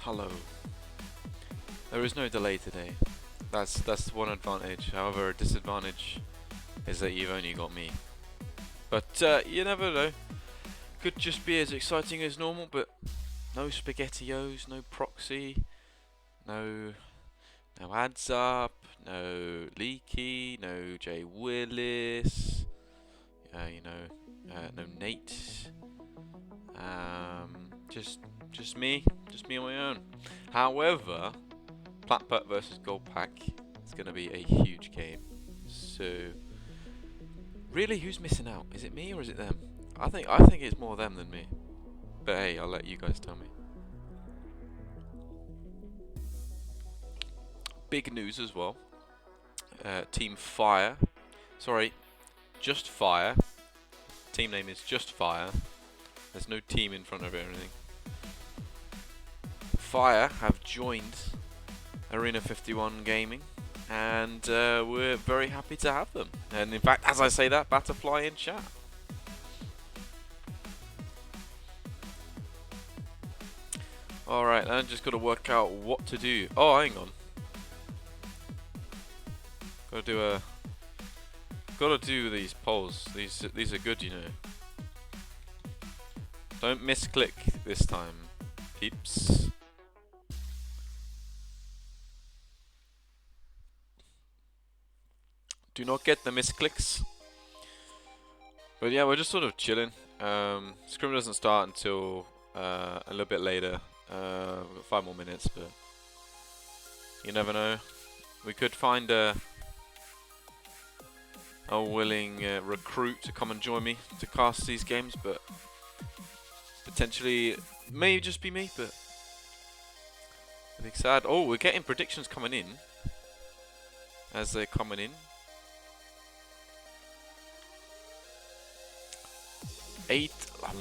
Hello. There is no delay today. That's one advantage. However, a disadvantage is that you've only got me. But you never know. Could just be as exciting as normal, but no SpaghettiOs, no proxy, no ads up, no Leaky, no Jay Willis, no Nate. Just me on my own. However, PlatPack versus GoldPack is going to be a huge game. So, really, who's missing out? Is it me or is it them? I think it's more them than me. But hey, I'll let you guys tell me. Big news as well. Team Fire. Sorry, Just Fire. Team name is Just Fire. There's no team in front of it or anything. Fire have joined Arena 51 Gaming, and we're very happy to have them. And in fact, as I say that, Butterfly in chat. Alright, I just got to work out what to do. Oh, hang on. Gotta do these polls. These are good, you know. Don't misclick this time, peeps. Do not get the misclicks. But yeah, we're just sort of chilling. Scrim doesn't start until a little bit later. We've got 5 more minutes, but you never know. We could find a willing recruit to come and join me to cast these games, but potentially it may just be me, but I think sad. Oh, we're getting predictions coming in as they're coming in. A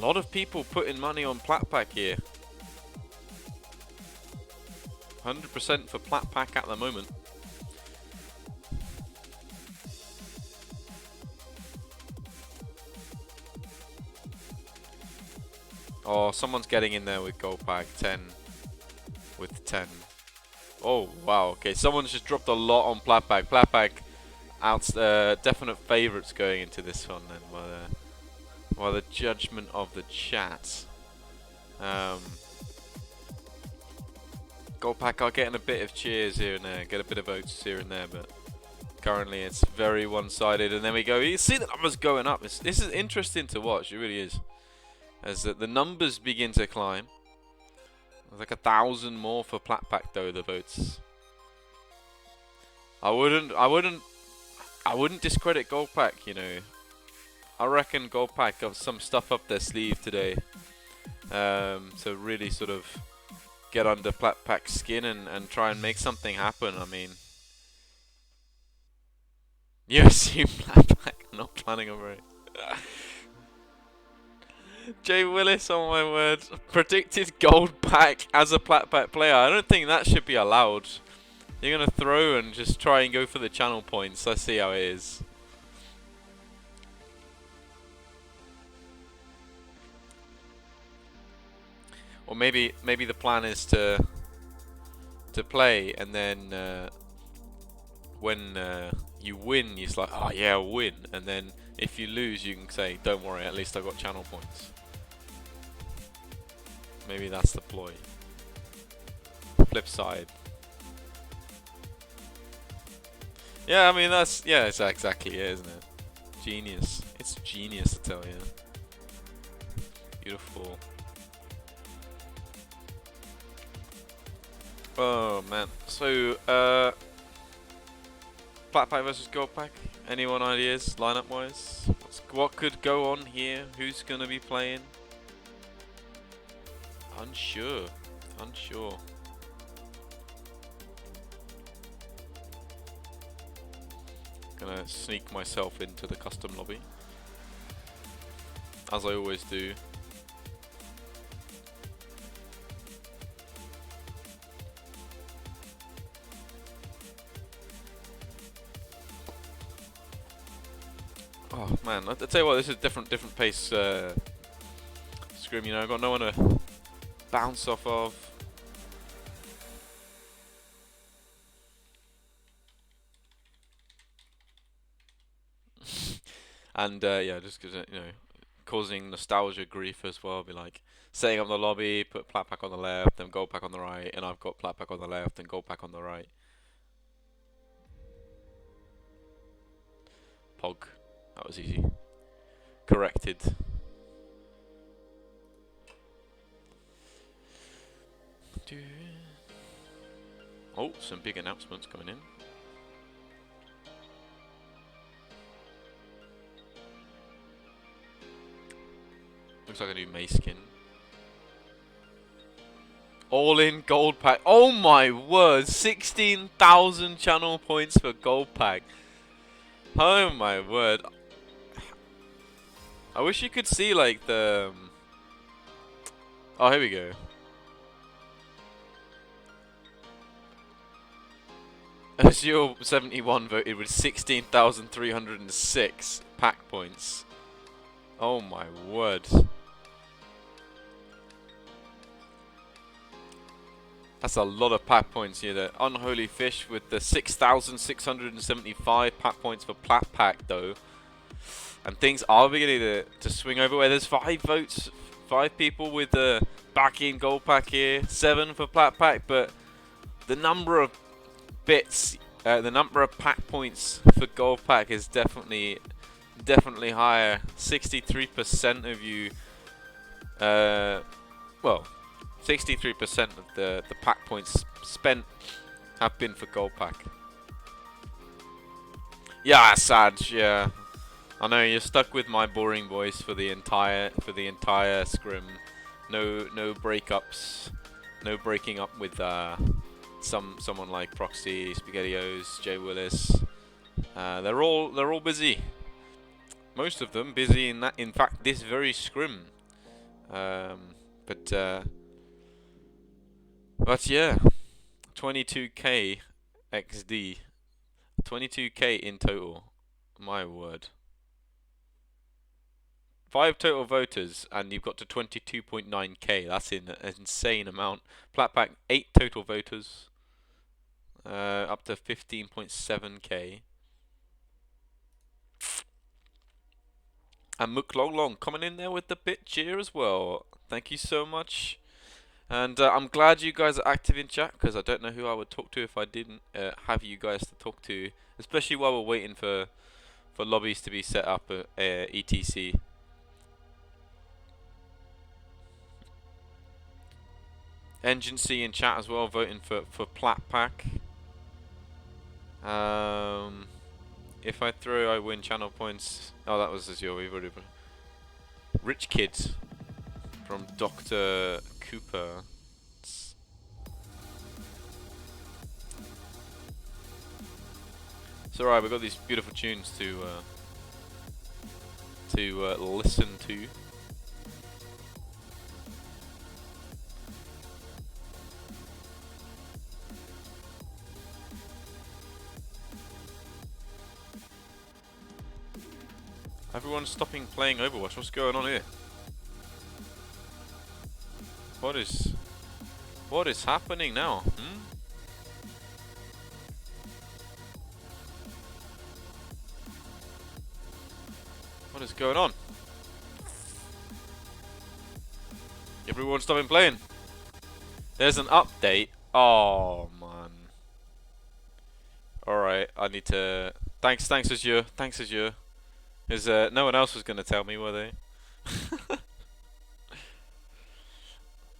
lot of people putting money on PlatPack here. 100% for PlatPack at the moment. Oh, someone's getting in there with GoldPack 10 with 10. Oh wow, okay, someone's just dropped a lot on PlatPack. PlatPack definite favourites going into this one then, by the judgment of the chat. GoldPack are getting a bit of cheers here and there, get a bit of votes here and there, but currently it's very one-sided. And then we go, you see the numbers going up. This is interesting to watch, it really is. As the numbers begin to climb. There's like 1,000 more for PlatPack though, the votes. I wouldn't discredit GoldPack, you know. I reckon GoldPack got some stuff up their sleeve today. To really sort of get under PlatPack's skin and try and make something happen. I mean, you assume PlatPack, not planning on very. Jay Willis, oh my word, predicted GoldPack as a PlatPack player. I don't think that should be allowed. You're gonna throw and just try and go for the channel points. Let's see how it is. Or maybe the plan is to play and then when you win, you're like, oh yeah, I'll win, and then if you lose, you can say, don't worry, at least I got channel points. Maybe that's the ploy. Flip side. Yeah, I mean it's exactly it, isn't it? Genius. It's genius, I tell you. Beautiful. Oh man. So PlatPack versus GoldPack. Anyone ideas, lineup wise? What could go on here? Who's gonna be playing? Unsure. Unsure. Gonna sneak myself into the custom lobby, as I always do. Oh man, I tell you what, this is a different pace scrim. You know, I've got no one to bounce off of. And yeah, just because you know, causing nostalgia grief as well. Be like setting up the lobby, put PlatPack on the left, then GoldPack on the right, and I've got PlatPack on the left and GoldPack on the right. Pog, that was easy. Corrected. Oh, some big announcements coming in. Looks like a new May skin. All in GoldPack. Oh my word! 16,000 channel points for GoldPack. Oh my word! I wish you could see like the. Oh, here we go. Azure 71 voted with 16,306 pack points. Oh my word. That's a lot of pack points here. The Unholy Fish with the 6,675 pack points for PlatPack though. And things are beginning to swing over where there's 5 votes, 5 people with the backing GoldPack here, 7 for PlatPack, but the number of bits, the number of pack points for GoldPack is definitely higher. 63% of you, well, 63% of the pack points spent have been for GoldPack. Yeah, Saj. Yeah, I know you're stuck with my boring voice for the entire scrim. No breakups. No breaking up with someone like Proxy, Spaghettios, Jay Willis. They're all busy. Most of them busy in fact this very scrim. But yeah, 22k XD, 22k in total. My word. 5 total voters, and you've got to 22.9k. That's an insane amount. PlatPack 8 total voters, up to 15.7k. And Muklonglong coming in there with the bit cheer as well. Thank you so much. And I'm glad you guys are active in chat, because I don't know who I would talk to if I didn't have you guys to talk to, especially while we're waiting for lobbies to be set up at ETC. Engine C in chat as well, voting for PlatPack. If I throw, I win channel points. Oh, that was Azure. We've already. Rich Kids from Dr. Cooper. It's alright. We've got these beautiful tunes to listen to. Everyone's stopping playing Overwatch. What's going on here? What is happening now? What is going on? Everyone's stopping playing. There's an update. Oh man. Alright, I need to. Thanks Azure. Thanks Azure. Because no one else was going to tell me, were they?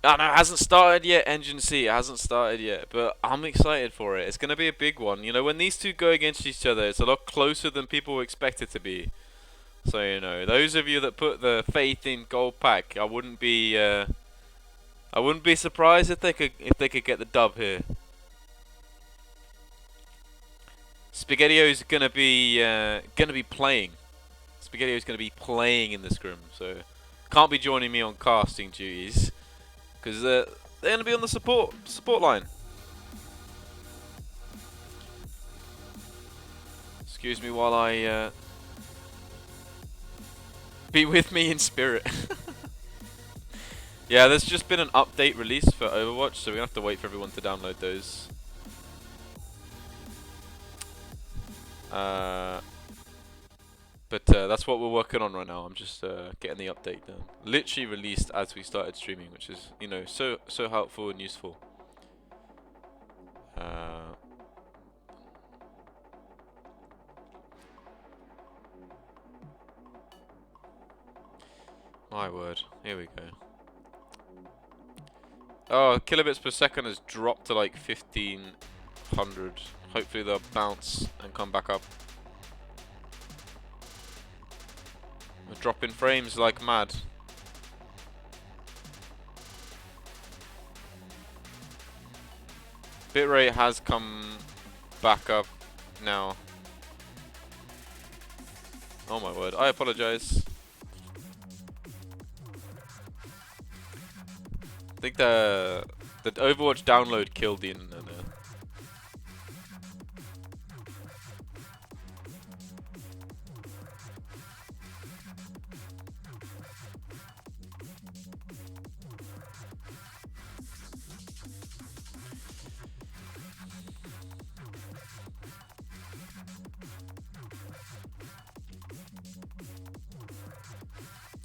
I know it hasn't started yet, Engine C. It hasn't started yet, but I'm excited for it. It's going to be a big one. You know, when these two go against each other, it's a lot closer than people expect it to be. So you know, those of you that put the faith in GoldPack, I wouldn't be surprised if they could get the dub here. Spaghettio's gonna be playing. Spaghettio's gonna be playing in the scrim, so can't be joining me on casting duties because they're gonna be on the support line. Excuse me while I be with me in spirit. Yeah, there's just been an update released for Overwatch, so we're gonna have to wait for everyone to download those. But that's what we're working on right now. I'm just getting the update done. Literally released as we started streaming, which is, you know, so helpful and useful. My word. Here we go. Oh, kilobits per second has dropped to like 1500. Hopefully they'll bounce and come back up. We're dropping frames like mad. Bitrate has come back up now. Oh my word, I apologize. I think the Overwatch download killed the internet there.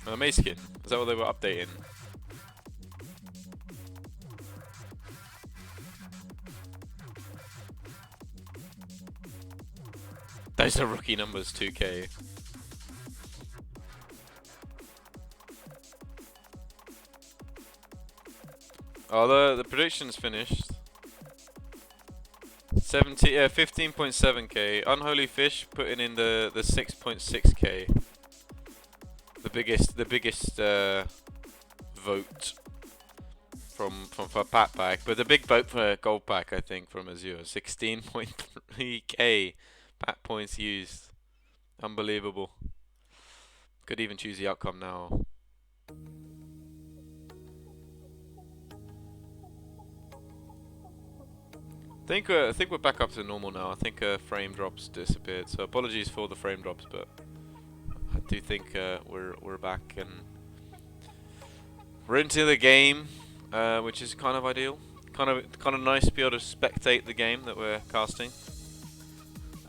The May skin, is that what they were updating? Those are rookie numbers, 2K. Oh, the prediction's finished. 15.7k. Unholy Fish putting in the 6.6k. The biggest vote from PlatPack, but the big vote for GoldPack, I think, from Azure. 16.3k pat points used. Unbelievable. Could even choose the outcome now. I think we're back up to normal now. I think frame drops disappeared, so apologies for the frame drops, but I do think we're back and we're into the game, which is kind of ideal. Kind of nice to be able to spectate the game that we're casting.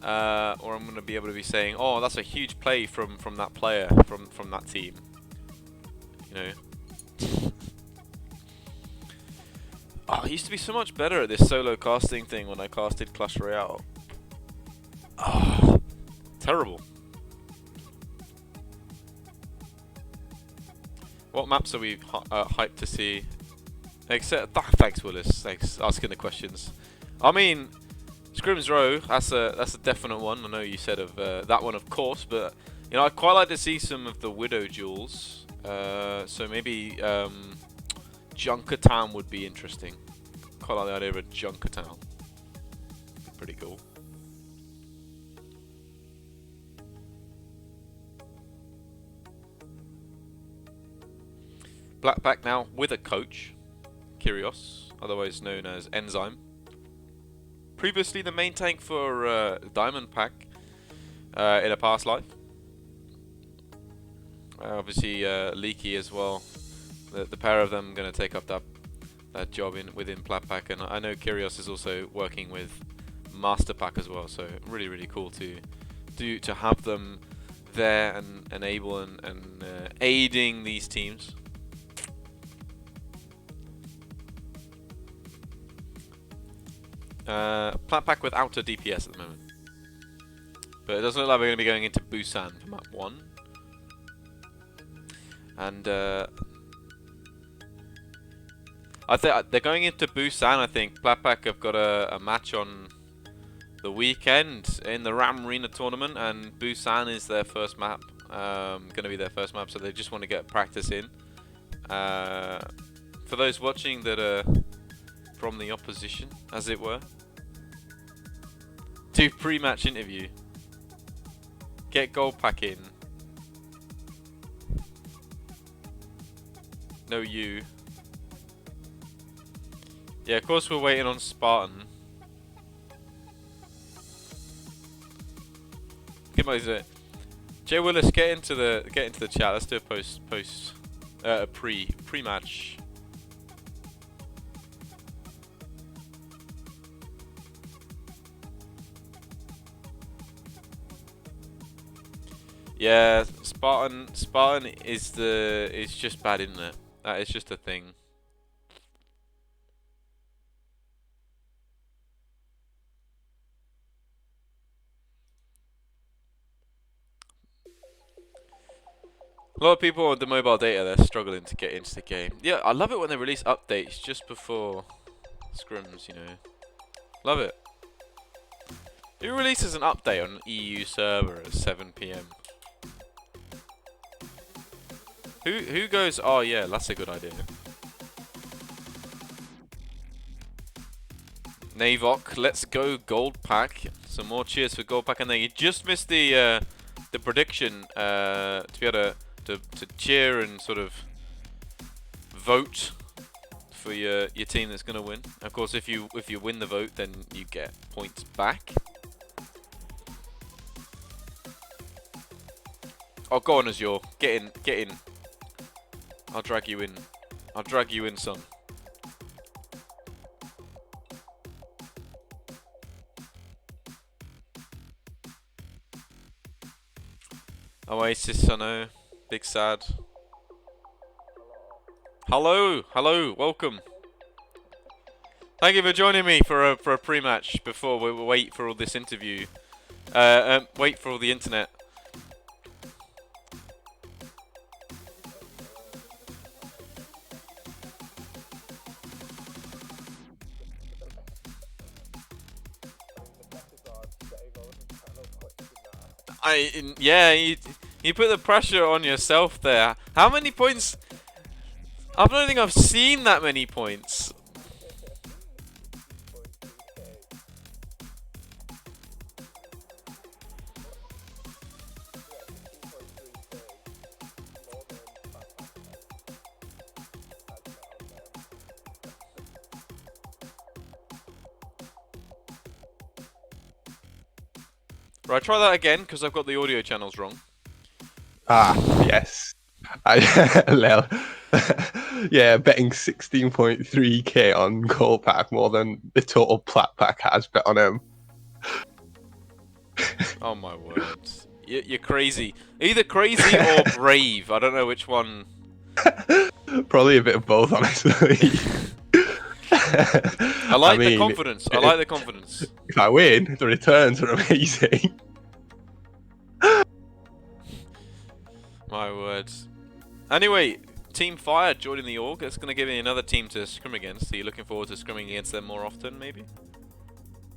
Or I'm going to be able to be saying, oh, that's a huge play from that player, from that team. You know. Oh, I used to be so much better at this solo casting thing when I casted Clash Royale. Oh, terrible. What maps are we hyped to see? Except, thanks Willis, thanks asking the questions. I mean, Scrim's Row, that's a definite one. I know you said of that one, of course, but you know, I'd quite like to see some of the Widow duels. So maybe Junkertown would be interesting. Quite like the idea of a Junkertown. Pretty cool. PlatPack now with a coach, Kyrios, otherwise known as Enzyme. Previously the main tank for Diamond Pack in a past life. Obviously Leaky as well. The pair of them going to take up that job within PlatPack, and I know Kyrios is also working with Master Pack as well. So really cool to have them there and enable and aiding these teams. PlatPack without a DPS at the moment, but it doesn't look like we're going to be going into Busan for map 1. And I think they're going into Busan. I think PlatPack have got a match on the weekend in the Ram Arena tournament, and Busan is their first map. Going to be their first map, so they just want to get practice in. For those watching that are from the opposition, as it were, do pre-match interview. Get GoldPack in. No you. Yeah, of course we're waiting on Spartan. Come on, Jay Willis, get into the chat. Let's do a pre-match. Yeah, Spartan is just bad, isn't it? That is just a thing. A lot of people on the mobile data, they're struggling to get into the game. Yeah, I love it when they release updates just before scrims, you know. Love it. Who releases an update on an EU server at 7 PM? Who goes, oh yeah, that's a good idea. Navok, let's go GoldPack. Some more cheers for GoldPack, and then you just missed the prediction to be able to cheer and sort of vote for your team that's gonna win. Of course, if you win the vote, then you get points back. Oh, go on, Azure. Get in. I'll drag you in. I'll drag you in, son. Oasis, I know. Big sad. Hello, welcome. Thank you for joining me for a pre-match before we wait for all this interview. Wait for all the internet. Yeah, you put the pressure on yourself there. How many points? I don't think I've seen that many points. Right, try that again, because I've got the audio channels wrong. Ah, yes. Lel. Yeah, betting 16.3k on GoldPack, more than the total PlatPack has bet on him. Oh my word. You're crazy. Either crazy or brave. I don't know which one. Probably a bit of both, honestly. I like the confidence. I like the confidence. If I win, the returns are amazing. My word. Anyway, Team Fire joining the org. It's going to give me another team to scrim against. So you're looking forward to scrimming against them more often, maybe?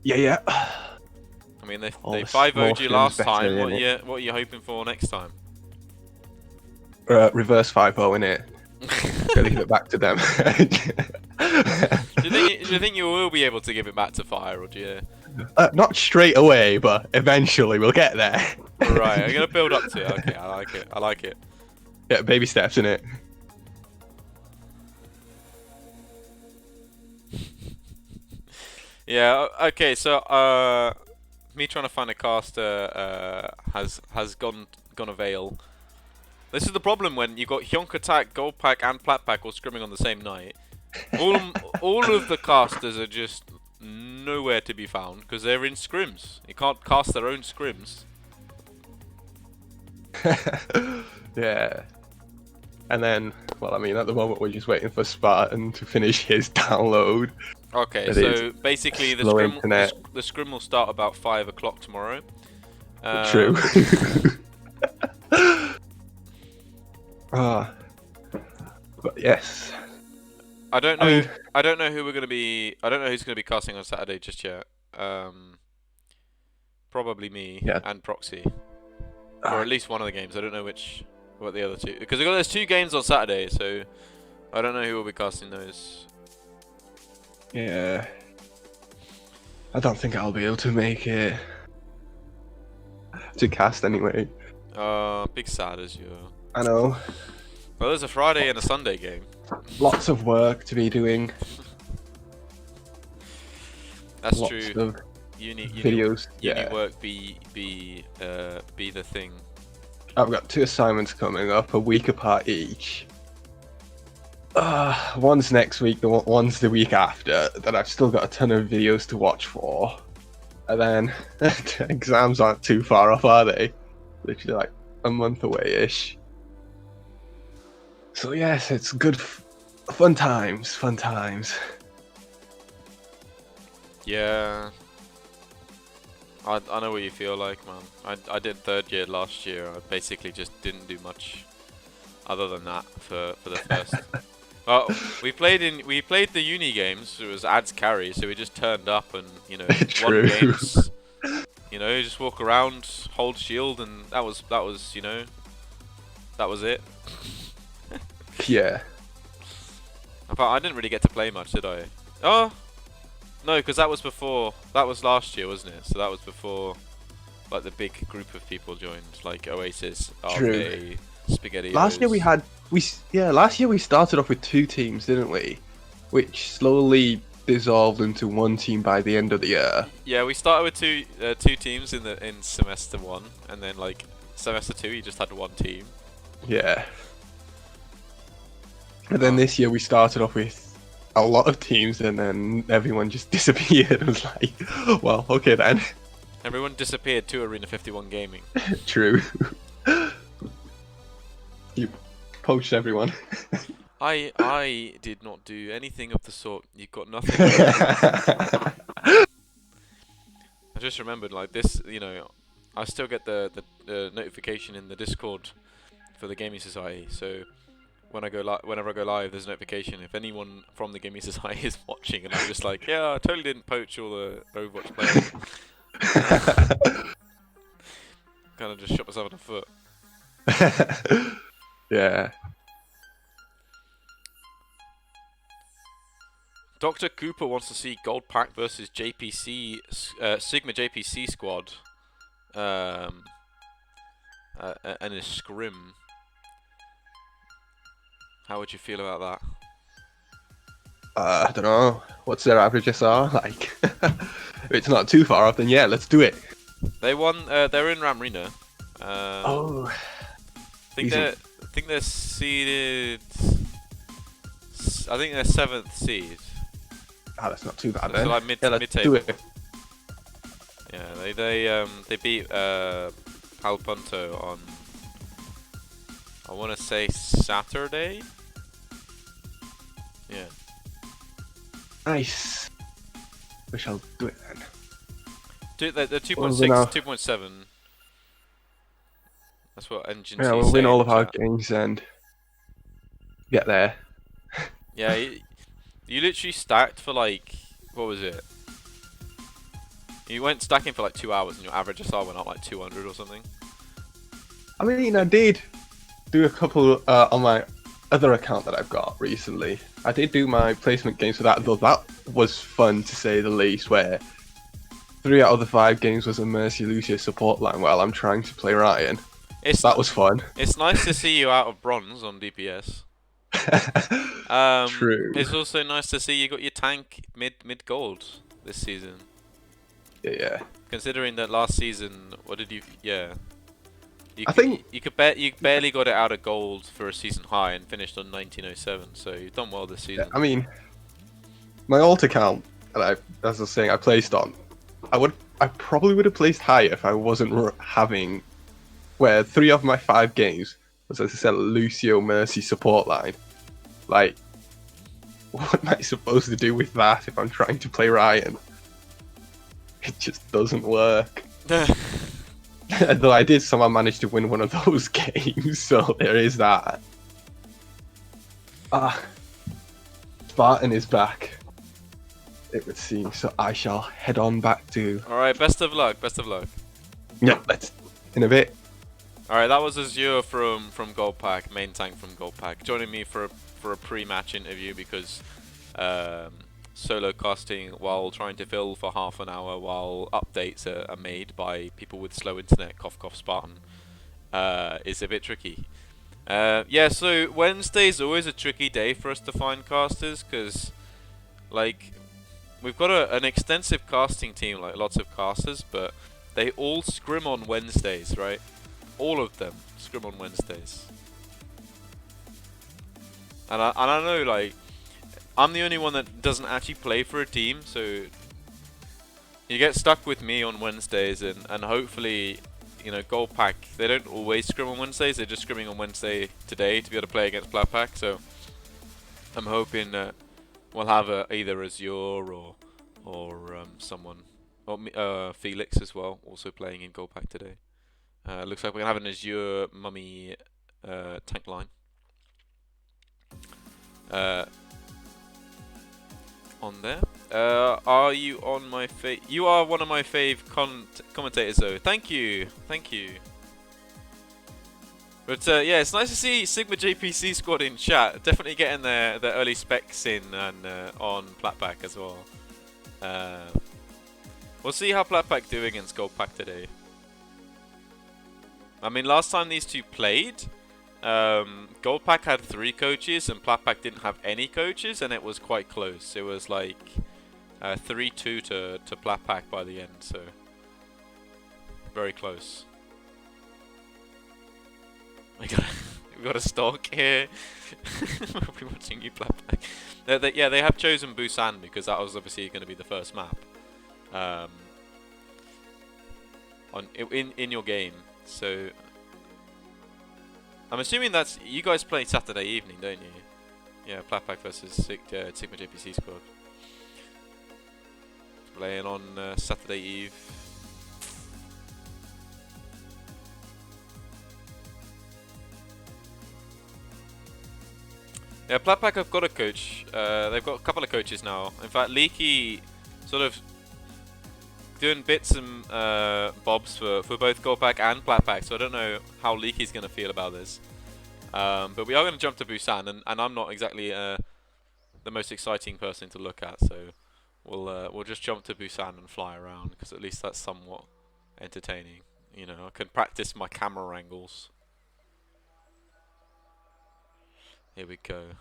Yeah. I mean, they 5-0'd you last time. What are you hoping for next time? Reverse 5-0, innit? Gotta give it back to them. Do you think you will be able to give it back to Fire, or do you? Not straight away, but eventually we'll get there. Right, I'm gonna build up to it. Okay, I like it. Yeah, baby steps, innit? Yeah. Okay. So, me trying to find a caster has gone avail. This is the problem when you got Hyonk Attack, GoldPack, and PlatPack all scrimming on the same night. All of the casters are just nowhere to be found because they're in scrims. You can't cast their own scrims. Yeah. And then, well, I mean, at the moment we're just waiting for Spartan to finish his download. Okay, so basically the scrim will start about 5 o'clock tomorrow. True. But yes. I don't I know. mean, I don't know who we're gonna be. I don't know who's gonna be casting on Saturday just yet. Probably me yeah. and Proxy for Ah, at least one of the games. I don't know what the other two, because there's two games on Saturday, so I don't know who will be casting those. yeah. I don't think I'll be able to make it to cast anyway. Big sad as you. I know. Well, there's a Friday and a Sunday game. Lots of work to be doing. That's Lots true. of Uni videos. Yeah. work be the thing. I've got 2 assignments coming up, a week apart each. One's next week, one's the week after. Then I've still got a ton of videos to watch for. And then exams aren't too far off, are they? Literally like a month away-ish. So yes, it's good, fun times, fun times. Yeah. I know what you feel like, man. I did third year last year. I basically just didn't do much other than that for the first. Well, we played the uni games. It was ads carry, so we just turned up and won True. games. Just walk around, hold shield, and that was that was it. Yeah. I didn't really get to play much, did I? Oh, no, because that was before. That was last year, wasn't it? So that was before, like, the big group of people joined, like Oasis, True. RK, Spaghetti. Last year we started off with 2 teams, didn't we? Which slowly dissolved into 1 team by the end of the year. Yeah, we started with two teams in semester 1, and then like semester 2, you just had 1 team. Yeah. And then this year we started off with a lot of teams, and then everyone just disappeared. It was like, well, okay then. Everyone disappeared to Arena 51 Gaming. True. You poached everyone. I did not do anything of the sort. You've got nothing. I just remembered, like, this, I still get the notification in the Discord for the Gaming Society, so whenever I go live, there's a notification if anyone from the Gaming Society is watching, and I'm just like, yeah, I totally didn't poach all the Overwatch players. Kind of just shot myself in the foot. Yeah. Dr. Cooper wants to see GoldPack versus Sigma JPC squad, and a scrim. How would you feel about that? I don't know. What's their average SR? Like, if it's not too far off, then yeah, let's do it. They won. They're in Ramrina. Oh. I think they're seeded. I think they're 7th seed. Ah, that's not too bad So then. like mid let's table. do it. Yeah, they beat Palpunto on, I want to say, Saturday. Yeah. Nice. We shall do it then. They're 2.6, Well, then 2.7. That's what Engine Yeah, T we'll say win in all the of our chat. games and get there. Yeah, you literally stacked for like, what was it? You went stacking for like 2 hours and your average SR went up like 200 or something. I mean, I did do a couple on my other account that I've got recently. I did do my placement games for that, though that was fun to say the least, where 3 out of the 5 games was a Mercy Lucia support line while I'm trying to play Ryan. That was fun. It's nice to see you out of bronze on DPS. True. It's also nice to see you got your tank mid gold this season. Yeah. Considering that last season, what did you? Yeah. I think you barely got it out of gold for a season high and finished on 1907. So you've done well this season. I mean, my alt account that as I was saying, I placed on. I probably would have placed higher if I wasn't having, where 3 of my 5 games was, as I said, Lucio Mercy support line. Like, what am I supposed to do with that if I'm trying to play Ryan? It just doesn't work. Though I did somehow manage to win one of those games, so there is that. Fun Spartan is back, it would seem. So I shall head on back to. All right, best of luck. Best of luck. Yeah, let's in a bit. All right, that was Azure from GoldPack, main tank from GoldPack, joining me for a pre-match interview because solo casting while trying to fill for half an hour while updates are made by people with slow internet, cough cough Spartan, is a bit tricky. Yeah, so Wednesday's always a tricky day for us to find casters because, like, we've got an extensive casting team, like lots of casters, but they all scrim on Wednesdays, right? All of them scrim on Wednesdays. And I know, like, I'm the only one that doesn't actually play for a team, so you get stuck with me on Wednesdays, and hopefully, you know, GoldPack, they don't always scrim on Wednesdays, they're just scrimming on Wednesday today to be able to play against PlatPack, so I'm hoping we'll have either Azure or someone, or Felix as well, also playing in GoldPack today. Looks like we're going to have an Azure Mummy tank line. On there. Are you on my You are one of my fave commentators, though. Thank you. Thank you. But yeah, it's nice to see Sigma JPC squad in chat. Definitely getting their early specs in and on PlatPack as well. We'll see how PlatPack do against GoldPack today. I mean, last time these two played, GoldPack had 3 coaches and PlatPack didn't have any coaches, and it was quite close. It was like 3-2 to PlatPack by the end, so very close. We got a stalk here. We'll be watching you PlatPack. Yeah, they have chosen Busan because that was obviously going to be the first map in your game. So I'm assuming that's you guys play Saturday evening, don't you? Yeah, PlatPack versus Sigma JPC squad. Playing on Saturday Eve. Yeah, PlatPack have got a coach. They've got a couple of coaches now. In fact, Leaky sort of doing bits and bobs for both GoldPack and PlatPack, so I don't know how Leaky's going to feel about this. But we are going to jump to Busan, and I'm not exactly the most exciting person to look at, so we'll just jump to Busan and fly around, because at least that's somewhat entertaining. You know, I can practice my camera angles. Here we go.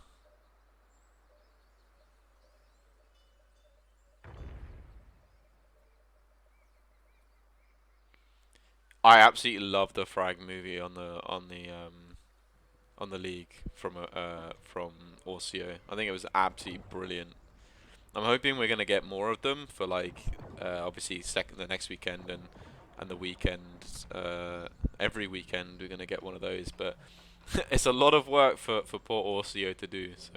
I absolutely love the frag movie on the league from Orcio. I think it was absolutely brilliant. I'm hoping we're gonna get more of them for, like, obviously the next weekend and the weekend. Every weekend we're gonna get one of those, but it's a lot of work for poor Orcio to do. So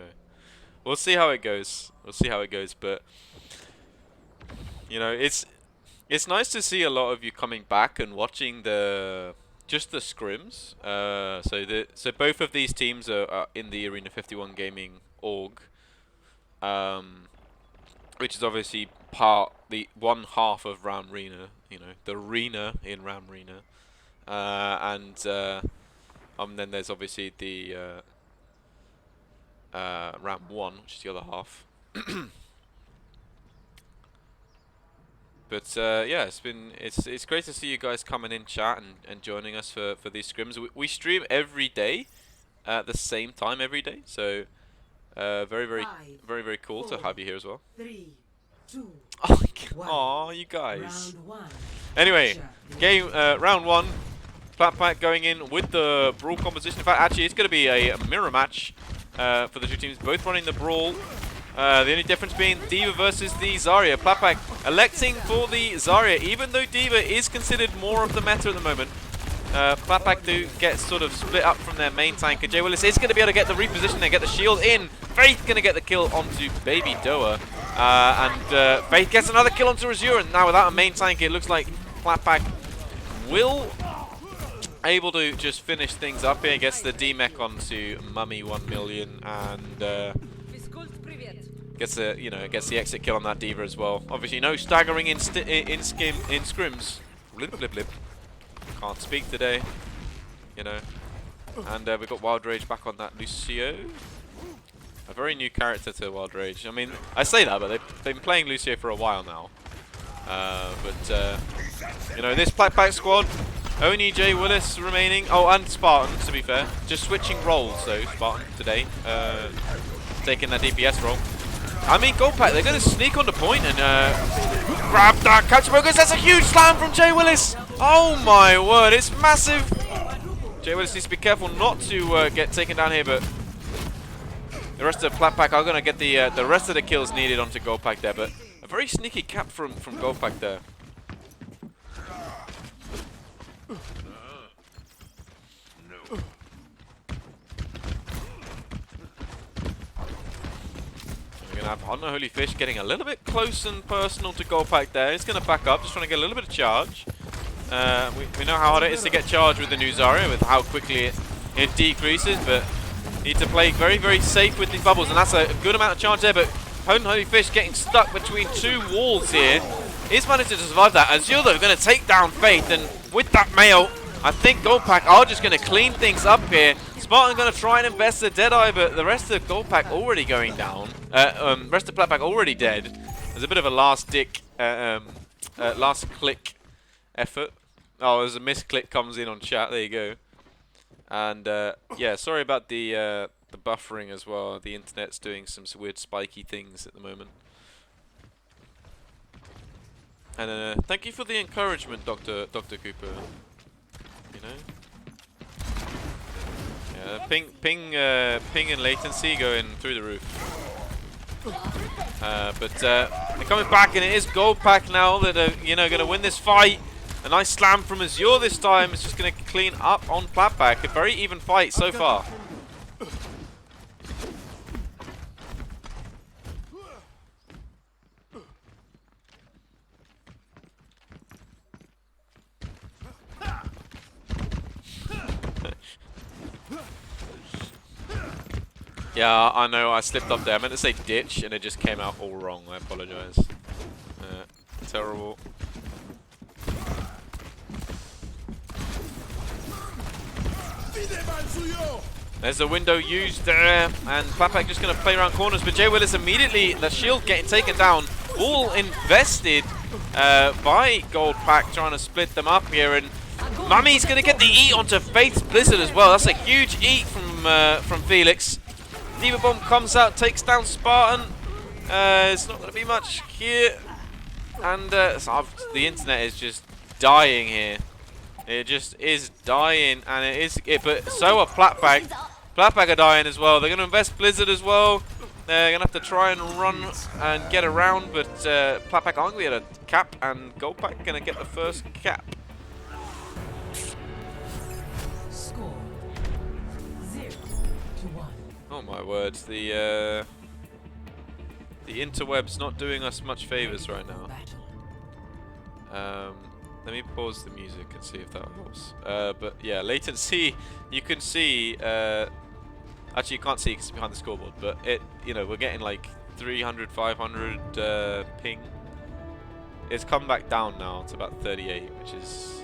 we'll see how it goes. We'll see how it goes, but you know, it's nice to see a lot of you coming back and watching just the scrims. So both of these teams are in the Arena 51 Gaming org, which is obviously one half of Ram Arena. You know, the arena in Ram Arena, and then there's obviously the Ram 1, which is the other half. But yeah, it's great to see you guys coming in chat and joining us for these scrims. We stream every day at the same time every day, so very cool to have you here as well. 3, 2, Oh, you guys. Anyway, game round 1. PlatPack going in with the brawl composition. In fact, actually, it's going to be a mirror match for the two teams, both running the brawl. The only difference being D.Va versus the Zarya. PlatPack electing for the Zarya, even though D.Va is considered more of the meta at the moment. PlatPack do get sort of split up from their main tank, and Jay Willis is going to be able to get the reposition and get the shield in. Faith going to get the kill onto Baby Doa, and Faith gets another kill onto Azure, and now without a main tank, it looks like PlatPack will able to just finish things up here. Gets the D-Mech onto Mummy 1 million, and Gets the gets the exit kill on that D.Va as well. Obviously, no staggering in scrims. Blip blip blip. Can't speak today. And we've got Wild Rage back on that Lucio. A very new character to Wild Rage. I mean, I say that, but they've been playing Lucio for a while now. This PlatPack squad, only Jay Willis remaining. Oh, and Spartan, to be fair. Just switching roles, though, Spartan, today. Taking that DPS role. I mean, GoldPack, they're going to sneak on the point and grab that catch focus. That's a huge slam from Jay Willis. Oh, my word, it's massive. Jay Willis needs to be careful not to get taken down here, but the rest of PlatPack are going to get the rest of the kills needed onto GoldPack there, but a very sneaky cap from GoldPack there. We're going to have Unholy Fish getting a little bit close and personal to GoldPack there. He's going to back up, just trying to get a little bit of charge. We know how hard it is to get charged with the new Zarya, with how quickly it decreases, but need to play very, very safe with these bubbles, and that's a good amount of charge there, but Unholy Fish getting stuck between two walls here. He's managed to survive that. Azure, though, going to take down Faith, and with that mail, I think GoldPack are just going to clean things up here. Spartan going to try and invest the Deadeye, but the rest of GoldPack already going down. Rest of PlatPack already dead. There's a bit of a last click effort. Oh, there's a misclick comes in on chat. There you go. And yeah, sorry about the buffering as well. The internet's doing some weird spiky things at the moment. And thank you for the encouragement, Dr. Cooper. Yeah, ping and latency going through the roof. But they're coming back, and it is GoldPack now that are going to win this fight. A nice slam from Azure this time. It's just going to clean up on PlatPack. A very even fight so far. Yeah, I know. I slipped up there. I meant to say ditch, and it just came out all wrong. I apologize. Terrible. There's a window used there, and PlatPack just going to play around corners, but Jay Willis immediately, the shield getting taken down, all invested by GoldPack, trying to split them up here, and Mummy's going to get the eat onto Faith's Blizzard as well. That's a huge eat from Felix. D.Va Bomb comes out, takes down Spartan. It's not going to be much here, and the internet is just dying here. It just is dying, and but so are PlatPack. PlatPack are dying as well. They're going to invest Blizzard as well. They're going to have to try and run and get around, but PlatPack aren't going to get a cap, and GoldPack going to get the first cap. Score 0-1. Oh my word, the interweb's not doing us much favors right now. Let me pause the music and see if that helps. But yeah, latency, you can see, actually you can't see because it's behind the scoreboard, but we're getting like 300, 500 ping. It's come back down now to about 38, which is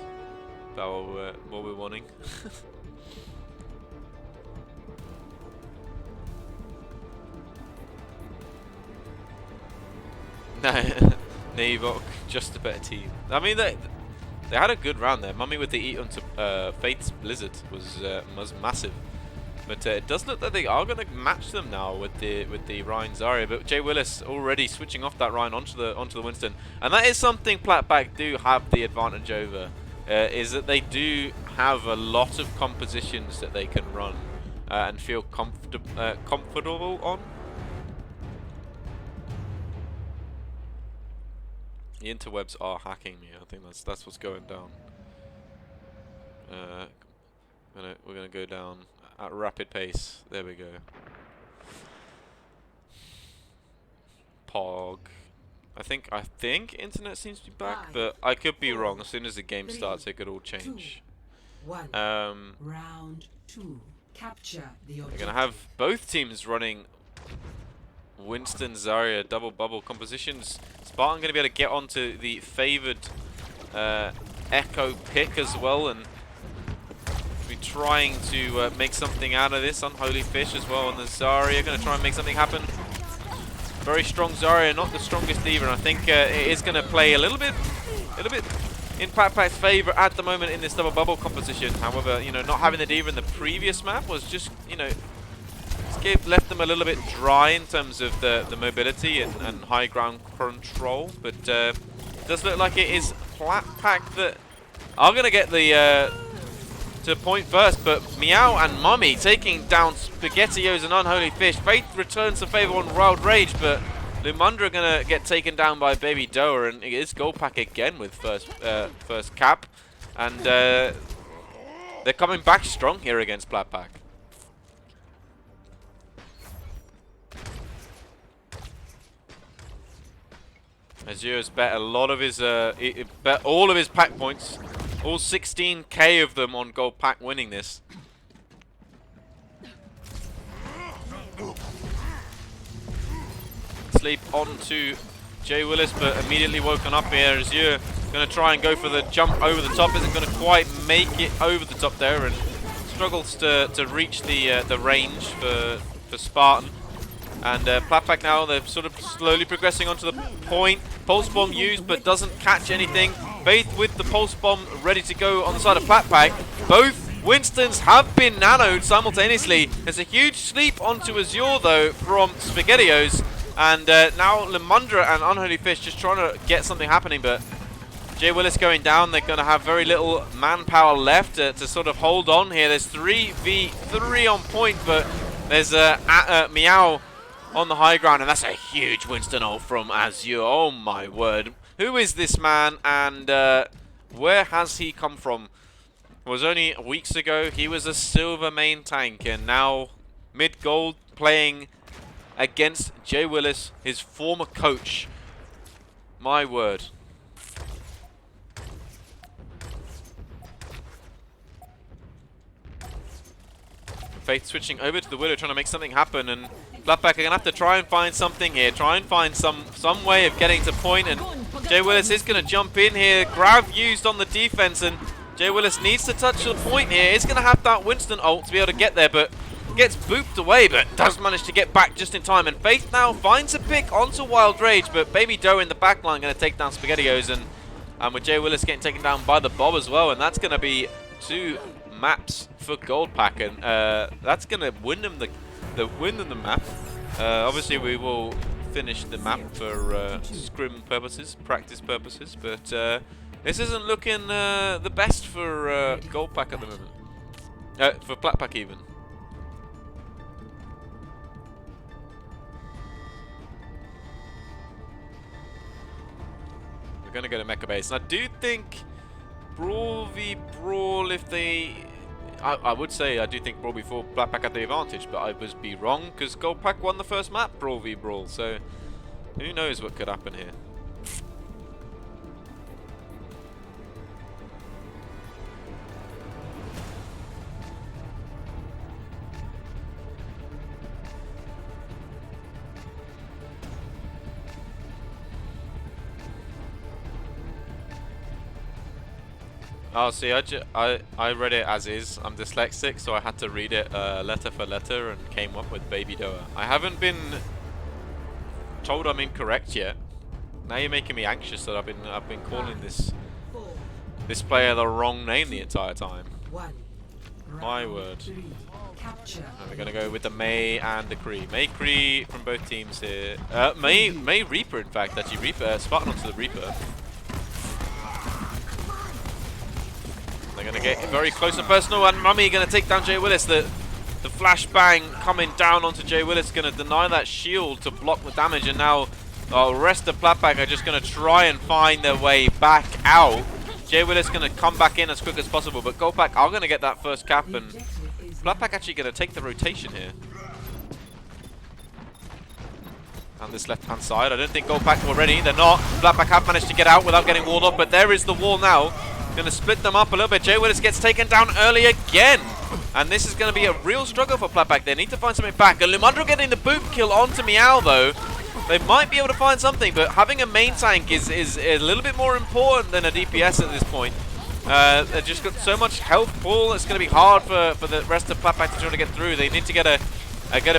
about what we're wanting. Navok, just a better team. I mean, they had a good round there. Mummy with the eat onto Faith's Blizzard was massive, but it does look that they are going to match them now with the Ryan Zarya. But Jay Willis already switching off that Ryan onto the Winston, and that is something PlatPack do have the advantage over. Is that they do have a lot of compositions that they can run and feel comfortable on. The interwebs are hacking me. I think that's what's going down. We're gonna go down at rapid pace. There we go. Pog. I think internet seems to be back, but I could be wrong. As soon as the game starts, it could all change. Round 2. Capture the objective. We're gonna have both teams running Winston, Zarya, double bubble compositions. Spartan going to be able to get onto the favored Echo pick as well, and be trying to make something out of this. Unholy Fish as well, and the Zarya going to try and make something happen. Very strong Zarya, not the strongest either. And I think it is going to play a little bit in PlatPack's favor at the moment in this double bubble composition. However, you know, not having the D.Va in the previous map was just, you know, left them a little bit dry in terms of the mobility and high ground control. But it does look like it is PlatPack that are going to get the to point first. But Meow and Mummy taking down SpaghettiOs and Unholy Fish. Faith returns to favor on Wild Rage, but Lumundra going to get taken down by Baby Doa, and it is GoldPack again with first cap. And they're coming back strong here against PlatPack. Azure's bet a lot of his, bet all of his pack points, all 16k of them on GoldPack winning this. Sleep onto Jay Willis, but immediately woken up here. Azure going to try and go for the jump over the top, isn't going to quite make it over the top there, and struggles to reach the range for Spartan. And PlatPack now, they're sort of slowly progressing onto the point. Pulse Bomb used, but doesn't catch anything. Faith with the Pulse Bomb ready to go on the side of PlatPack. Both Winstons have been nanoed simultaneously. There's a huge sleep onto Azure, though, from SpaghettiOs. And now Lumundra and Unholy Fish just trying to get something happening, but Jay Willis going down. They're going to have very little manpower left to sort of hold on here. There's 3v3 on point, but there's Meow on the high ground, and that's a huge Winston ult from Azure. Oh my word. Who is this man, and where has he come from? It was only weeks ago he was a silver main tank, and now mid-gold playing against Jay Willis, his former coach. My word. Faith switching over to the Widow, trying to make something happen, and PlatPack are going to have to try and find something here. Try and find some way of getting to point, and Jay Willis is going to jump in here. Grav used on the defense, and Jay Willis needs to touch the point here. He's going to have that Winston ult to be able to get there, but gets booped away, but does manage to get back just in time. And Faith now finds a pick onto Wild Rage, but Baby Doa in the back line going to take down SpaghettiOs, and with Jay Willis getting taken down by the Bob as well, and that's going to be 2 maps for GoldPack, and that's going to win them the map. Obviously, we will finish the map for scrim purposes, practice purposes, but this isn't looking the best for GoldPack at the moment. For PlatPack even. We're going to go to Mecha Base, and I do think Brawl v Brawl, if they... I would say I do think Brawl v PlatPack had the advantage, but I would be wrong, because GoldPack won the first map, Brawl v Brawl, so who knows what could happen here. Oh, see, I read it as is. I'm dyslexic, so I had to read it letter for letter and came up with Baby Doa. I haven't been told I'm incorrect yet. Now you're making me anxious that I've been calling this player the wrong name the entire time. My word. And we're gonna go with the Mei and the Kree. Mei Kree from both teams here. Mei Reaper, in fact, actually Reaper Spartan onto the Reaper. They're going to get very close and personal, and Mummy going to take down Jay Willis. The flashbang coming down onto Jay Willis, going to deny that shield to block the damage, and now the rest of PlatPack are just going to try and find their way back out. Jay Willis going to come back in as quick as possible, but GoldPack are going to get that first cap, and PlatPack actually going to take the rotation here. On this left-hand side, I don't think GoldPack were ready. They're not. PlatPack have managed to get out without getting walled off, but there is the wall now. Going to split them up a little bit. Jay Willis gets taken down early again. And this is going to be a real struggle for PlatPack. They need to find something back. And Lumandro getting the boot kill onto Meow, though. They might be able to find something, but having a main tank is a little bit more important than a DPS at this point. They've just got so much health pool, it's going to be hard for the rest of PlatPack to try to get through. They need to get a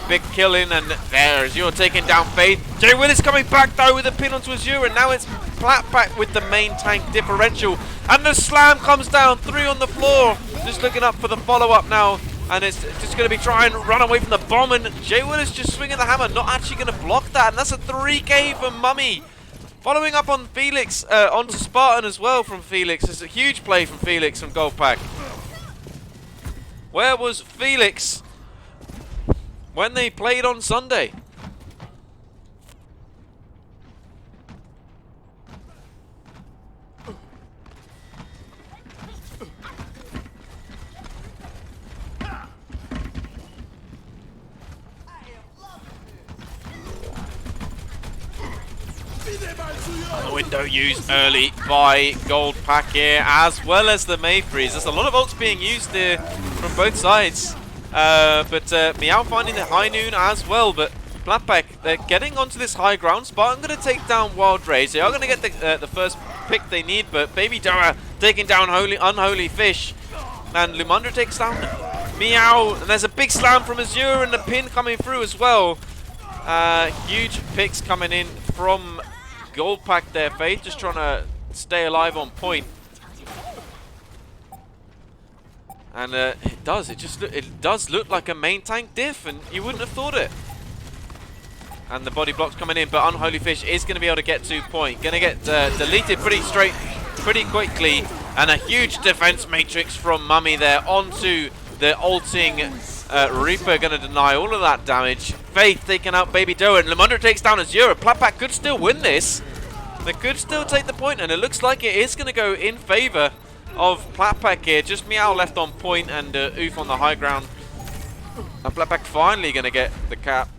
big kill in, and there, Azure taking down Faith. Jay Willis coming back, though, with a pin onto Azure, and now it's PlatPack with the main tank differential. And the slam comes down, 3 on the floor. Just looking up for the follow-up now, and it's just going to be trying to run away from the bomb, and Jay Willis just swinging the hammer, not actually going to block that, and that's a 3k for Mummy. Following up on Felix, onto Spartan as well from Felix. It's a huge play from Felix from GoldPack. Where was Felix when they played on Sunday? The window used early by GoldPack here, as well as the Mayfreeze. There's a lot of ults being used here from both sides. But Meow finding the high noon as well. But PlatPack, they're getting onto this high ground. Spartan going to take down Wild Rage. They are going to get the first pick they need, but Baby Doa taking down Unholy Fish. And Lumandra takes down Meow. And there's a big slam from Azure and the pin coming through as well. Huge picks coming in from GoldPack there. Faith just trying to stay alive on point. And it does look like a main tank diff, and you wouldn't have thought it. And the body block's coming in, but Unholy Fish is going to be able to get to point. Going to get deleted pretty quickly. And a huge defense matrix from Mummy there onto the ulting Reaper. Going to deny all of that damage. Faith taking out Baby Doa, and Lumandra takes down Azure. PlatPack could still win this. They could still take the point, and it looks like it is going to go in favor of PlatPack here. Just Meow left on point, and Oof on the high ground. And PlatPack finally going to get the cap.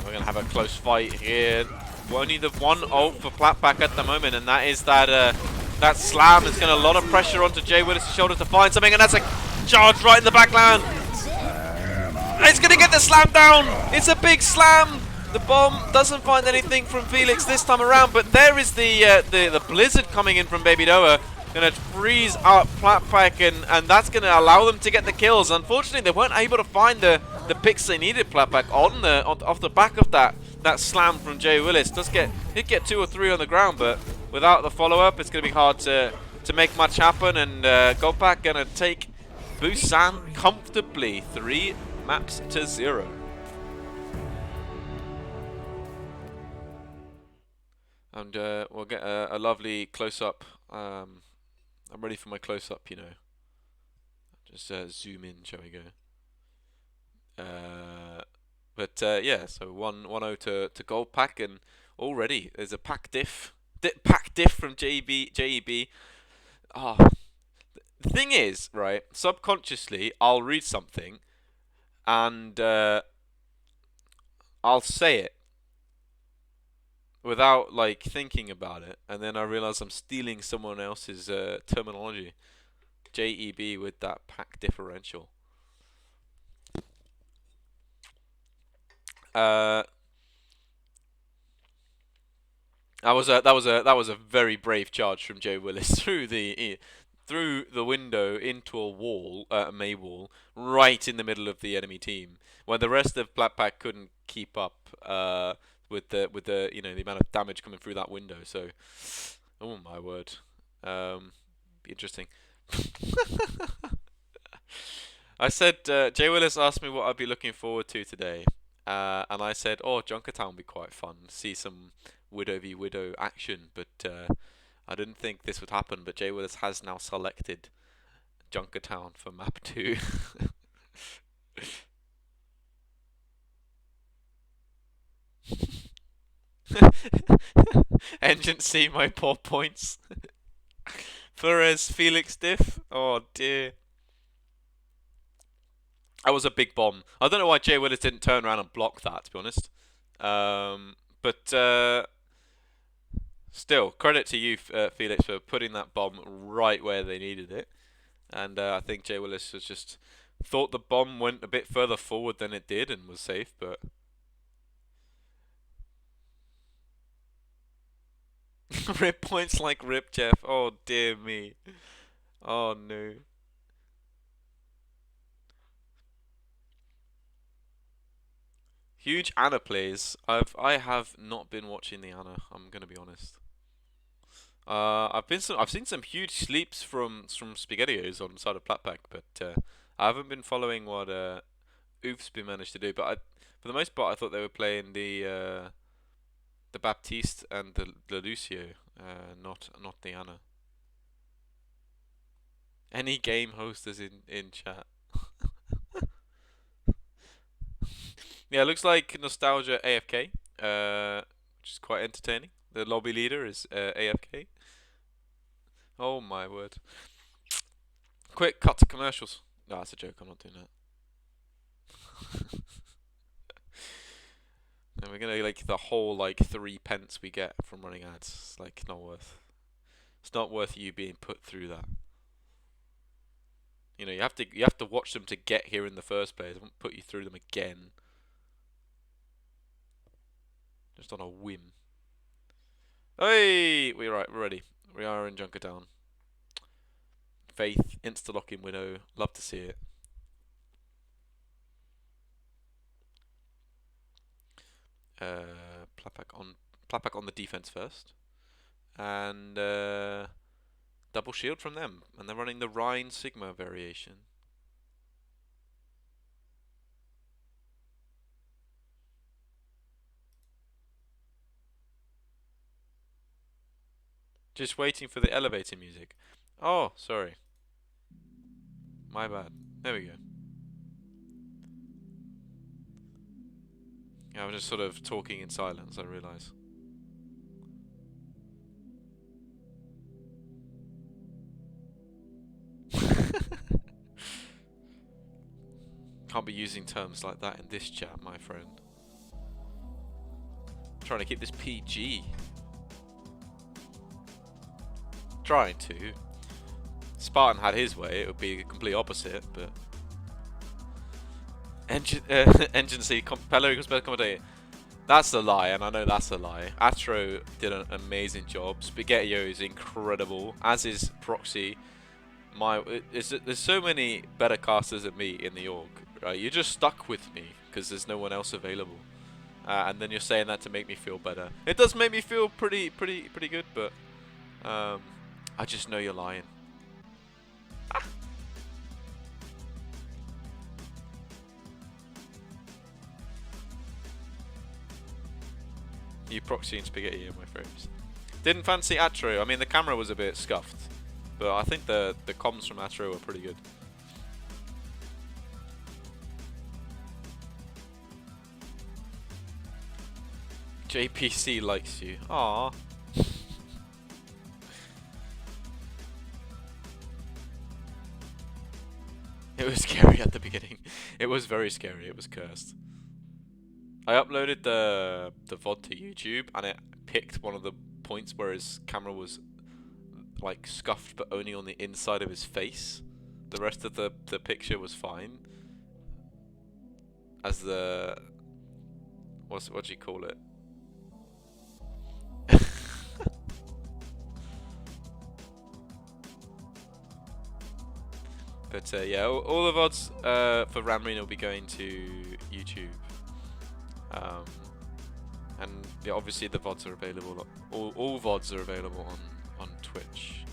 We're going to have a close fight here. Only the one ult for PlatPack at the moment, and that is that slam is going to a lot of pressure onto Jay Willis' shoulders to find something, and that's a charge right in the backland. It's going to get the slam down. It's a big slam. The bomb doesn't find anything from Felix this time around, but there is the blizzard coming in from Baby Doa. Going to freeze up PlatPack, and that's going to allow them to get the kills. Unfortunately, they weren't able to find the picks they needed. PlatPack off the back of that slam from Jay Willis. He'd get 2 or 3 on the ground, but without the follow-up, it's going to be hard to make much happen. And GoldPack going to take Busan comfortably, 3 maps to 0. And we'll get a lovely close-up. I'm ready for my close-up, you know. Just zoom in, shall we go? Yeah, so 1-0 to GoldPack, and already there's a pack diff from JEB. Ah, the thing is, right? Subconsciously, I'll read something, and I'll say it without like thinking about it, and then I realize I'm stealing someone else's terminology. JEB with that pack differential. That was a very brave charge from Jay Willis through the window into a wall, a May wall, right in the middle of the enemy team, where the rest of PlatPack couldn't keep up with the the amount of damage coming through that window. So, oh my word, be interesting. I said Jay Willis asked me what I'd be looking forward to today. And I said, oh, Junkertown would be quite fun. See some Widow v Widow action. But I didn't think this would happen. But Jay Willis has now selected Junkertown for map 2. Engine C, my poor points. Flores, Felix diff. Oh dear. That was a big bomb. I don't know why Jay Willis didn't turn around and block that, to be honest. But still, credit to you, Felix, for putting that bomb right where they needed it. And I think Jay Willis was just thought the bomb went a bit further forward than it did and was safe, but rip points like Rip Jeff. Oh dear me. Oh no. Huge Anna plays. I have not been watching the Anna. I'm gonna be honest. I've seen some huge sleeps from Spaghettios on the side of PlatPack, but I haven't been following what Oof's been managed to do. But for the most part, I thought they were playing the Baptiste and the Lucio, not the Anna. Any game hosters in chat? Yeah, it looks like Nostalgia AFK, which is quite entertaining. The lobby leader is AFK. Oh my word. Quick cut to commercials. No, that's a joke, I'm not doing that. And we're gonna like the whole like 3 pence we get from running ads. It's like not worth. It's not worth you being put through that. You know, you have to watch them to get here in the first place. I won't put you through them again. Just on a whim. Hey, we're ready. We are in Junkertown. Faith, insta-locking Widow. Love to see it. PlatPack on the defense first, and double shield from them, and they're running the Rhine Sigma variation. Just waiting for the elevator music. Oh, sorry. My bad. There we go. Yeah, I'm just sort of talking in silence, I realise. Can't be using terms like that in this chat, my friend. I'm trying to keep this PG. Trying to. Spartan had his way, it would be the complete opposite, but... Engine C, Pello equals better commentator. That's a lie, and I know that's a lie. Atro did an amazing job. Spaghettio is incredible, as is Proxy. There's so many better casters than me in the org. Right? You're just stuck with me because there's no one else available, and then you're saying that to make me feel better. It does make me feel pretty good, but I just know you're lying. Ah. You Proxy and Spaghetti are my frames. Didn't fancy Atro. I mean, the camera was a bit scuffed, but I think the comms from Atro were pretty good. JPC likes you. Aww. It was scary at the beginning. It was very scary. It was cursed. I uploaded the VOD to YouTube, and it picked one of the points where his camera was like scuffed, but only on the inside of his face. The rest of the picture was fine. As the what do you call it? But yeah, all the VODs for Ramreen will be going to YouTube. And yeah, obviously the VODs are available. All VODs are available on Twitch.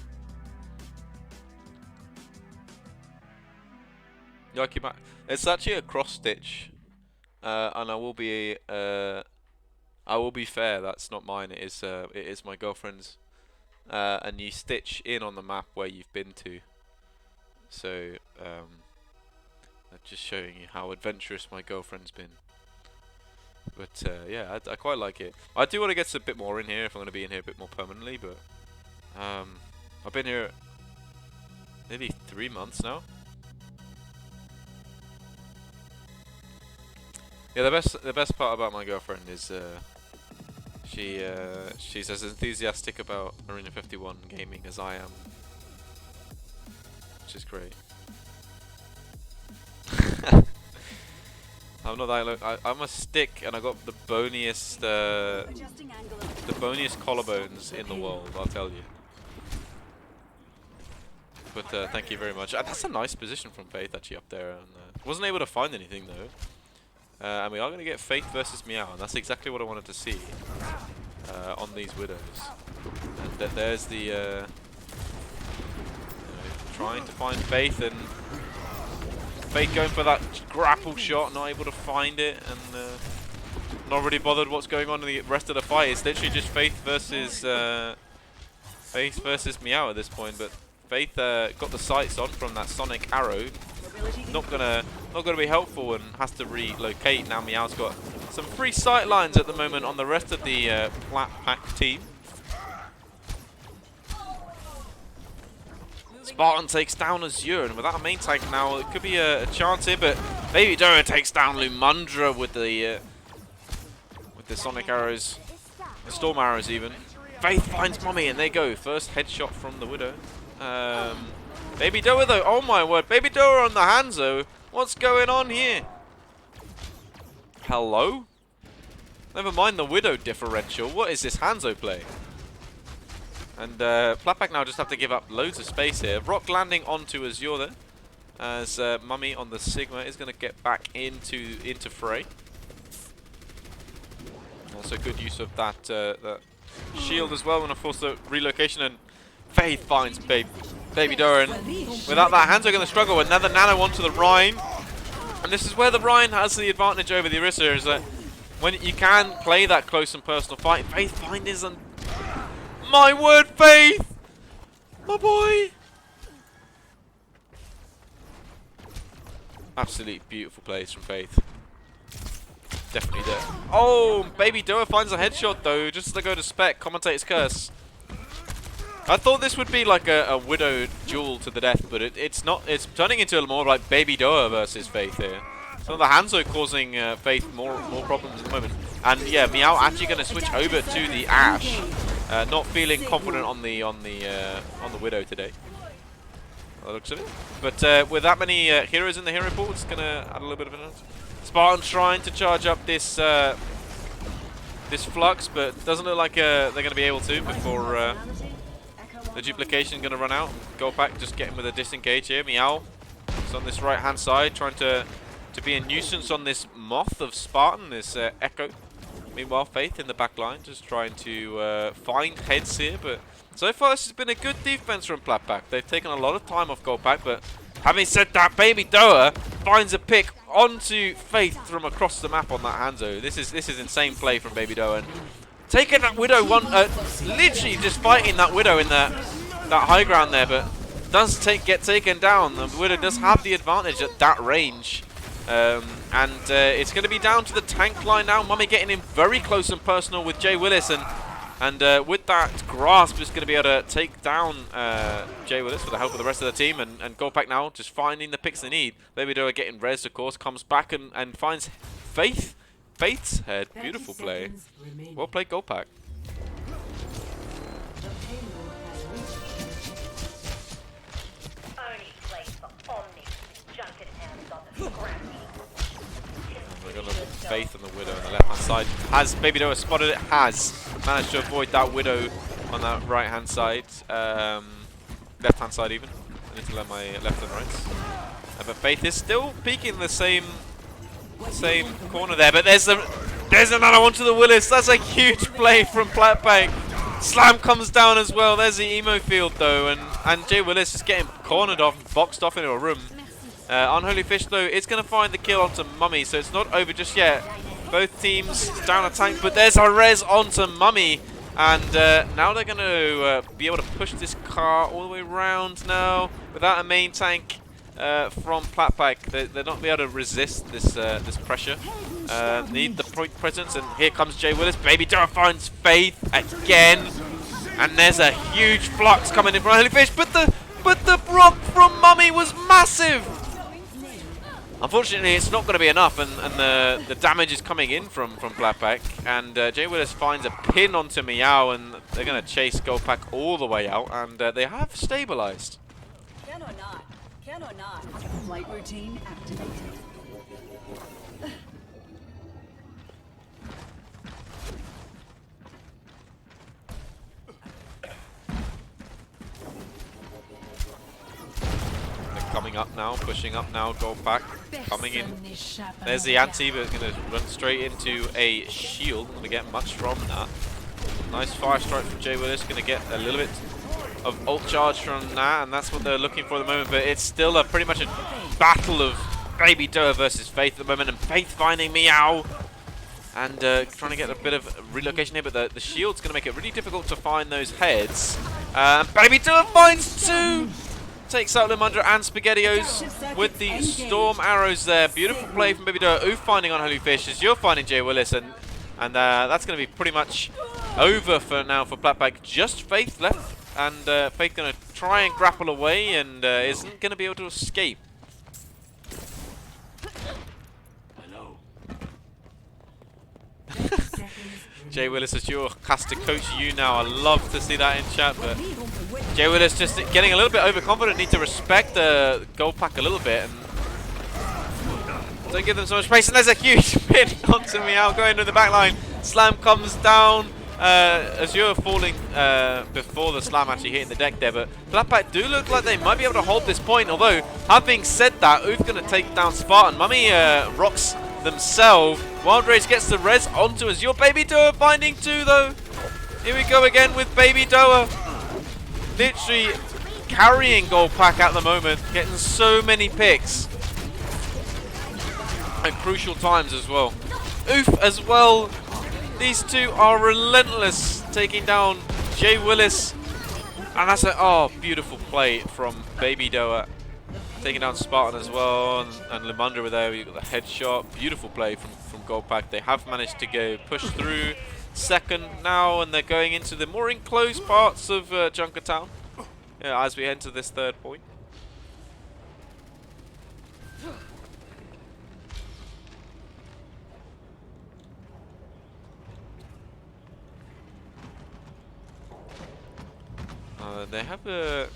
It's actually a cross stitch, and I will be fair. That's not mine. It is my girlfriend's, and you stitch in on the map where you've been to. So I'm just showing you how adventurous my girlfriend's been. But yeah, I quite like it. I do want to get a bit more in here if I'm going to be in here a bit more permanently. But I've been here nearly 3 months now. Yeah, the best part about my girlfriend is she's as enthusiastic about Arena 51 gaming as I am, which is great. I'm not that I'm a stick, and I got the boniest collarbones in the world, I'll tell you. But thank you very much. That's a nice position from Faith actually up there, and wasn't able to find anything though. And we are going to get Faith versus Meow, and that's exactly what I wanted to see on these Widows. And there's the trying to find Faith, and Faith going for that grapple shot, not able to find it, and not really bothered what's going on in the rest of the fight. It's literally just Faith versus Meow at this point. But Faith got the sights on from that Sonic arrow. Not gonna be helpful, and has to relocate. Now Meow's got some free sight lines at the moment on the rest of the PlatPack team. Spartan takes down Azure, and without a main tank now, it could be a chance here. But Baby Dora takes down Lumundra with the Sonic arrows, the Storm arrows even. Faith finds Mummy, and they go. First headshot from the Widow. Baby Doa though, oh my word, Baby Doa on the Hanzo. What's going on here? Hello? Never mind the Widow differential. What is this Hanzo play? And PlatPack now just have to give up loads of space here. Rock landing onto Azure there, as Mummy on the Sigma is going to get back into fray. Also good use of that shield as well, and of course the relocation, and Faith finds Baby Doa, and without that, Hanzo going to struggle. Another nano onto the Rhine, and this is where the Rhine has the advantage over the Orisa, is that when you can play that close and personal fight, Faith finds, and my word, Faith, my boy, absolutely beautiful plays from Faith. Definitely there. Oh, Baby Doa finds a headshot though, just to go to spec. Commentator's curse. I thought this would be like a Widow duel to the death, but it's not. It's turning into more like Baby Doa versus Faith here. So the Hanzo causing Faith more problems at the moment. And yeah, Meow actually going to switch over to the Ashe. Not feeling confident on the Widow today, by the looks of it. But with that many heroes in the hero pool, it's going to add a little bit of an edge. Spartan trying to charge up this this flux, but doesn't look like they're going to be able to before the duplication going to run out. GoldPack just getting with a disengage here. Meow is on this right hand side, trying to be a nuisance on this Moth of Spartan, this Echo. Meanwhile, Faith in the back line, just trying to find heads here. But so far, this has been a good defense from PlatPack. They've taken a lot of time off GoldPack, but having said that, Baby Doa finds a pick onto Faith from across the map on that Hanzo. This is insane play from Baby Doa, and taking that Widow literally just fighting that Widow in that high ground there, but does get taken down. The Widow does have the advantage at that range. And it's going to be down to the tank line now. Mummy getting in very close and personal with Jay Willis, and with that grasp is going to be able to take down Jay Willis with the help of the rest of the team, and GoldPack now just finding the picks they need. Baby Doa getting res, of course, comes back and finds Faith's head. Beautiful play. Well played, GoldPack. We're going to look at Faith and the Widow on the left-hand side. Has Baby Doa spotted it? Has managed to avoid that Widow on that right-hand side. Left-hand side even. I need to learn my left and right. But Faith is still peeking the same corner there. But there's another one to the Willis. That's a huge play from PlatPack. Slam comes down as well. There's the emo field though, and Jay Willis is getting cornered off and boxed off into a room. Unholy Fish though is going to find the kill onto Mummy, so it's not over just yet. Both teams down a tank, but there's a res onto Mummy, and now they're going to be able to push this car all the way around now without a main tank. from PlatPack. They're not be able to resist this this pressure. Need the point presence, and here comes Jay Willis. Baby Doa finds Faith again, and there's a huge flux coming in from Holy Fish, but the block from Mummy was massive. Unfortunately, it's not going to be enough, and the damage is coming in from PlatPack, and Jay Willis finds a pin onto Meow, and they're going to chase GoldPack all the way out, and they have stabilized. Can or not? Can or not? Flight routine activated. Coming up now, pushing up now, GoldPack coming in. There's the anti, but it's going to run straight into a shield. Not going to get much from that. Nice fire strike from Jay Willis. Going to get a little bit of ult charge from that, and that's what they're looking for at the moment. But it's still a pretty much a battle of Baby Doa versus Faith at the moment, and Faith finding Meow and trying to get a bit of relocation here. But the shield's going to make it really difficult to find those heads. Baby Doa finds two. Takes out Limandra and SpaghettiOs with the storm arrows there. Beautiful play from Baby Doa. Oof finding on Holy Fish as you're finding Jay Willis, and that's going to be pretty much over for now for PlatPack. Just Faith left, and Faith going to try and grapple away, and isn't going to be able to escape. Jay Willis, as your caster coach, you now. I love to see that in chat, but Jay Willis just getting a little bit overconfident. Need to respect the GoldPack a little bit and don't give them so much space. And there's a huge pin onto Meow going to the back line. Slam comes down. Azure falling before the slam actually hitting the deck there, but PlatPack do look like they might be able to hold this point. Although, having said that, Oof going to take down Spartan. Mummy rocks themselves. Wild Rage gets the res onto Azure. Baby Doa finding two though. Here we go again with Baby Doa. Literally carrying GoldPack at the moment, getting so many picks at crucial times as well. Oof as well. These two are relentless, taking down Jay Willis, and that's a beautiful play from Baby Doa, taking down Spartan as well, and Limandra were there. We got the headshot. Beautiful play from GoldPack. They have managed to push through second now, and they're going into the more enclosed parts of Junkertown as we enter this third point. They have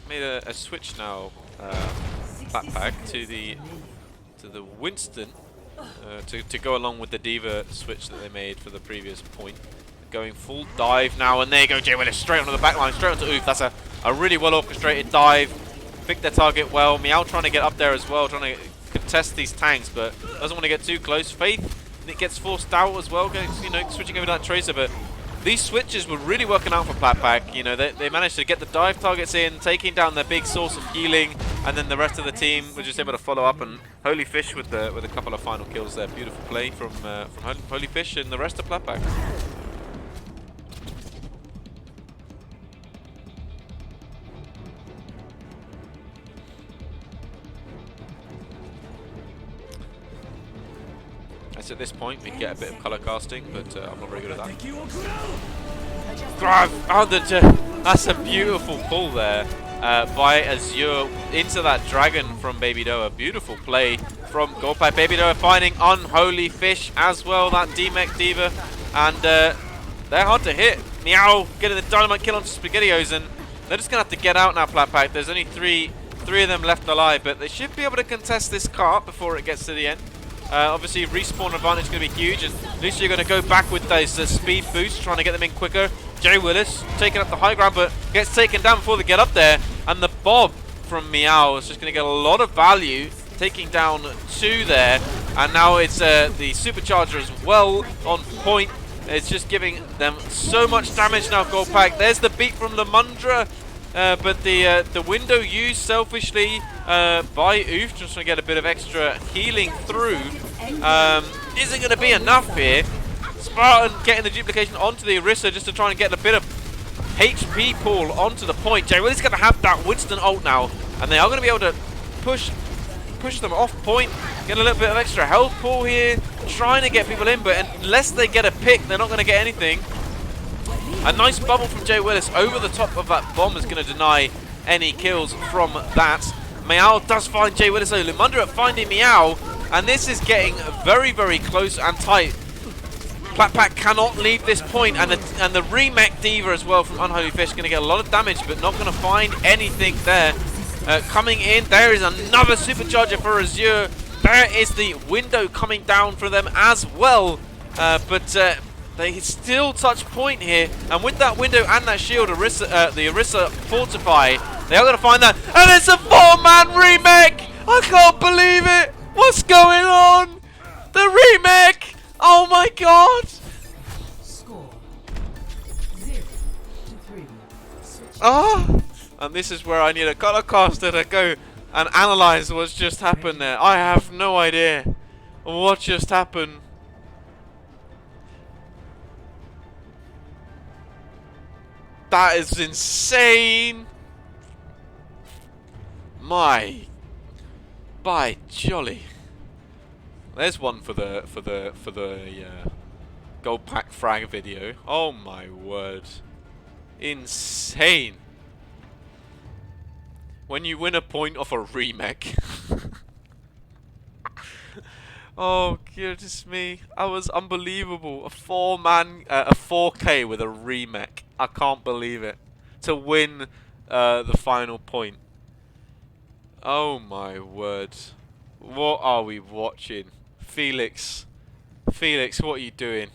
made a switch now, PlatPack, to the Winston to go along with the Diva switch that they made for the previous point. Going full dive now, and there you go, Jay Willis straight onto the back line, straight onto Oof. That's a really well orchestrated dive. Picked their target well. Meow trying to get up there as well, trying to contest these tanks, but doesn't want to get too close. Faith, it gets forced out as well, switching over to that Tracer, but these switches were really working out for PlatPack. They managed to get the dive targets in, taking down their big source of healing, and then the rest of the team were just able to follow up. And Holy Fish with a couple of final kills there. Beautiful play from Holy Fish and the rest of PlatPack. At this point, we get a bit of color casting, but I'm not very good at that. That's a beautiful pull there by Azure into that dragon from Baby Doa. Beautiful play from GoldPack. Baby Doa finding Unholy Fish as well, that D-Mech Diva, and they're hard to hit. Meow getting the dynamite kill onto SpaghettiOs, and they're just gonna have to get out now. PlatPack. There's only three of them left alive, but they should be able to contest this cart before it gets to the end. Obviously, respawn advantage is going to be huge, and at least you're going to go back with those speed boosts, trying to get them in quicker. Jay Willis taking up the high ground, but gets taken down before they get up there. And the Bob from Meow is just going to get a lot of value, taking down two there. And now it's the Supercharger as well on point. It's just giving them so much damage now, GoldPack. There's the beat from Limandra, but the window used selfishly by Oof, just to get a bit of extra healing through, isn't going to be enough here. Spartan getting the duplication onto the Orisa just to try and get a bit of HP pool onto the point. Jay Willie's going to have that Winston ult now, and they are going to be able to push push them off point, get a little bit of extra health pool here, trying to get people in, but unless they get a pick, they're not going to get anything. A nice bubble from Jay Willis over the top of that bomb is going to deny any kills from that. Meow does find Jay Willis, though. Lumunda finding Meow, and this is getting very, very close and tight. PlatPack cannot leave this point, and the remake Diva as well from Unholy Fish going to get a lot of damage, but not going to find anything there. Coming in, there is another supercharger for Azure. There is the window coming down for them as well, but they still touch point here, and with that window and that shield, the Orisa fortify, they are going to find that, and it's a 4-man remake! I can't believe it! What's going on? The remake! Oh my god! Score 0-3. Ah! And this is where I need a color caster to go and analyze what's just happened there. I have no idea what just happened. That is insane. By jolly. There's one for the GoldPack frag video. Oh my word. Insane. When you win a point off a remake. Oh goodness me. That was unbelievable. A 4K with a remake. I can't believe it. To win the final point. Oh my word. What are we watching? Felix, what are you doing?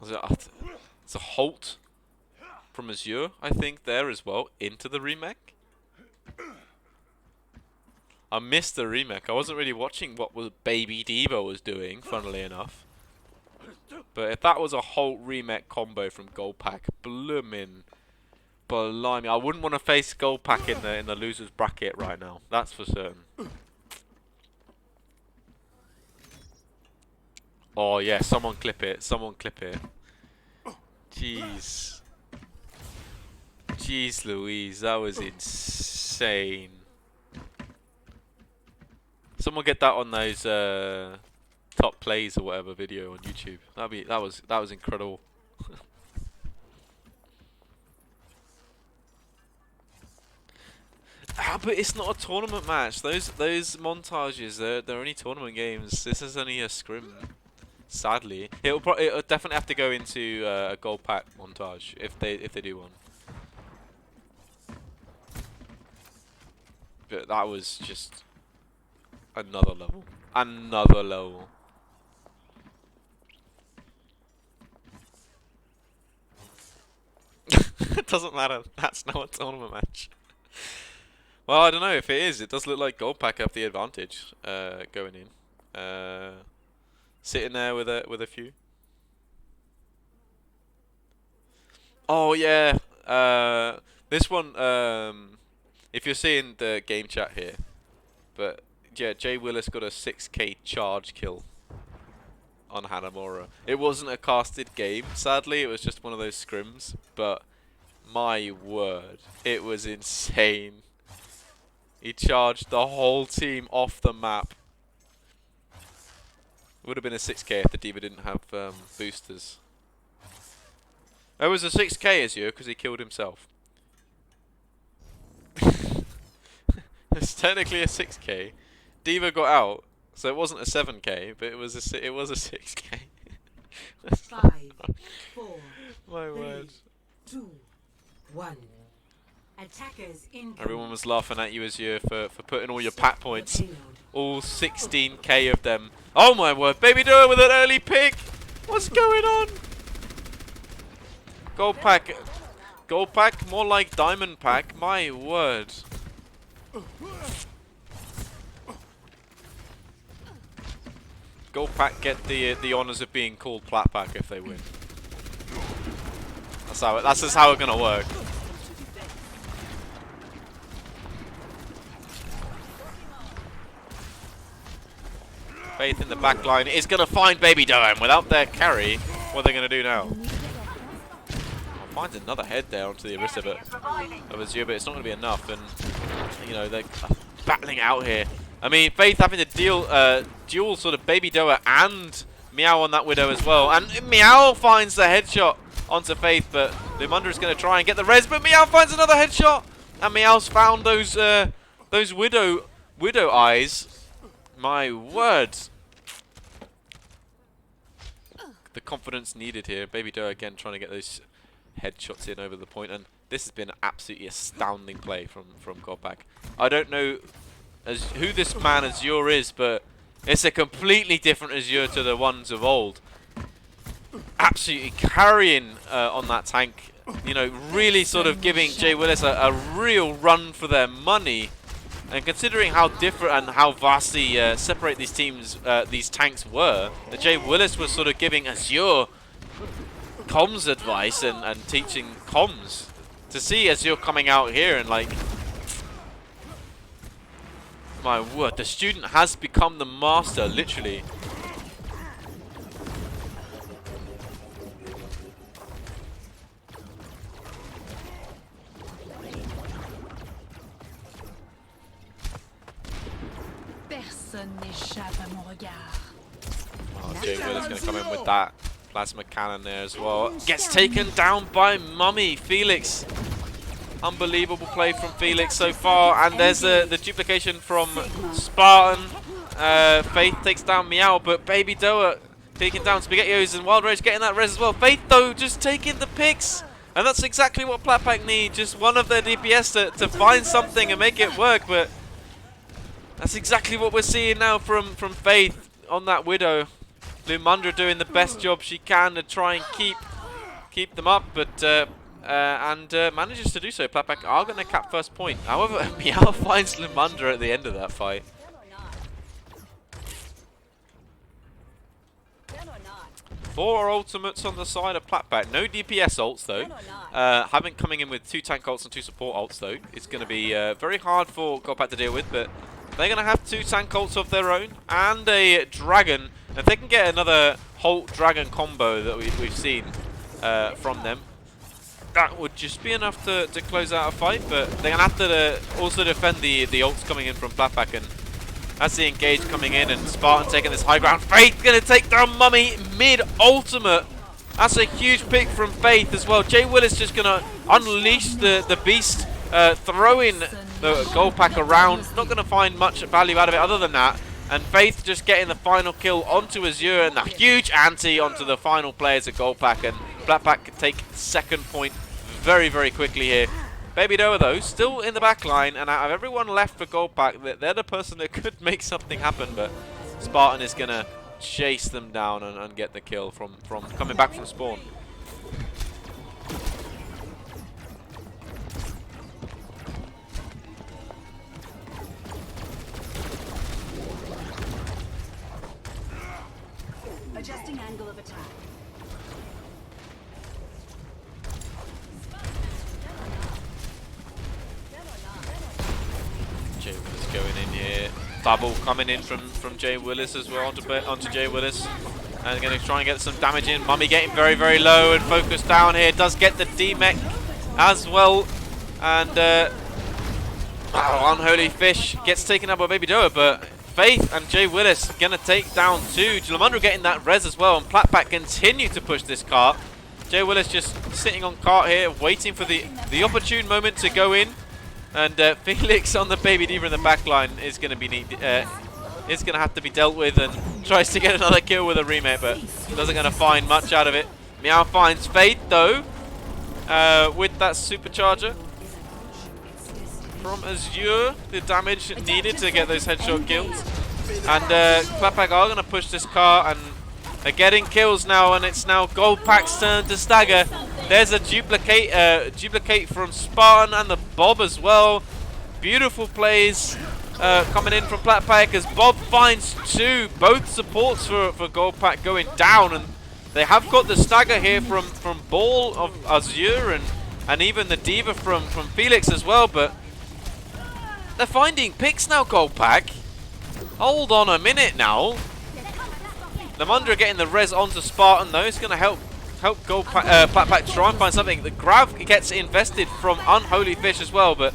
It's a halt from Azure, I think, there as well, into the remake. I missed the remake. I wasn't really watching what Baby Diva was doing, funnily enough. But if that was a halt remake combo from GoldPack, blimey, I wouldn't want to face GoldPack in the losers bracket right now. That's for certain. Oh yeah, someone clip it. Someone clip it. Jeez. Jeez Louise, that was insane. Someone get that on those top plays or whatever video on YouTube. That was incredible. But it's not a tournament match. Those montages, they're only tournament games. This is only a scrim. Sadly, it'll definitely have to go into a GoldPack montage if they do one. But that was just another level. Another level. It doesn't matter. That's not a tournament match. Well, I don't know if it is. It does look like GoldPack have the advantage going in. Sitting there with a few. Oh yeah. This one. If you're seeing the game chat here, but yeah, Jay Willis got a 6K charge kill on Hanamura. It wasn't a casted game, sadly. It was just one of those scrims. But my word, it was insane. He charged the whole team off the map. Would have been a 6K if the Diva didn't have boosters. It was a 6K as you because he killed himself. It's technically a 6K. Diva got out, so it wasn't a 7K, but it was a 6K. 5, 4, My 3, word. 2, 1. Attackers in. Everyone was laughing at you as you for putting all your pack points, all 16K of them. Oh my word, Baby Doer with an early pick. What's going on? GoldPack, more like Diamond Pack. My word. GoldPack get the honors of being called PlatPack if they win. That's just how it's gonna work. Faith in the back line is going to find Baby Doe, and without their carry, what are they going to do now? Finds another head there onto the Orisa of Azure, but it's not going to be enough, and you know, they're battling out here. I mean, Faith having to deal dual sort of Baby Doa and Meow on that Widow as well, and Meow finds the headshot onto Faith, but Lumunda is going to try and get the res, but Meow finds another headshot, and Meow's found those Widow eyes. My word. The confidence needed here. Baby Doe again trying to get those headshots in over the point, and this has been an absolutely astounding play from GoldPack. I don't know who this man Azure is, but it's a completely different Azure to the ones of old. Absolutely carrying on that tank, you know, really sort of giving Jay Willis a real run for their money. And considering how different and how vastly separate these teams, these tanks were, that Jay Willis was sort of giving Azure comms advice and teaching comms. To see Azure coming out here and like, my word, the student has become the master, literally. Oh, Jay Willis going to come in with that plasma cannon there as well. Gets taken down by Mummy. Felix. Unbelievable play from Felix so far. And there's the duplication from Spartan. Faith takes down Meow, but Baby Doa taking down SpaghettiOs, and Wild Rage getting that res as well. Faith, though, just taking the picks. And that's exactly what PlatPack need. Just one of their DPS to find something and make it work. But that's exactly what we're seeing now from Faith on that Widow. Lumunda doing the best job she can to try and keep them up, but manages to do so. PlatPack are going to cap first point. However, Meow finds Lumunda at the end of that fight. Four ultimates on the side of PlatPack. No DPS ults though. Haven't coming in with 2 tank ults and 2 support ults though. It's going to be very hard for GoldPack to deal with, but they're going to have 2 tank ults of their own and a dragon. If they can get another Holt Dragon combo that we've seen from them, that would just be enough to close out a fight. But they're going to have to also defend the ults coming in from PlatPack, and that's the engage coming in, and Spartan taking this high ground. Faith going to take down Mummy mid-ultimate. That's a huge pick from Faith as well. Jay Willis just going to unleash the beast, throwing the GoldPack around. Not going to find much value out of it other than that. And Faith just getting the final kill onto Azure, and a huge anti onto the final players at GoldPack. And PlatPack can take second point very, very quickly here. Baby Doa, though, still in the back line, and out of everyone left for GoldPack, they're the person that could make something happen, but Spartan is going to chase them down and get the kill from coming back from spawn. Adjusting angle of attack. Jay Willis going in here. Bubble coming in from Jay Willis as well onto Jay Willis. And going to try and get some damage in. Mummy getting very, very low and focused down here. Does get the D-Mech as well. And Unholy Fish gets taken up by Baby Doa, but Faith and Jay Willis going to take down 2. Lamundra getting that res as well, and PlatPack continue to push this cart. Jay Willis just sitting on cart here, waiting for the opportune moment to go in. And Felix on the Baby Diva in the back line is going to be is going to have to be dealt with, and tries to get another kill with a remake, but doesn't going to find much out of it. Meow finds Faith though, with that supercharger from Azure, the damage needed to get those headshot kills. And PlatPack are going to push this car, and they're getting kills now, and it's now GoldPack's turn to stagger. There's a duplicate from Spartan and the Bob as well. Beautiful plays coming in from PlatPack as Bob finds 2. Both supports for GoldPack going down, and they have got the stagger here from Ball of Azure and even the Diva from Felix as well, but they're finding picks now, GoldPack. Hold on a minute now. Lamundra getting the res onto Spartan though. It's going to help PlatPack try and find something. The Grav gets invested from Unholy Fish as well, but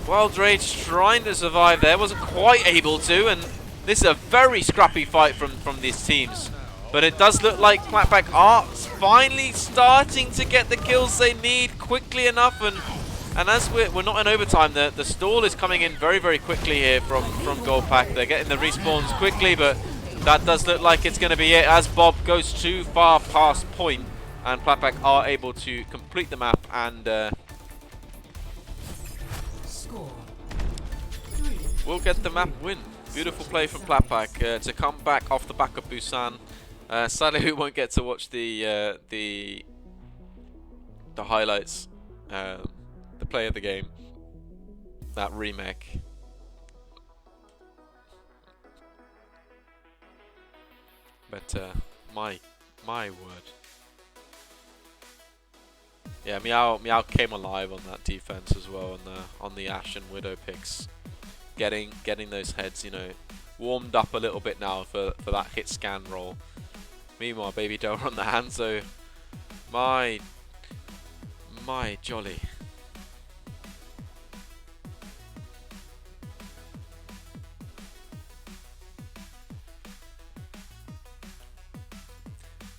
Wild Rage trying to survive there. Wasn't quite able to, and this is a very scrappy fight from these teams. But it does look like PlatPack are finally starting to get the kills they need quickly enough, and as we're not in overtime, the stall is coming in very, very quickly here from GoldPack. They're getting the respawns quickly, but that does look like it's going to be it as Bob goes too far past point, and PlatPack are able to complete the map and we'll get the map win. Beautiful play from PlatPack to come back off the back of Busan. Sadly, we won't get to watch the highlights, the play of the game, that remake. But my word, yeah, Meow came alive on that defense as well on the Ashe and Widow picks, getting those heads, you know, warmed up a little bit now for that hit scan roll. Meanwhile, Baby Doe on the Hanzo, my jolly.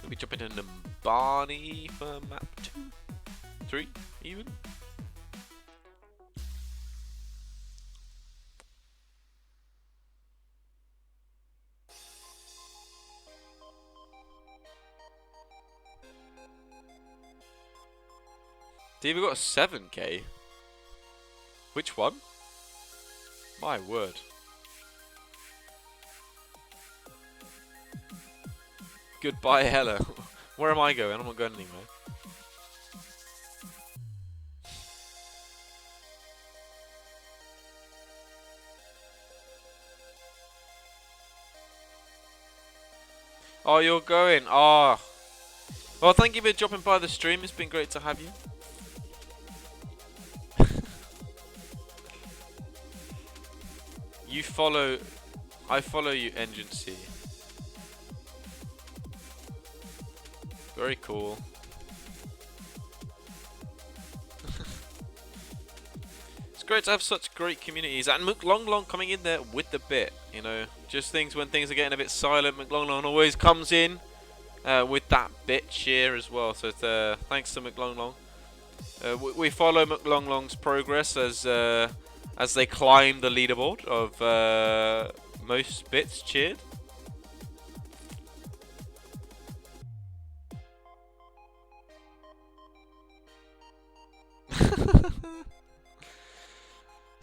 We'll be jumping into Barney for map 2, 3 even. Diva got a 7k. Which one? My word. Goodbye, Hella. Where am I going? I'm not going anywhere. Oh, you're going. Ah. Oh. Well, thank you for dropping by the stream. It's been great to have you. I follow you, Engine C. Very cool. It's great to have such great communities, and McLonglong coming in there with the bit, you know, just when things are getting a bit silent, McLonglong always comes in with that bit cheer as well, so thanks to McLonglong. We follow McLonglong's progress as they climb the leaderboard of most bits cheered.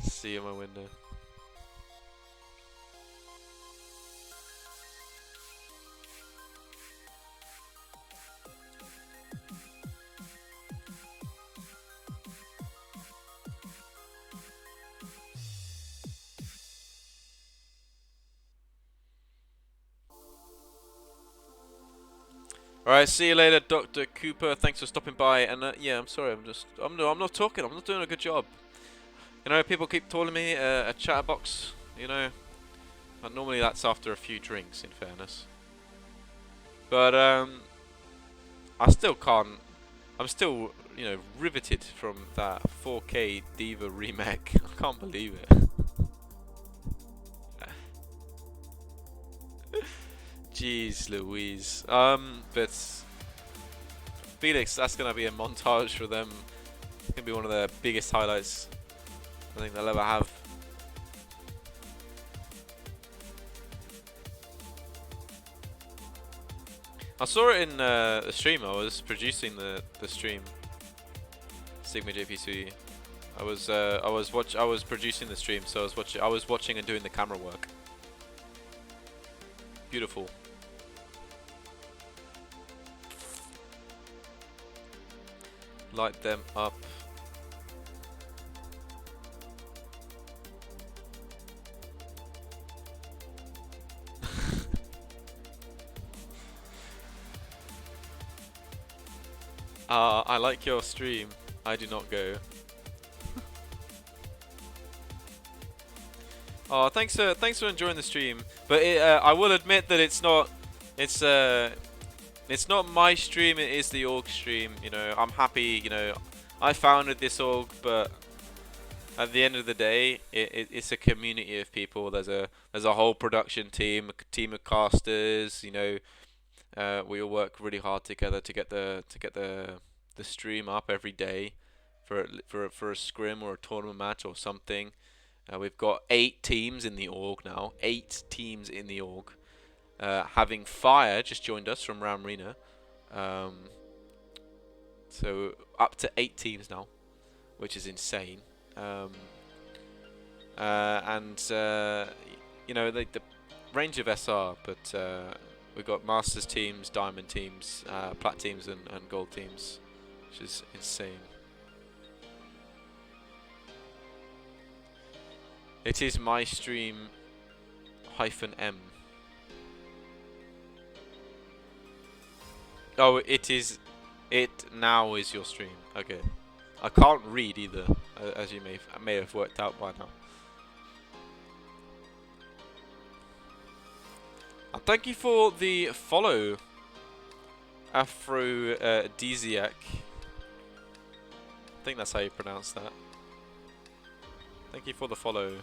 See you in my window. Alright, see you later, Dr. Cooper. Thanks for stopping by. And yeah, I'm sorry. I'm not talking. I'm not doing a good job. You know, people keep calling me a chatterbox. You know, and normally that's after a few drinks, in fairness. But I still can't. I'm still, you know, riveted from that 4K Diva remake. I can't believe it. Jeez Louise. But Felix, that's gonna be a montage for them. It's gonna be one of their biggest highlights I think they'll ever have. I saw it in the stream. I was producing the stream. Sigma JP2. I was producing the stream, so I was watching and doing the camera work. Beautiful. Light them up. I like your stream. I do not go. Oh, thanks for enjoying the stream. But I will admit that it's not my stream. It is the org stream. You know, I'm happy. You know, I founded this org, but at the end of the day, it's a community of people. There's a whole production team, a team of casters. You know, we all work really hard together to get the stream up every day for a scrim or a tournament match or something. We've got 8 teams in the org now. 8 teams in the org. Having Fire just joined us from Ram Arena. So up to 8 teams now, which is insane. You know, the range of SR, but we've got Masters teams, Diamond teams, Plat teams, and Gold teams, which is insane. It is my stream -M. Oh, it now is your stream. Okay. I can't read either, as you may have worked out by now. And thank you for the follow, Aphrodisiac. I think that's how you pronounce that. Thank you for the follow.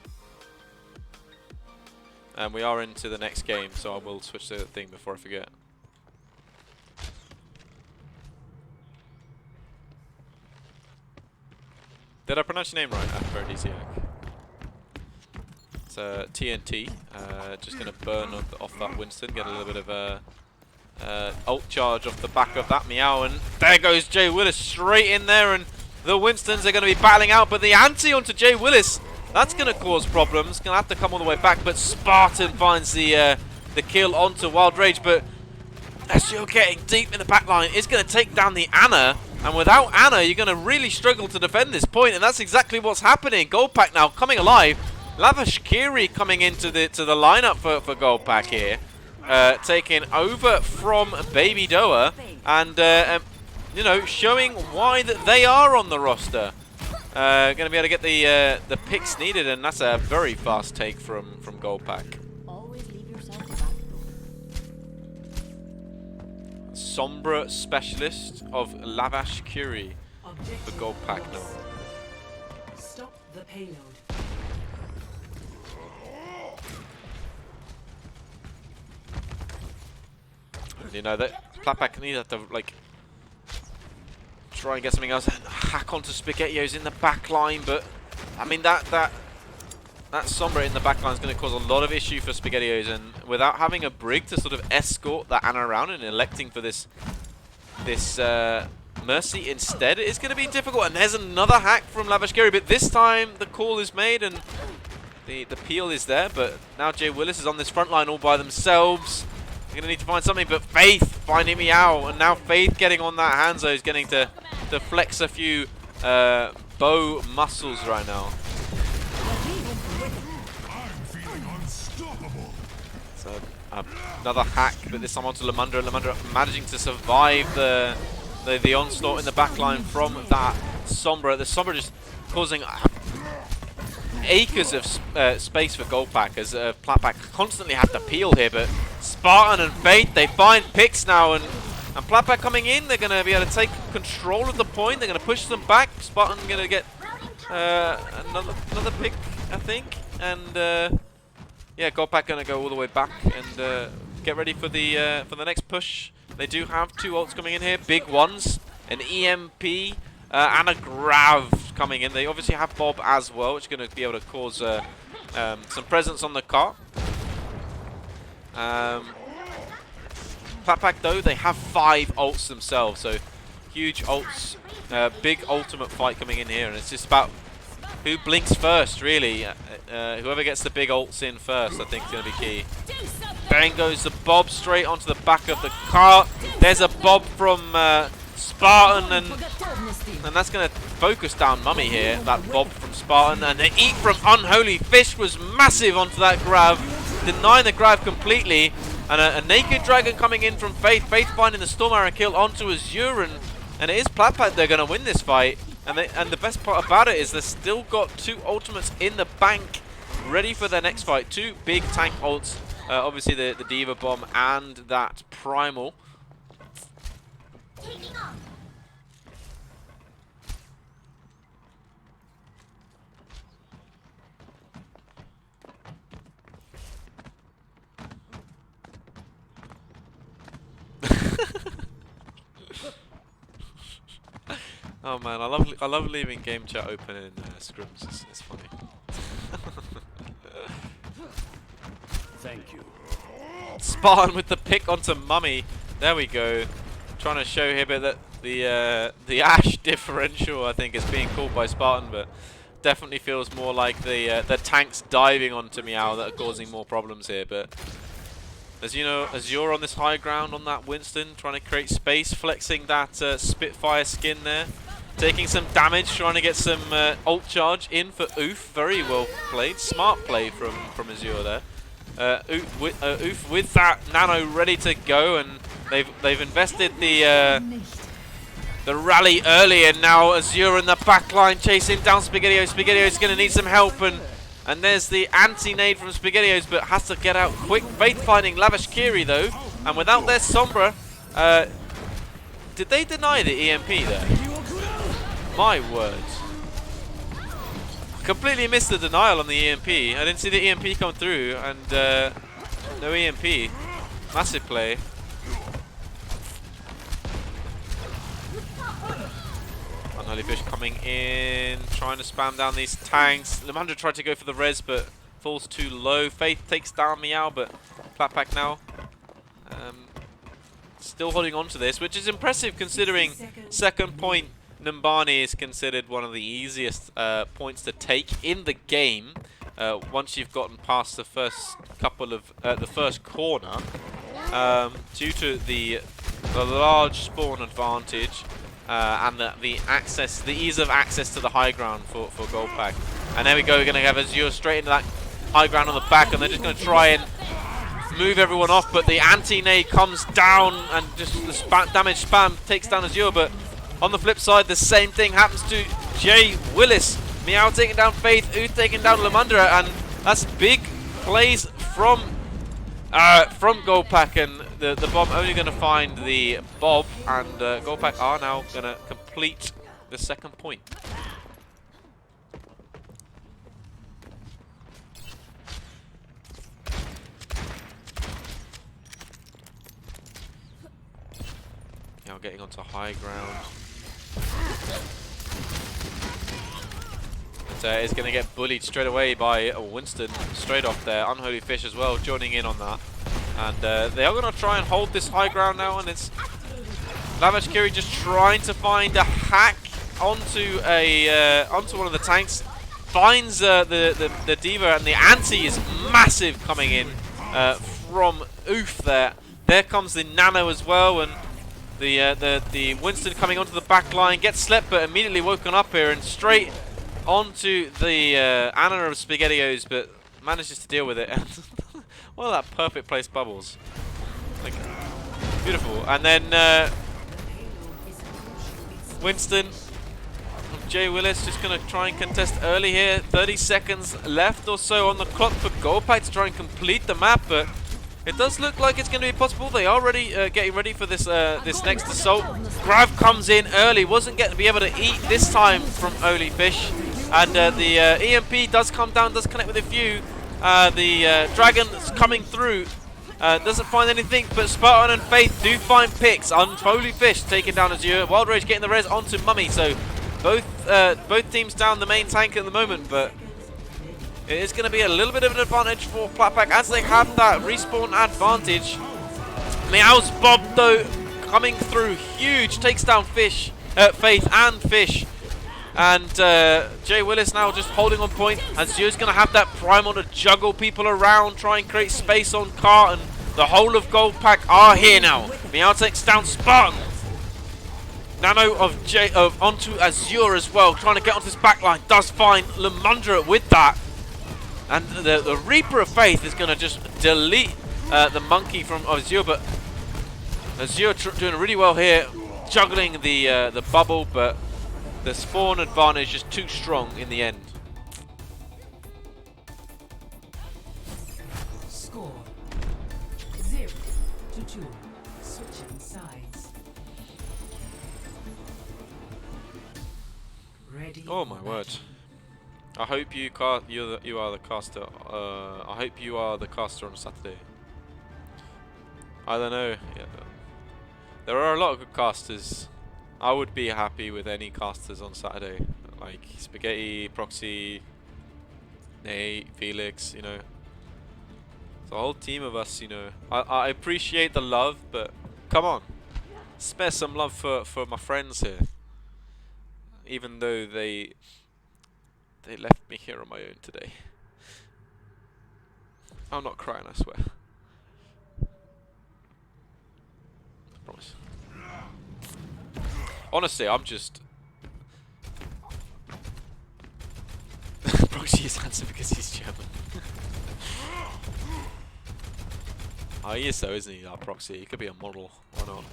And we are into the next game, so I will switch the thing before I forget. Did I pronounce your name right, Aphrodisiac? It's TNT. Just going to burn off that Winston, get a little bit of a ult charge off the back of that Meow, and there goes Jay Willis straight in there, and the Winstons are going to be battling out, but the anti onto Jay Willis, that's going to cause problems. Going to have to come all the way back, but Spartan finds the kill onto Wild Rage, but as you're getting deep in the back line, it's going to take down the Ana, and without Ana, you're going to really struggle to defend this point, and that's exactly what's happening. GoldPack now coming alive. Lavashkiri coming into the lineup for GoldPack here, taking over from Baby Doa, and you know, showing why that they are on the roster. Going to be able to get the picks needed, and that's a very fast take from GoldPack. Sombra specialist of Lavashkiri for GoldPack now. Stop the payload. You know that PlatPack need to like try and get something else and hack onto SpaghettiOs in the back line, but I mean that Sombra in the back line is going to cause a lot of issue for SpaghettiOs, and without having a Brig to sort of escort that Ana around and electing for this Mercy instead, it's going to be difficult. And there's another hack from Lavashkiri, but this time the call is made and the peel is there, but now Jay Willis is on this front line all by themselves. They're going to need to find something, but Faith finding me out, and now Faith getting on that Hanzo is getting to flex a few bow muscles right now. So another hack, but this time onto Lamundra. Lamundra managing to survive the onslaught in the backline from that Sombra. The Sombra just causing acres of space for GoldPack, as PlatPack constantly have to peel here, but Spartan and Faith, they find picks now, and PlatPack coming in, they're going to be able to take control of the point, they're going to push them back. Spartan going to get another pick, I think, and yeah, GoldPack going to go all the way back and get ready for the next push. They do have 2 ults coming in here, big ones, an EMP and a Grav coming in. They obviously have Bob as well, which is going to be able to cause some presence on the cart. PlatPack though, they have 5 ults themselves, so huge ults, big ultimate fight coming in here, and it's just about who blinks first, really. Whoever gets the big ults in first, I think, is going to be key. Bang goes the Bob straight onto the back of the cart. There's a Bob from Spartan, and that's going to focus down Mummy here, that Bob from Spartan. And the eat from Unholy Fish was massive onto that Grav, denying the Grav completely. And a Naked Dragon coming in from Faith. Faith finding the Storm Arrow kill onto Azure, and it is PlatPack they're going to win this fight. And the best part about it is they've still got 2 ultimates in the bank. ready for their next fight. Two big tank ults. Obviously the Diva Bomb and that Primal. Oh man, I love leaving game chat open in scrims. It's funny. Thank you. Spartan with the pick onto Mummy. There we go. Trying to show here that the Ashe differential, I think, is being called by Spartan, but definitely feels more like the tanks diving onto Meow that are causing more problems here. But as you know, Azure on this high ground on that Winston, trying to create space, flexing that Spitfire skin there. Taking some damage, trying to get some ult charge in for Oof. Very well played. Smart play from Azure there. Oof with that Nano ready to go, and they've invested the rally early, and now Azure in the back line chasing down Spaghettios. Spaghettios going to need some help, and there's the anti-nade from Spaghettios, but has to get out quick. Faith finding Lavish Kiri though, and without their Sombra, did they deny the EMP there? My word. Completely missed the denial on the EMP. I didn't see the EMP come through, and no EMP. Massive play. Unholy Fish coming in, trying to spam down these tanks. Lemandra tried to go for the res, but falls too low. Faith takes down Meow, but PlatPack now. Still holding on to this, which is impressive considering second point Numbani is considered one of the easiest points to take in the game once you've gotten past the first couple of the first corner, due to the large spawn advantage and the ease of access to the high ground for GoldPack. And there we go. We're going to have Azure straight into that high ground on the back, and they're just going to try and move everyone off. But the anti-nade comes down, and just the damage spam takes down Azure. But on the flip side, the same thing happens to Jay Willis. Meow taking down Faith, Ooth taking down Lemandra, and that's big plays from GoldPack, and the bomb only going to find the Bob, and GoldPack are now going to complete the second point. Now getting onto high ground. But is going to get bullied straight away by Winston, straight off there. Unholy Fish as well, joining in on that. And they are going to try and hold this high ground now, and it's Lavish Kiri just trying to find a hack onto onto one of the tanks. Finds the Diva, and the anti is massive coming in from Oof there. There comes the Nano as well, and the Winston coming onto the back line, gets slept but immediately woken up here and straight onto the Anna of Spaghettios, but manages to deal with it. Well, that perfect placed bubbles. Like, beautiful. And then Winston of Jay Willis just going to try and contest early here. 30 seconds left or so on the clock for GoldPack to try and complete the map, but it does look like it's going to be possible. They are ready, getting ready for this this next assault. Grav comes in early, wasn't going to be able to eat this time from Holy Fish, and the EMP does come down, does connect with a few. The Dragon is coming through, doesn't find anything, but Spartan and Faith do find picks. Holy Fish taking down Azure. Wild Rage getting the res onto Mummy, so both teams down the main tank at the moment, but it is going to be a little bit of an advantage for PlatPack as they have that respawn advantage. Meow's Bob, though, coming through huge. Takes down Fish, Faith and Fish. And Jay Willis now just holding on point. Azure's going to have that Primal to juggle people around, try and create space on Cart. And the whole of GoldPack are here now. Meow takes down Spartan. Nano of onto Azure as well, trying to get onto this backline. Does find Lemandra with that. And the Reaper of Faith is going to just delete the monkey from Azure, but Azure doing really well here, juggling the bubble, but the spawn advantage is too strong in the end. 2. Switching sides. Ready. Oh my word! I hope you you are the caster. I hope you are the caster on Saturday. I don't know. Yeah, there are a lot of good casters. I would be happy with any casters on Saturday, like Spaghetti, Proxy, Nate, Felix. You know, it's a whole team of us. You know, I appreciate the love, but come on, spare some love for my friends here. Even though they left me here on my own today. I'm not crying, I swear. I promise. Honestly, I'm just... Proxy is handsome because he's German. Oh, he is though, isn't he, that Proxy? He could be a model. Why not?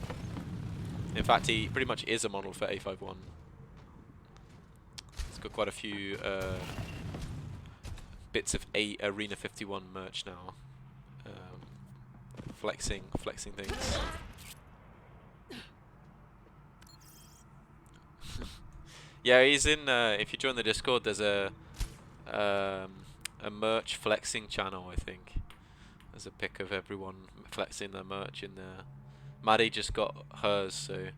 In fact, he pretty much is a model for A51. He's got quite a few bits of Arena 51 merch now. Flexing things. Yeah, he's in. If you join the Discord, there's a merch flexing channel. I think there's a pic of everyone flexing their merch in there. Maddie just got hers, so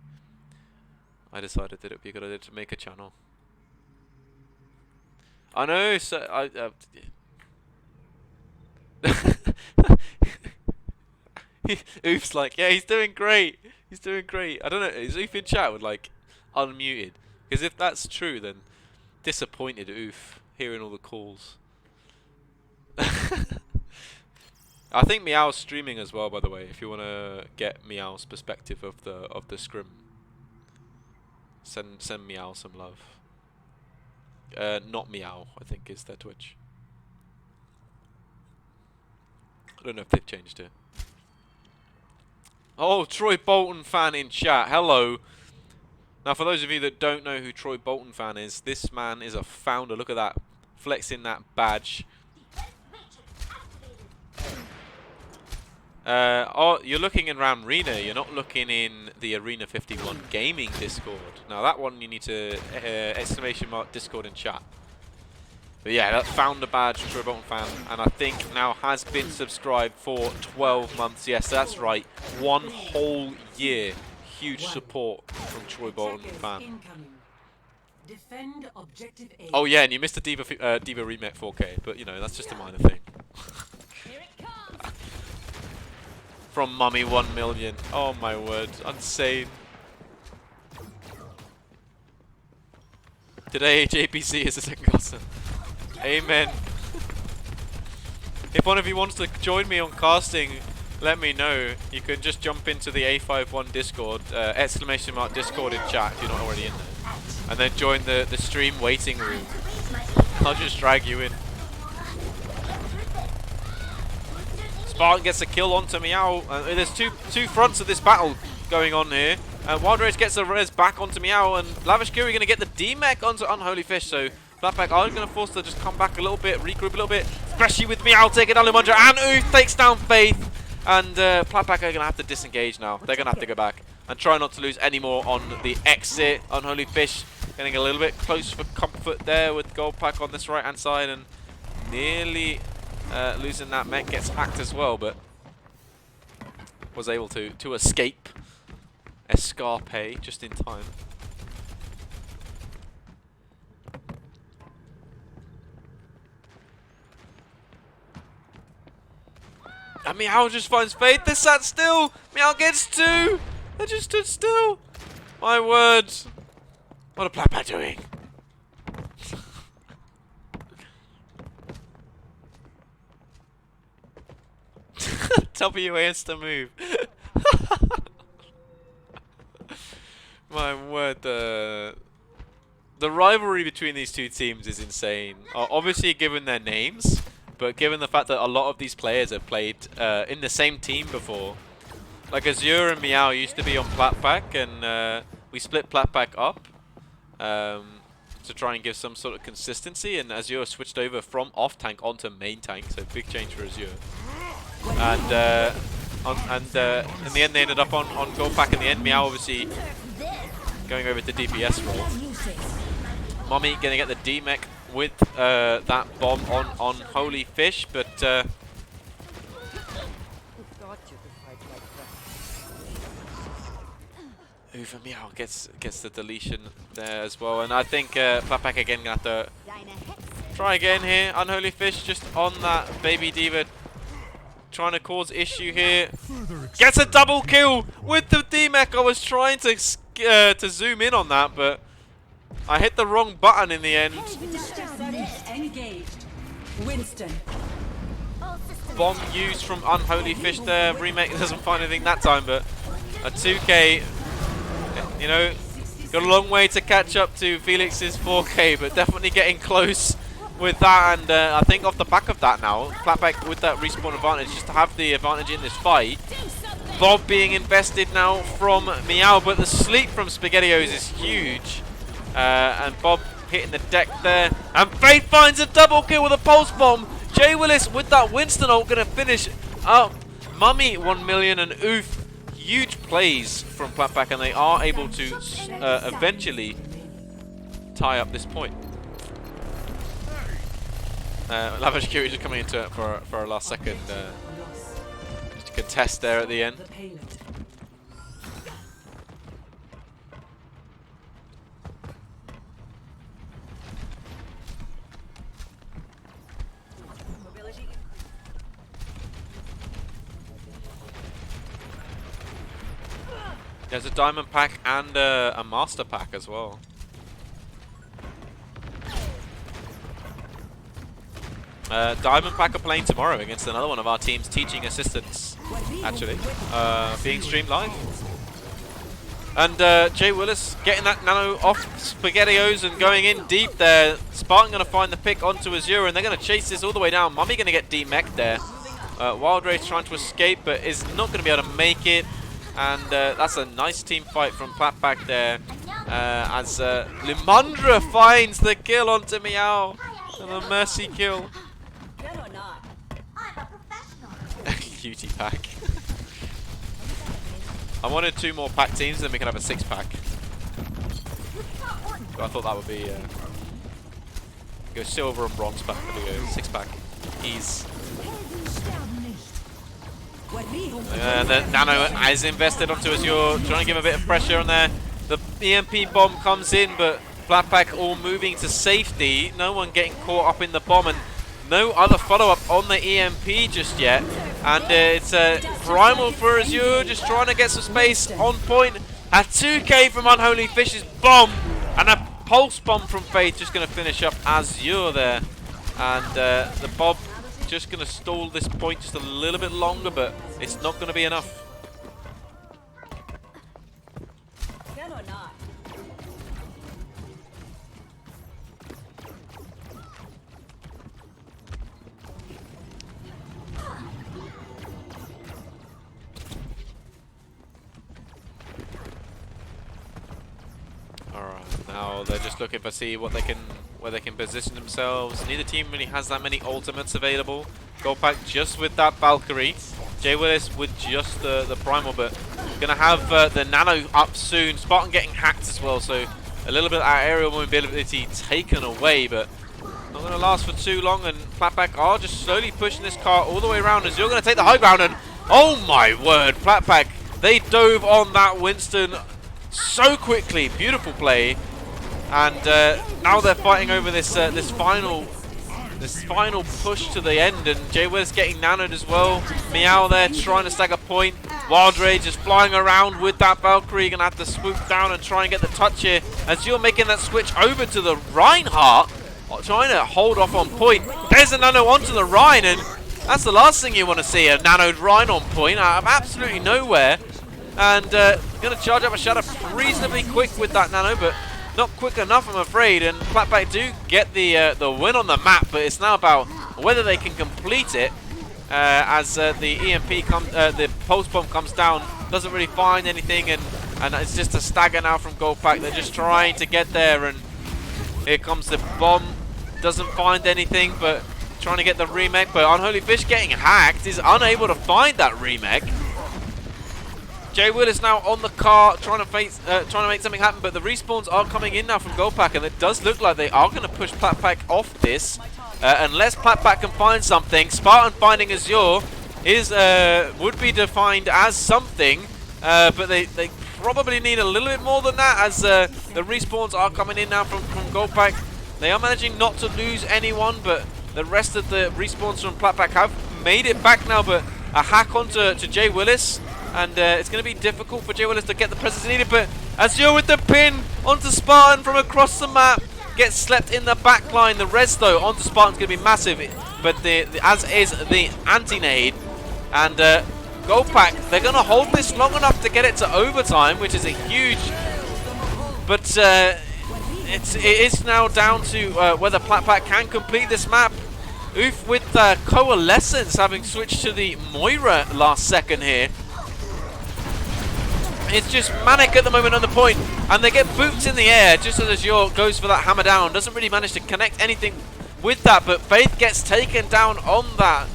I decided that it would be a good idea to make a channel. I know. So Oof's like, yeah, he's doing great. He's doing great. I don't know. Is Oof in chat with like unmuted? Because if that's true, then disappointed Oof hearing all the calls. I think Meow's streaming as well, by the way. If you want to get Meow's perspective of the scrim, send Meow some love. Not Meow, I think is their Twitch. I don't know if they've changed it. Oh, Troy Bolton fan in chat. Hello. Now, for those of you that don't know who Troy Bolton fan is, this man is a founder. Look at that, flexing that badge. Oh, you're looking in Ram Arena. You're not looking in the Arena 51 Gaming Discord. Now, that one you need to exclamation mark Discord in chat. But yeah, that founder badge, Troy Bolton fan, and I think now has been subscribed for 12 months. Yes, that's right, 1 whole year. Huge support from Troy Bolton fan. Defend objective A. Oh yeah, and you missed the Diva Remake 4K, but you know, that's just a minor thing. Here it comes. From Mummy 1 million. Oh my word, insane. Today JPC is the second casting. Amen. If one of you wants to join me on casting, let me know. You can just jump into the A51 Discord, exclamation mark Discord in chat if you're not already in there. And then join the stream waiting room. I'll just drag you in. Spartan gets a kill onto Meow. There's two fronts of this battle going on here. Wild Rage gets the res back onto Meow, and Lavish Fury going to get the D-Mech onto Unholy Fish, so PlatPack are going to force to just come back a little bit, regroup a little bit, especially with Meow taking down Lumundra, and Oof takes down Faith, and PlatPack are going to have to disengage now. They're going to have to go back and try not to lose any more on the exit. Unholy Fish getting a little bit close for comfort there with GoldPack on this right-hand side, and nearly losing that mech. Gets hacked as well, but was able to escape. Escape just in time. And Meow just finds Faith. They're sat still. Meow gets 2. They just stood still. My word. What are PlatPack doing? WAS to move. My word, the rivalry between these two teams is insane. Obviously, given their names, but given the fact that a lot of these players have played in the same team before. Like Azure and Meow used to be on PlatPack, and we split PlatPack up to try and give some sort of consistency. And Azure switched over from off tank onto main tank, so big change for Azure. And and in the end they ended up on GoldPack in the end. Meow obviously going over to DPS role. Mommy gonna get the D-Mech with that bomb on Holy Fish, but Uva Meow gets the deletion there as well, and I think PlatPack again gonna have to try again here. Unholy Fish just on that Baby Diva, trying to cause issue here. Gets a double kill with the D-Mech. I was trying to zoom in on that, but I hit the wrong button in the end. Engaged. Winston. Bomb used from Unholy Fish there. Remake doesn't find anything that time, but a 2K, you know, got a long way to catch up to Felix's 4K, but definitely getting close with that. And I think off the back of that now, PlatPack with that respawn advantage, just to have the advantage in this fight. Bob being invested now from Meow, but the sleep from SpaghettiOs is huge. And Bob hitting the deck there. And Faith finds a double kill with a pulse bomb. Jay Willis with that Winston ult going to finish up. Mummy 1 million and Oof. Huge plays from PlatPack, and they are able to eventually tie up this point. Lavish Curie just coming into it for our last second. Just a contest there at the end. There's a diamond pack and a master pack as well. Diamond pack are playing tomorrow against another one of our team's teaching assistants, actually, being streamed live. And Jay Willis getting that nano off SpaghettiOs and going in deep there. Spartan going to find the pick onto Azure, and they're going to chase this all the way down. Mummy going to get D-Mech there. Wild Race trying to escape, but is not going to be able to make it. And that's a nice team fight from PlatPack there, as Limandra finds the kill onto Meow, and a mercy kill. Cutie pack. I wanted 2 more pack teams, then we can have a 6-pack. But I thought that would be go silver and bronze pack, there we go, 6-pack. Ease. And then Nano is invested onto Azure, trying to give a bit of pressure on there. The EMP bomb comes in, but PlatPack all moving to safety. No one getting caught up in the bomb, and no other follow-up on the EMP just yet. And it's a primal for Azure, just trying to get some space on point. A 2K from Unholy Fish's bomb, and a pulse bomb from Faith just going to finish up Azure there. And the Bob just going to stall this point just a little bit longer, but it's not going to be enough. Alright, now they're just looking for where they can position themselves. Neither team really has that many ultimates available. GoldPack just with that Valkyrie. Jay Willis with just the primal, but gonna have the nano up soon. Spartan getting hacked as well, so a little bit of our aerial mobility taken away, but not gonna last for too long. And PlatPack are just slowly pushing this car all the way around as you're gonna take the high ground. And oh my word, PlatPack, they dove on that Winston so quickly. Beautiful play. And now they're fighting over this this final push to the end, and Jay Willis getting nanoed as well. Meow there trying to stagger point. Wild Rage just flying around with that Valkyrie, gonna have to swoop down and try and get the touch here as you're making that switch over to the Reinhardt, trying to hold off on point. There's a nano onto the Rhine, and that's the last thing you want to see, a nanoed Rhine on point out of absolutely nowhere. And gonna charge up a shadow reasonably quick with that nano, but not quick enough, I'm afraid. And PlatPack do get the win on the map, but it's now about whether they can complete it. As the EMP comes, the pulse bomb comes down, doesn't really find anything, and it's just a stagger now from GoldPack. They're just trying to get there, and here comes the bomb. Doesn't find anything, but trying to get the remake. But Unholy Fish getting hacked, is unable to find that remake. Jay Will is now on the car trying to make something happen, but the respawns are coming in now from GoldPack, and it does look like they are going to push PlatPack off this. Unless PlatPack can find something. Spartan finding Azure would be defined as something, but they probably need a little bit more than that, as the respawns are coming in now from GoldPack. They are managing not to lose anyone, but the rest of the respawns from PlatPack have made it back now, but a hack onto Jay Willis, and it's going to be difficult for Jay Willis to get the presence needed, but Azure with the pin onto Spartan from across the map, gets slept in the back line. The res though onto Spartan's going to be massive, but as is the anti-nade, and GoldPack, they're going to hold this long enough to get it to overtime, which is a huge, but it is now down to whether PlatPack can complete this map. Oof with Coalescence having switched to the Moira last second here. It's just manic at the moment on the point, and they get boots in the air just as Azure goes for that hammer down. Doesn't really manage to connect anything with that, but Faith gets taken down on that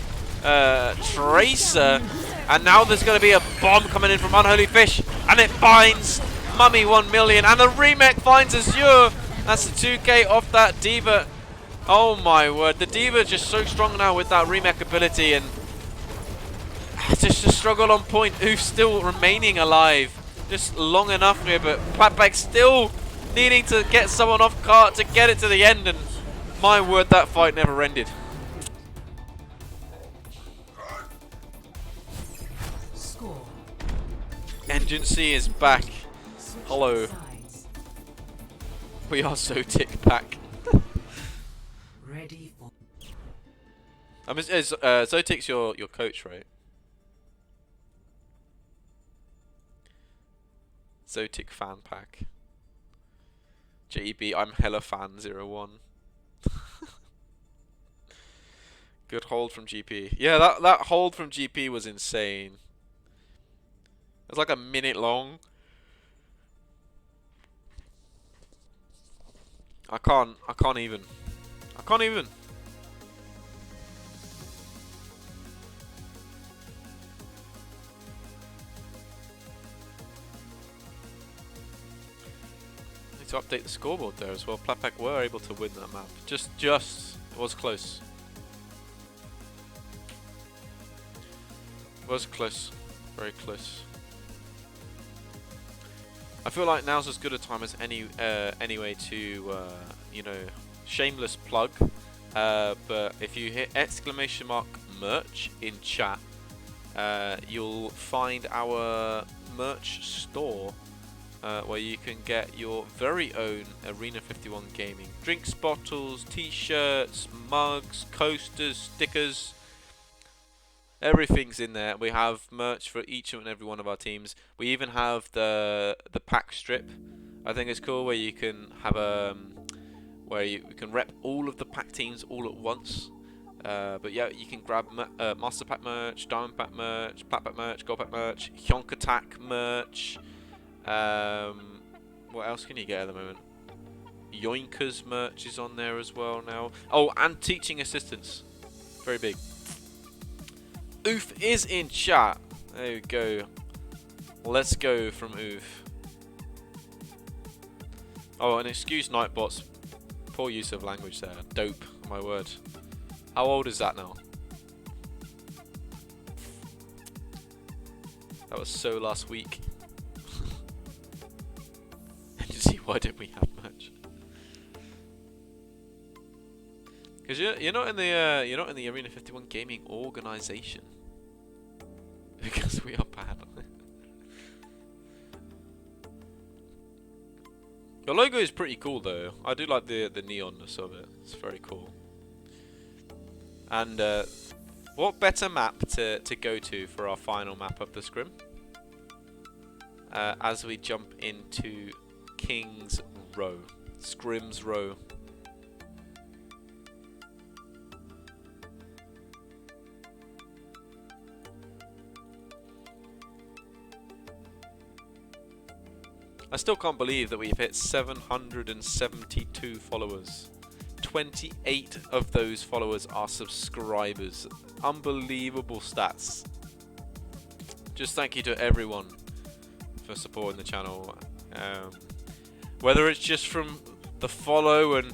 Tracer, and now there's going to be a bomb coming in from Unholy Fish, and it finds Mummy 1 million, and the remake finds Azure. That's the 2k off that D.Va. Oh my word, the D.Va just so strong now with that remake ability, and just a struggle on point. Oof still remaining alive just long enough here, but PlatPack still needing to get someone off cart to get it to the end, and my word, that fight never ended. Score. Engine C is back. Hello. Sides. We are so tick pack. Ready for I mean, Zotic's your coach, right? Zotic fan pack. JB, I'm hella fan 01. Good hold from GP. Yeah, that hold from GP was insane. It was like a minute long. I can't even. Need to update the scoreboard there as well. PlatPack were able to win that map. Just it was close. Was close. Very close. I feel like now's as good a time as anyway to you know, shameless plug, but if you hit !merch in chat, you'll find our merch store where you can get your very own Arena 51 Gaming drinks, bottles, t-shirts, mugs, coasters, stickers. Everything's in there. We have merch for each and every one of our teams. We even have the pack strip. I think it's cool, where you can have where you can rep all of the pack teams all at once. But yeah, you can grab Master Pack merch, Diamond Pack merch, PlatPack merch, GoldPack merch, Hyonk Attack merch. What else can you get at the moment? Yoinkers merch is on there as well now. Oh, and teaching assistants. Very big. Oof is in chat. There we go. Let's go from Oof. Oh, and excuse Nightbot's poor use of language there. Dope, my word. How old is that now? That was so last week. You see, why didn't we have much? Because you're not in the Arena 51 Gaming organization. Because we are bad. Your logo is pretty cool though. I do like the neonness of it. It's very cool. And what better map to go to for our final map of the scrim? As we jump into King's Row, Scrim's Row. I still can't believe that we've hit 772 followers. 28 of those followers are subscribers. Unbelievable stats. Just thank you to everyone for supporting the channel. Whether it's just from the follow and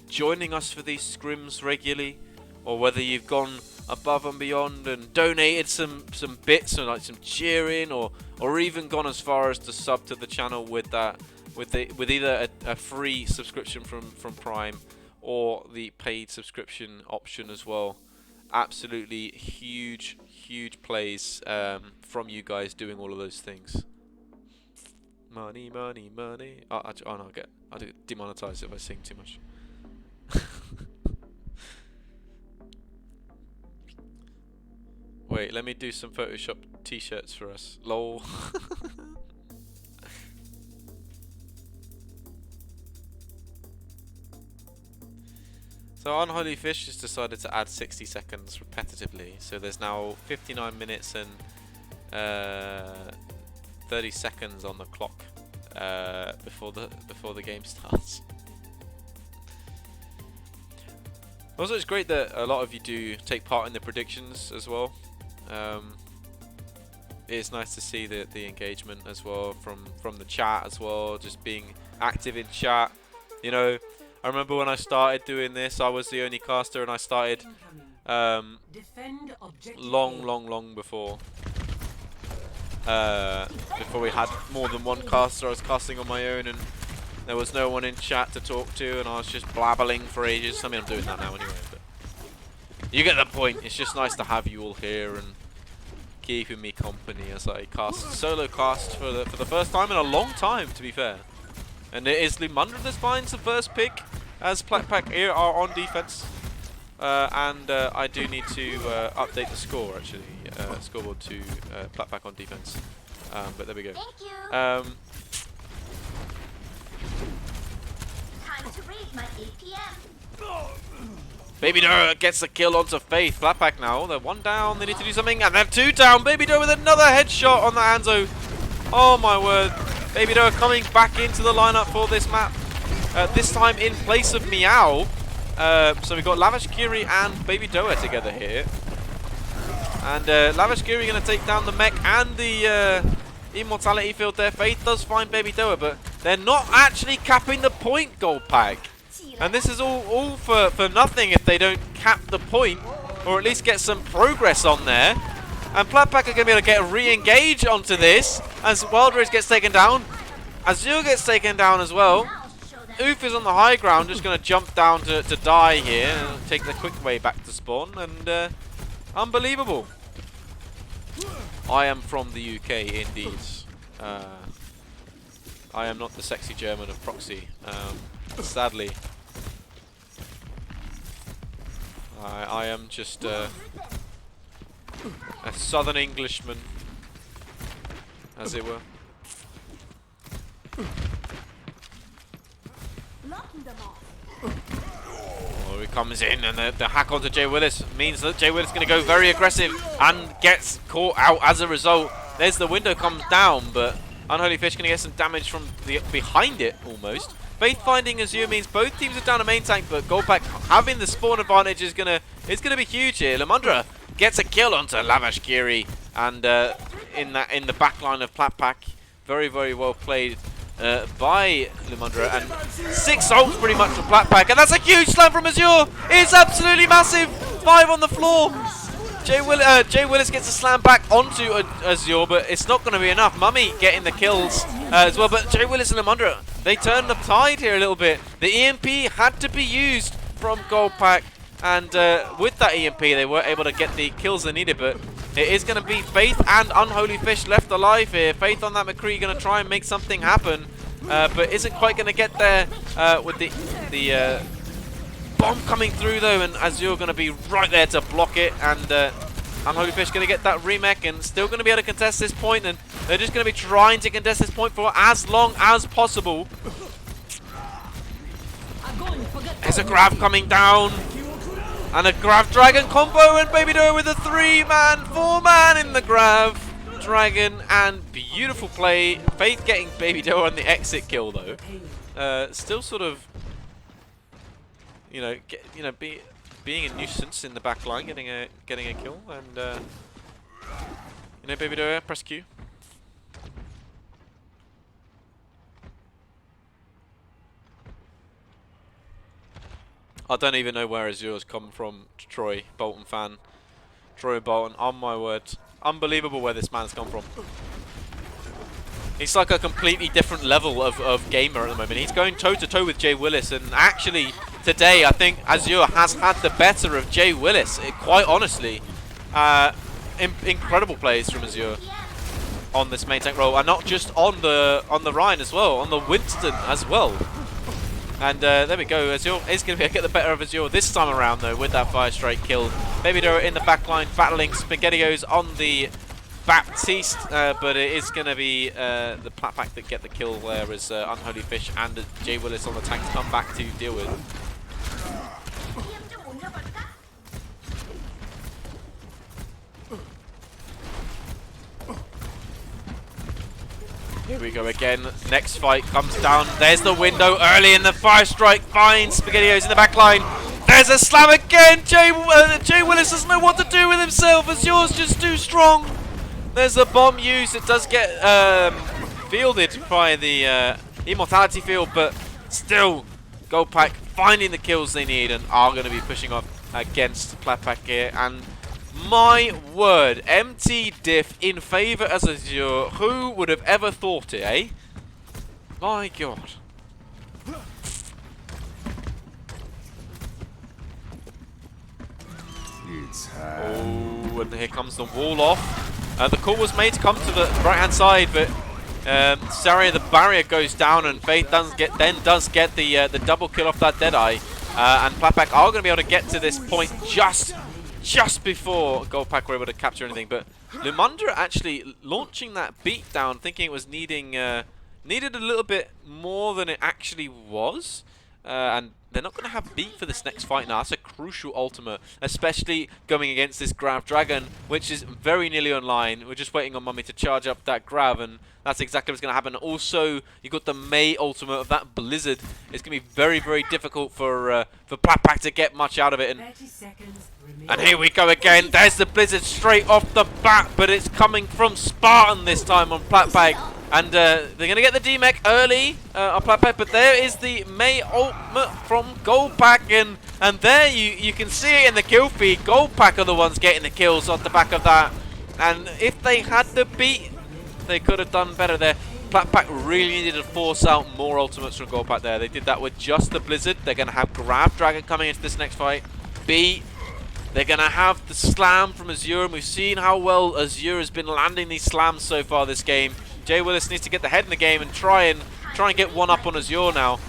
joining us for these scrims regularly, or whether you've gone above and beyond and donated some bits and like some cheering, or even gone as far as to sub to the channel with either a free subscription from Prime or the paid subscription option as well. Absolutely huge plays from you guys doing all of those things. Money, money, money. Oh no, I'll get demonetized if I sing too much. Wait, let me do some Photoshop t-shirts for us. Lol. So Unholy Fish has decided to add 60 seconds repetitively. So there's now 59 minutes and 30 seconds on the clock before the game starts. Also, it's great that a lot of you do take part in the predictions as well. It's nice to see the engagement as well from the chat as well, just being active in chat. You know, I remember when I started doing this, I was the only caster, and I started long before we had more than one caster. I was casting on my own, and there was no one in chat to talk to, and I was just blabbling for ages. I mean, I'm doing that now anyway, but you get the point. It's just nice to have you all here and keeping me company as I solo cast for the first time in a long time, to be fair. And it is Limundra that finds the first pick as PlatPack here are on defense. And I do need to update the score, actually. Scoreboard to PlatPack on defense. But there we go. Thank you. Time to read my APM. Baby Doe gets the kill onto Faith. PlatPack now. They're one down. They need to do something. And they're two down. Baby Doe with another headshot on the Hanzo. Oh my word. Baby Doe coming back into the lineup for this map. This time in place of Meow. So we've got Lavish Kiri and Baby Doa together here. And Lavish Kiri going to take down the mech and the Immortality field there. Faith does find Baby Doa, but they're not actually capping the point, GoldPack. And this is all for nothing if they don't cap the point, or at least get some progress on there. And PlatPack are going to be able to get re-engage onto this as Wildrose gets taken down. Azure gets taken down as well. Oof is on the high ground, just going to jump down to die here and take the quick way back to spawn. And unbelievable. I am from the UK, indeed. I am not the sexy German of proxy, sadly. I am just a southern Englishman, as it were. Oh, he comes in, and the hack onto Jay Willis means that Jay Willis is going to go very aggressive and gets caught out as a result. There's the window comes down, but Unholy Fish going to get some damage from behind it almost. Faith finding Azure means both teams are down a main tank, but GoldPack having the spawn advantage is gonna be huge here. Limundra gets a kill onto Lavish Kiri, and in the back line of PlatPack, very well played by Limundra, and 6 ults pretty much for PlatPack, and that's a huge slam from Azure. It's absolutely massive. 5 on the floor. Jay Willis gets a slam back onto Azure, but it's not going to be enough. Mummy getting the kills as well, but Jay Willis and Limundra, they turn the tide here a little bit. The EMP had to be used from GoldPack, and with that EMP, they were able to get the kills they needed, but it is going to be Faith and Unholy Fish left alive here. Faith on that McCree going to try and make something happen, but isn't quite going to get there with the bomb coming through though, and Azure going to be right there to block it, and Unholy Fish going to get that remake and still going to be able to contest this point, and they're just going to be trying to contest this point for as long as possible. There's a grab coming down, and a grab dragon combo, and Baby Doe with a 3-man, 4-man in the grab dragon, and beautiful play. Faith getting Baby Doe on the exit kill though. Still sort of, being a nuisance in the back line, getting a kill, and Baby Doe, press Q. I don't even know where Azure's come from, Troy, Bolton fan. Troy Bolton, on my word. Unbelievable where this man's come from. He's like a completely different level of gamer at the moment. He's going toe-to-toe with Jay Willis, and actually, today, I think Azure has had the better of Jay Willis, quite honestly. Incredible plays from Azure on this main tank role, and not just on the Ryan as well, on the Winston as well. And there we go. Azure is going to get the better of Azure this time around, though, with that Fire Strike kill. Baby Dora in the backline, battling SpaghettiOs on the Baptiste, but it is going to be the PlatPack that get the kill there, as Unholy Fish and Jay Willis on the tank to come back to deal with. Here we go again. Next fight comes down. There's the window early in the Fire Strike. Finds SpaghettiOs in the back line. There's a slam again. Jay Willis doesn't know what to do with himself. Azure's just too strong. There's a bomb used. It does get fielded by the Immortality field, but still, GoldPack finding the kills they need and are going to be pushing off against PlatPack here. And my word, empty diff in favour as Azure. Who would have ever thought it, eh? My god. Oh, and here comes the wall off. The call was made to come to the right-hand side, but Saria, the barrier goes down, and Faith does get the double kill off that Deadeye. And PlatPack are going to be able to get to this point just before GoldPack were able to capture anything. But Lumundra actually launching that beat down, thinking it was needed a little bit more than it actually was. And they're not going to have beat for this next fight now. That's a crucial ultimate, especially going against this Grav Dragon, which is very nearly online. We're just waiting on Mummy to charge up that Grav, and that's exactly what's going to happen. Also, you've got the Mei ultimate of that Blizzard. It's going to be very, very difficult for PlatPack to get much out of it. And here we go again. There's the Blizzard straight off the bat, but it's coming from Spartan this time on PlatPack. And they're going to get the D-Mech early on PlatPack, but there is the Mei ultimate from GoldPack, and there you can see it in the kill feed. GoldPack are the ones getting the kills off the back of that. And if they had the beat, they could have done better there. PlatPack really needed to force out more ultimates from GoldPack there. They did that with just the Blizzard. They're going to have Grav Dragon coming into this next fight. Beat. They're going to have the slam from Azure, and we've seen how well Azure has been landing these slams so far this game. Jay Willis needs to get the head in the game and try and get one up on Azure now.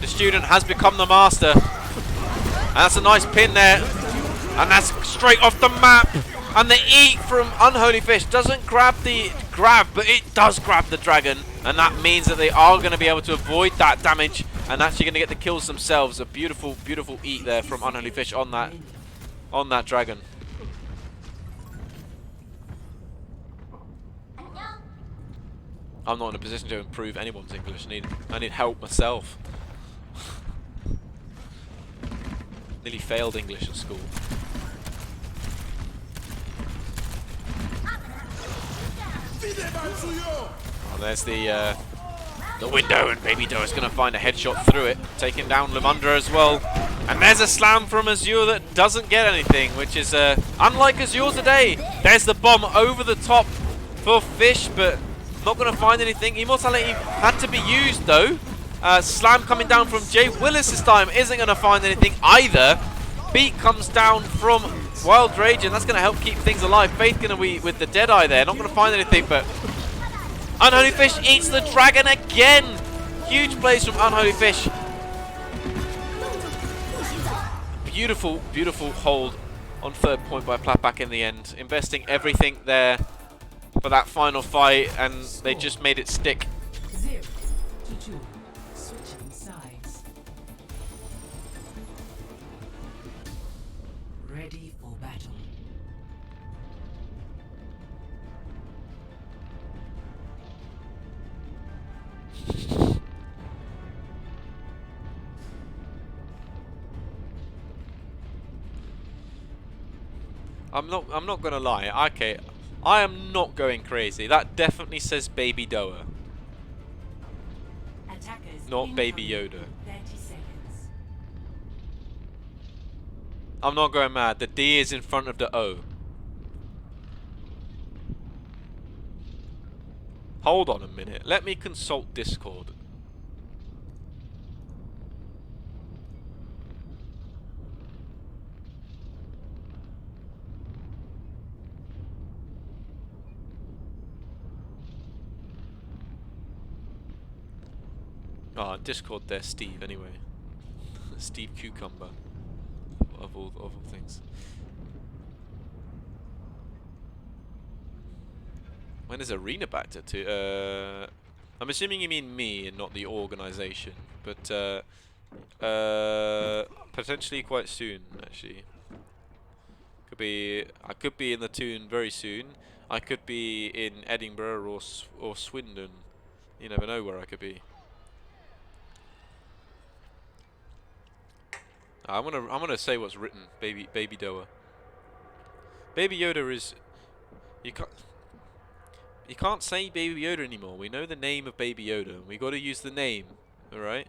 The student has become the master. And that's a nice pin there. And that's straight off the map. And the eat from Unholy Fish doesn't grab the grab, but it does grab the dragon. And that means that they are going to be able to avoid that damage and actually going to get the kills themselves. A beautiful, beautiful eat there from Unholy Fish on that dragon. I'm not in a position to improve anyone's English. I need help myself. Nearly failed English at school. Oh, there's the window, and Baby Doe is going to find a headshot through it, taking down Lumundra as well. And there's a slam from Azure that doesn't get anything, which is unlike Azure today. There's the bomb over the top for Fish, but not going to find anything. Immortality had to be used though. Slam coming down from Jay Willis this time isn't going to find anything either. Beat comes down from Wild Rage, and that's going to help keep things alive. Faith going to be with the Deadeye there, not going to find anything, but Unholy Fish eats the dragon again. Huge plays from Unholy Fish. Beautiful, beautiful hold on third point by PlatPack in the end. Investing everything there for that final fight, and they just made it stick. 0-2, switching sides. Ready for battle. I'm not gonna lie. Okay, I am not going crazy. That definitely says Baby Doa, Attackers not Baby incoming. Yoda. 30 seconds. I'm not going mad. The D is in front of the O. Hold on a minute. Let me consult Discord. Oh, Discord there's Steve anyway. Steve Cucumber. Of all things. When is Arena back to I'm assuming you mean me and not the organisation, but potentially quite soon actually. I could be in the Toon very soon. I could be in Edinburgh or Swindon. You never know where I could be. I'm gonna say what's written, Baby Doa. Baby Yoda is you can't say Baby Yoda anymore. We know the name of Baby Yoda. We got to use the name, all right?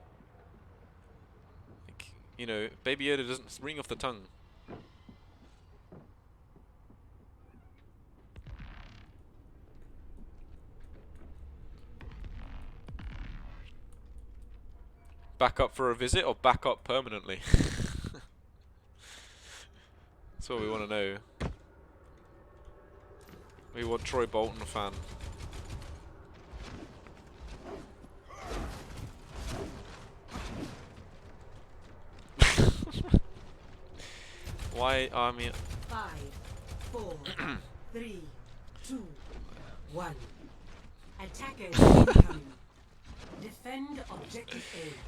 Like, you know, Baby Yoda doesn't ring off the tongue. Back up for a visit or back up permanently? That's what we want to know. We want Troy Bolton fan. Why? I mean. 5, 4, 3, 2, 1. Attackers incoming. Defend objective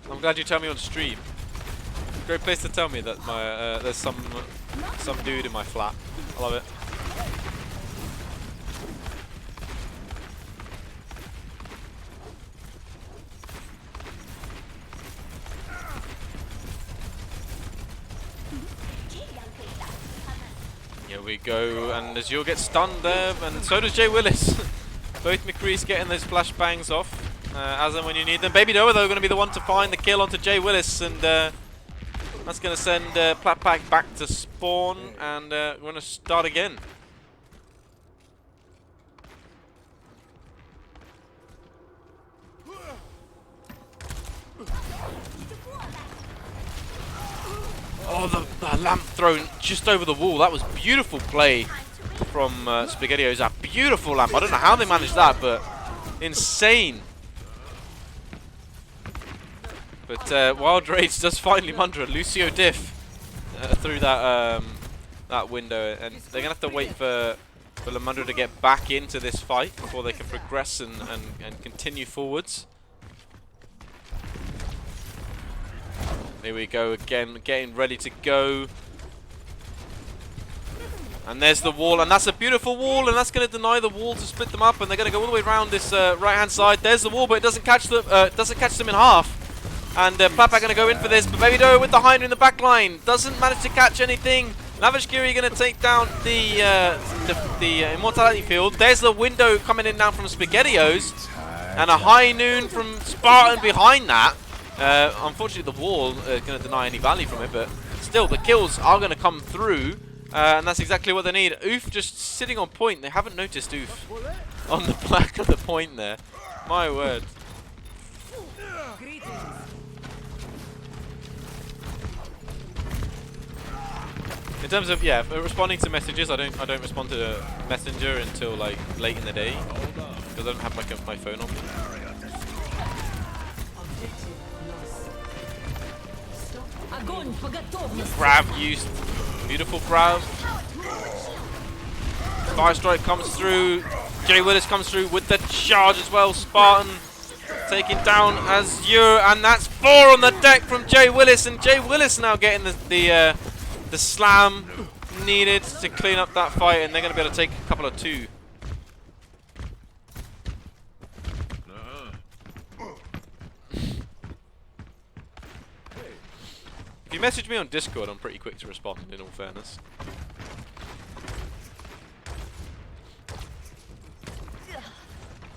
A. I'm glad you tell me on stream. Great place to tell me that my there's some dude in my flat. I love it. Here we go, and Azure gets stunned there, and so does Jay Willis. Both McCree's getting those flashbangs off, as and when you need them. Baby Doa, though, going to be the one to find the kill onto Jay Willis, and that's going to send PlatPack back to spawn, and we're going to start again. Oh, the lamp thrown just over the wall. That was beautiful play from SpaghettiOs. A beautiful lamp. I don't know how they managed that, but insane. But Wild Rage does finally Mundra. Lucio Diff through that that window, and they're gonna have to wait for Lamundra to get back into this fight before they can progress and continue forwards. Here we go again, getting ready to go. And there's the wall, and that's a beautiful wall, and that's going to deny the wall to split them up, and they're going to go all the way around this right-hand side. There's the wall, but it doesn't catch them in half. And PlatPack going to go in for this, but Baby Doa with the hinder in the back line doesn't manage to catch anything. Lavishgiri going to take down the immortality field. There's the window coming in now from SpaghettiOs, and a high noon from Spartan behind that. Unfortunately, the wall is going to deny any value from it, but still, the kills are going to come through, and that's exactly what they need. Oof just sitting on point. They haven't noticed Oof on the back of the point there. My word. In terms of responding to messages, I don't respond to Messenger until like late in the day because I don't have my phone on me. Grab used. Beautiful grab. Fire Strike comes through. Jay Willis comes through with the charge as well. Spartan taking down Azure, and that's 4 on the deck from Jay Willis, and Jay Willis now getting the slam needed to clean up that fight, and they're going to be able to take a couple of 2. If you message me on Discord, I'm pretty quick to respond, in all fairness.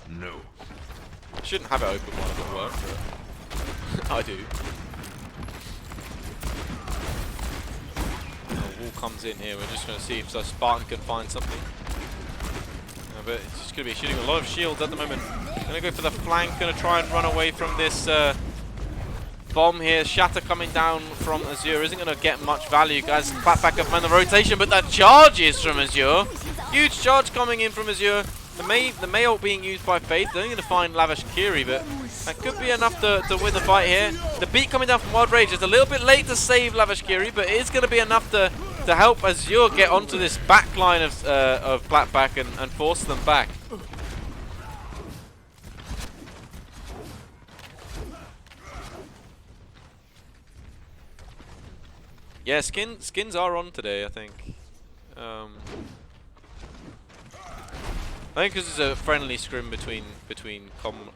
No. I shouldn't have it open while I'm at work, but I do. ball comes in here. We're just going to see if Spartan can find something. But it's just going to be shooting a lot of shields at the moment. Going to go for the flank. Going to try and run away from this bomb here. Shatter coming down from Azure isn't going to get much value, guys. PlatPack have found the rotation, but that charge is from Azure. Huge charge coming in from Azure. The May ult being used by Faith. They're only going to find Lavish Kiri, but that could be enough to win the fight here. The beat coming down from Wild Rage is a little bit late to save Lavish Kiri, but it is going to be enough to help Azure get onto this back line of PlatPack and force them back. Yeah, skins are on today, I think. I think because it's a friendly scrim between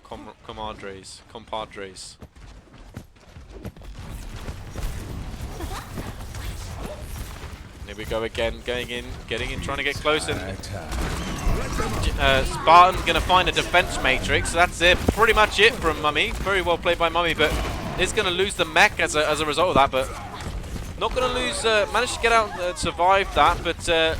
compadres. Here we go again, getting in, trying to get close. And Spartan gonna find a defense matrix. That's it, pretty much it from Mummy. Very well played by Mummy, but is gonna lose the mech as a result of that. But not gonna lose. Managed to get out and survive that, but.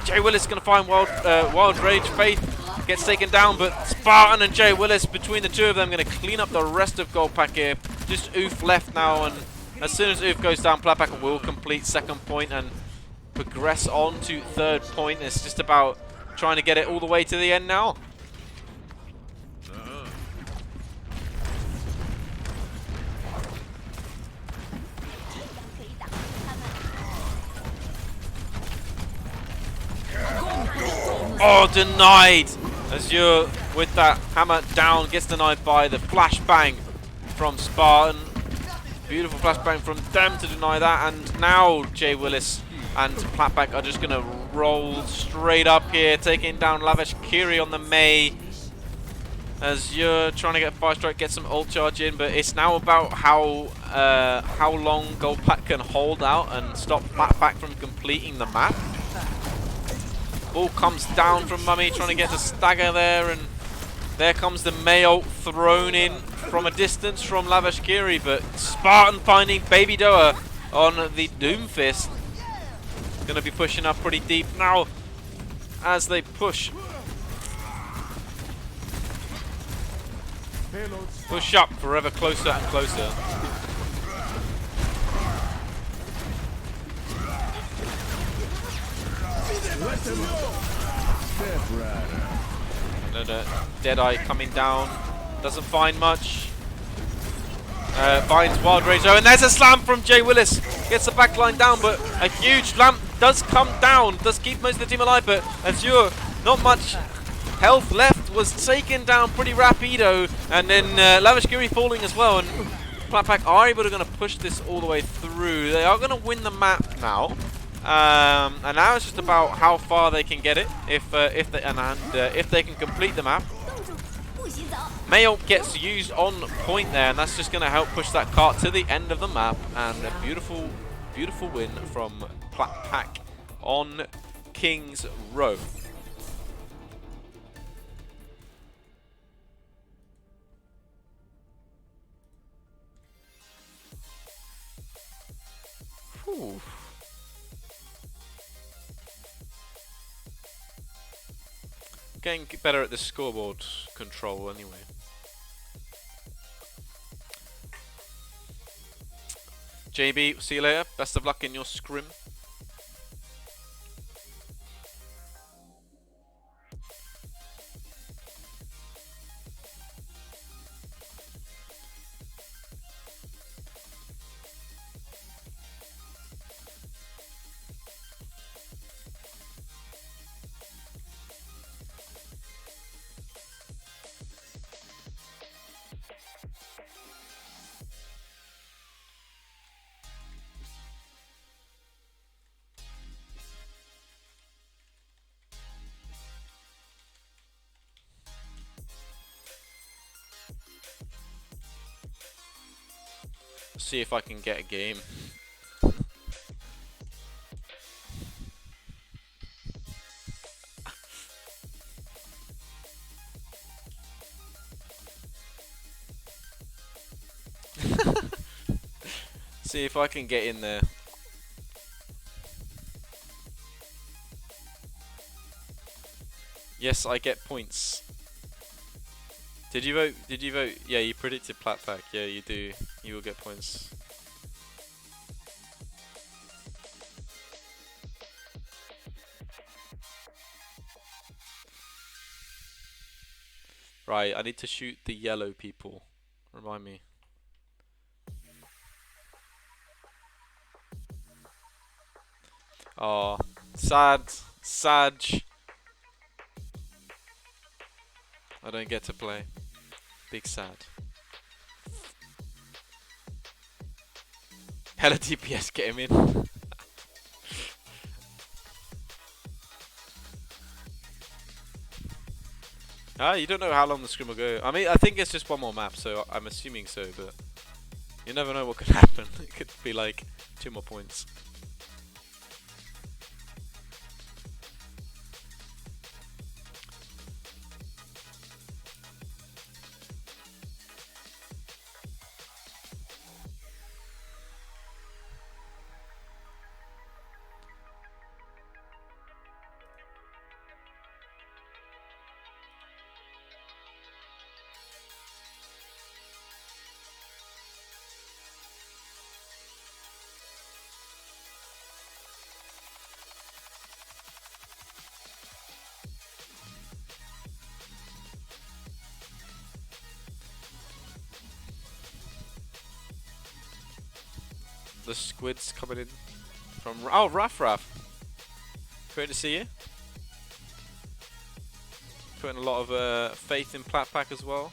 Jay Willis is going to find Wild Rage. Faith gets taken down, but Spartan and Jay Willis, between the two of them, going to clean up the rest of GoldPack here. Just Oof left now, and as soon as Oof goes down, PlatPack will complete second point and progress on to third point. It's just about trying to get it all the way to the end now. Oh, denied! Azure with that hammer down gets denied by the flashbang from Spartan. Beautiful flashbang from them to deny that, and now Jay Willis and PlatPack are just gonna roll straight up here, taking down Lavish Kiri on the May. Azure trying to get Fire Strike, get some ult charge in, but it's now about how long GoldPack can hold out and stop PlatPack from completing the map. Ball comes down from Mummy, trying to get the stagger there, and there comes the May ult thrown in from a distance from Lavish Kiri, but Spartan finding Baby Doa on the Doomfist. Going to be pushing up pretty deep now as they push. Push up forever closer and closer. Deadeye coming down, doesn't find much. Finds Wild Rage, and there's a slam from Jay Willis. Gets the backline down, but a huge lamp does come down. Does keep most of the team alive, but Azure, not much health left, was taken down pretty rapido, and then Lavish Kiri falling as well. And PlatPack are able to push this all the way through. They are going to win the map now. And now it's just about how far they can get it, if they can complete the map. Mayo gets used on point there, and that's just going to help push that cart to the end of the map. And a beautiful, beautiful win from PlatPack on King's Row. Whew. Getting better at the scoreboard control anyway. JB, see you later. Best of luck in your scrim. See if I can get a game. See if I can get in there. Yes, I get points. Did you vote? Did you vote? Yeah, you predicted PlatPack. Yeah, you do. You will get points. Right, I need to shoot the yellow people. Remind me. Oh, sad. Sag. I don't get to play. Big sad. Hella DPS get him in. Ah, you don't know how long the scrim will go. I mean, I think it's just one more map, so I'm assuming so, but you never know what could happen. It could be like 2 more points. The squid's coming in from... Oh, Raff. Great to see you. Putting a lot of faith in PlatPack as well.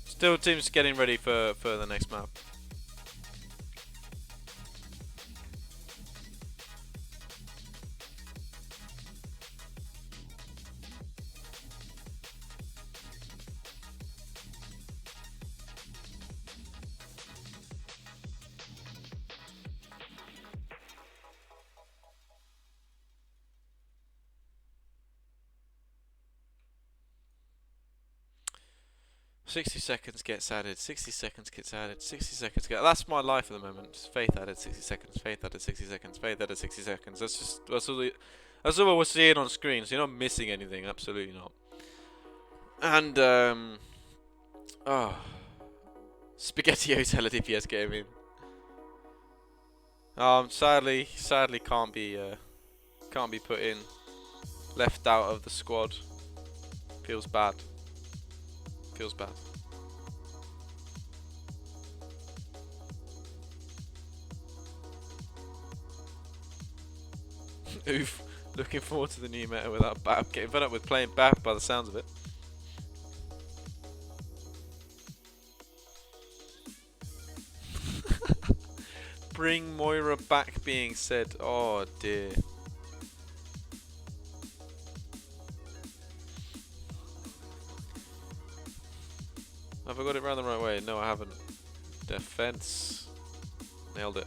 Still teams getting ready for the next map. "60 seconds gets added, 60 seconds gets added, 60 seconds get..." That's my life at the moment. Just faith added 60 seconds, faith added 60 seconds, faith added 60 seconds. That's all we're seeing on screen, so you're not missing anything, absolutely not. And oh, SpaghettiO's hella DPS gaming. Sadly can't be put in. Left out of the squad. Feels bad. Feels bad. Oof. Looking forward to the new meta without BAP. Getting fed up with playing BAP by the sounds of it. Bring Moira back being said. Oh dear. Have I got it round the right way? No, I haven't. Defense. Nailed it.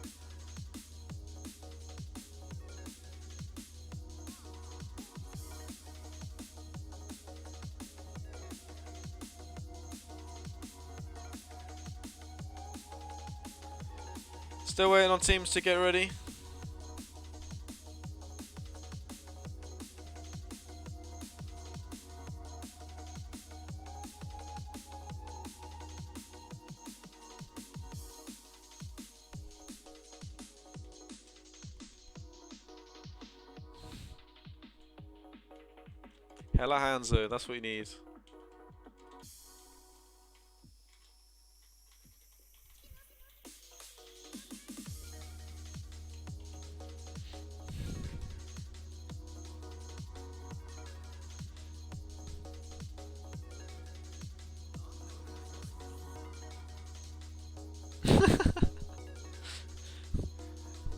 Still waiting on teams to get ready. Hella Hanzo, that's what you need.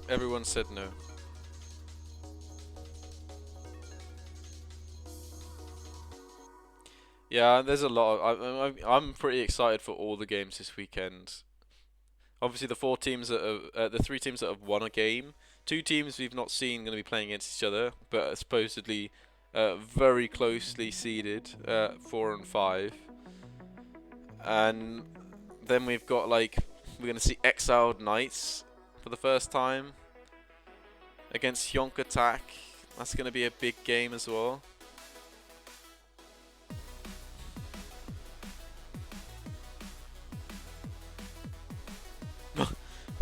Everyone said no. Yeah, there's a lot of... I'm pretty excited for all the games this weekend. Obviously, the 4 teams that have... the 3 teams that have won a game. 2 teams we've not seen going to be playing against each other, but are supposedly very closely seeded, 4 and 5. And then we've got, like... We're going to see Exiled Knights for the first time against Yonk Attack. That's going to be a big game as well.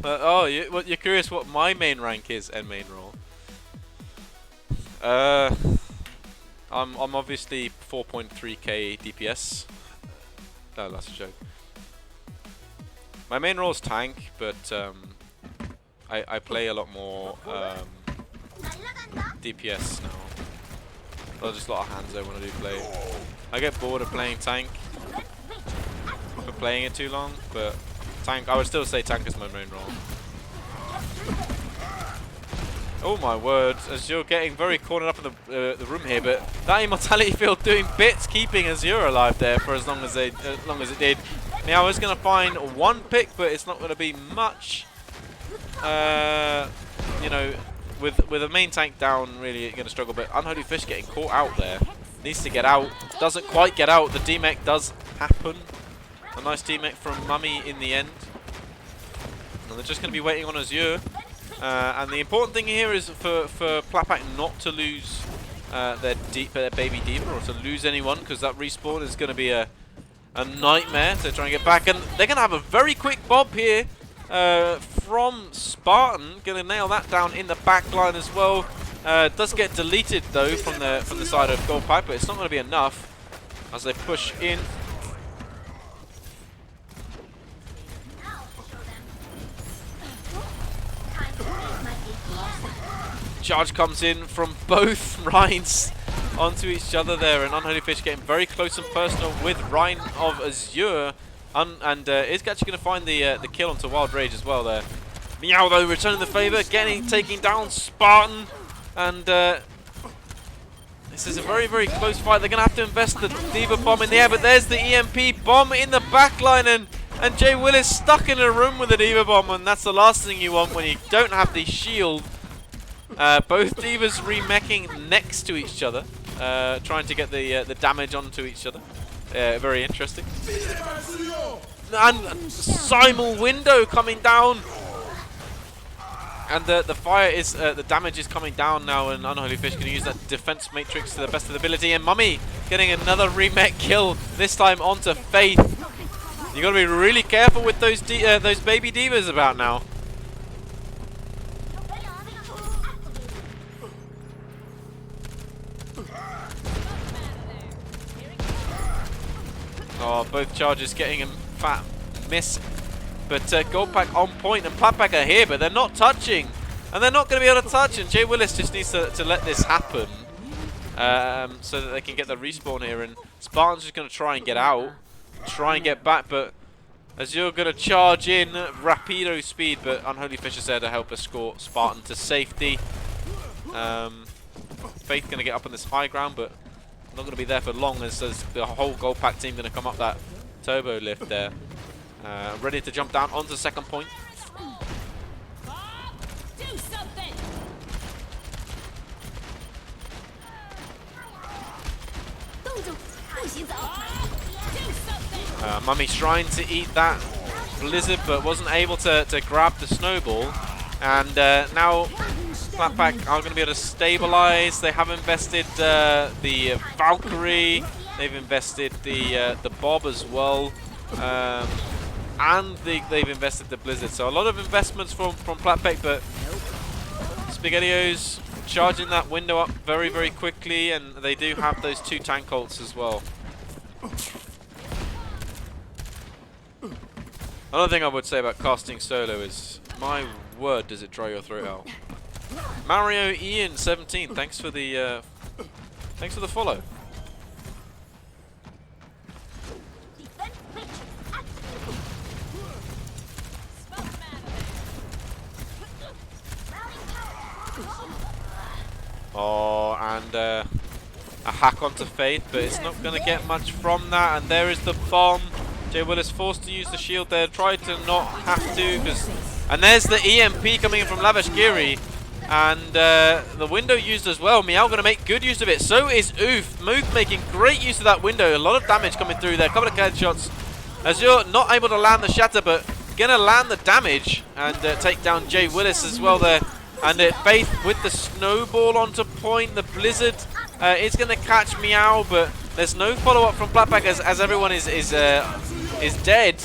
Oh, you're curious what my main rank is and main role? I'm obviously 4.3k DPS. Oh, that's a joke. My main role is tank, but I play a lot more DPS now. Well, just a lot of hands though when I do play. I get bored of playing tank for playing it too long, but tank, I would still say tank is my main role. Oh my word, as you're getting very cornered up in the room here, but that immortality field doing bits, keeping Azure alive there for as long as it did. Now I was going to find one pick, but it's not going to be much. You know, with a main tank down, really you're going to struggle. But Unholy Fish getting caught out there, needs to get out, doesn't quite get out. The DMEC does happen. A nice DMEC from Mummy in the end, and they're just going to be waiting on Azure. And the important thing here is for PlatPack not to lose their baby D.Va or to lose anyone, because that respawn is going to be a nightmare to try and get back. And they're going to have a very quick bob here from Spartan, going to nail that down in the back line as well. Does get deleted though from the side of GoldPack, but it's not going to be enough as they push in. Charge comes in from both Rhines onto each other there, and Unholy Fish getting very close and personal with Rhine of Azure, and is actually going to find the kill onto Wild Rage as well there. Meow though returning the favour, taking down Spartan, and this is a very, very close fight. They're going to have to invest the D.Va bomb in the air, but there's the EMP bomb in the backline, and Jay Willis stuck in a room with the D.Va bomb, and that's the last thing you want when you don't have the shield. Both D.Vas remeching next to each other, trying to get the damage onto each other. Very interesting. And Simul window coming down, and the fire is the damage is coming down now, and Unholy Fish can use that defense matrix to the best of the ability. And Mummy getting another remech kill, this time onto Faith. You got to be really careful with those baby D.Vas about now. Oh, both charges getting a fat miss, but GoldPack on point, and PlatPack are here, but they're not touching, and they're not going to be able to touch, and Jay Willis just needs to let this happen so that they can get the respawn here, and Spartan's just going to try and get out, try and get back, but Azure going to charge in rapido speed, but Unholy Fish is there to help escort Spartan to safety. Faith going to get up on this high ground, but not going to be there for long, as the whole GoldPack team going to come up that turbo lift there. Ready to jump down onto second point. Mummy's trying to eat that blizzard, but wasn't able to grab the snowball. And now PlatPack are going to be able to stabilize. They have invested the Valkyrie. They've invested the Bob as well, and they've invested the Blizzard. So a lot of investments from PlatPack, but SpaghettiOs charging that window up very, very quickly, and they do have those two tank ults as well. Another thing I would say about casting solo is, my word, does it dry your throat out. Mario Ian 17, thanks for the follow. Oh, and a hack onto Faith, but it's not going to get much from that. And there is the bomb. Jay Willis forced to use the shield there, tried to not have to, and there's the EMP coming in from Lavashkiri. And the window used as well. Meow going to make good use of it. So is Oof. Moof making great use of that window. A lot of damage coming through there. A couple of headshots. Azure not able to land the shatter, but going to land the damage and take down Jay Willis as well there. And Faith with the snowball onto point. The Blizzard is going to catch Meow, but there's no follow-up from PlatPack as everyone is dead.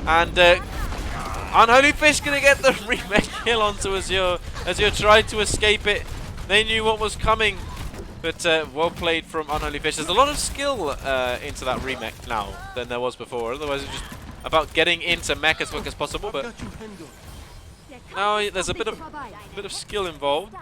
And Unholy Fish going to get the remake kill onto Azure. Azure tried to escape it. They knew what was coming. But well played from Unholy Fish. There's a lot of skill into that remake now than there was before. Otherwise, it's just about getting into mech as quick as possible. But now there's a bit of skill involved.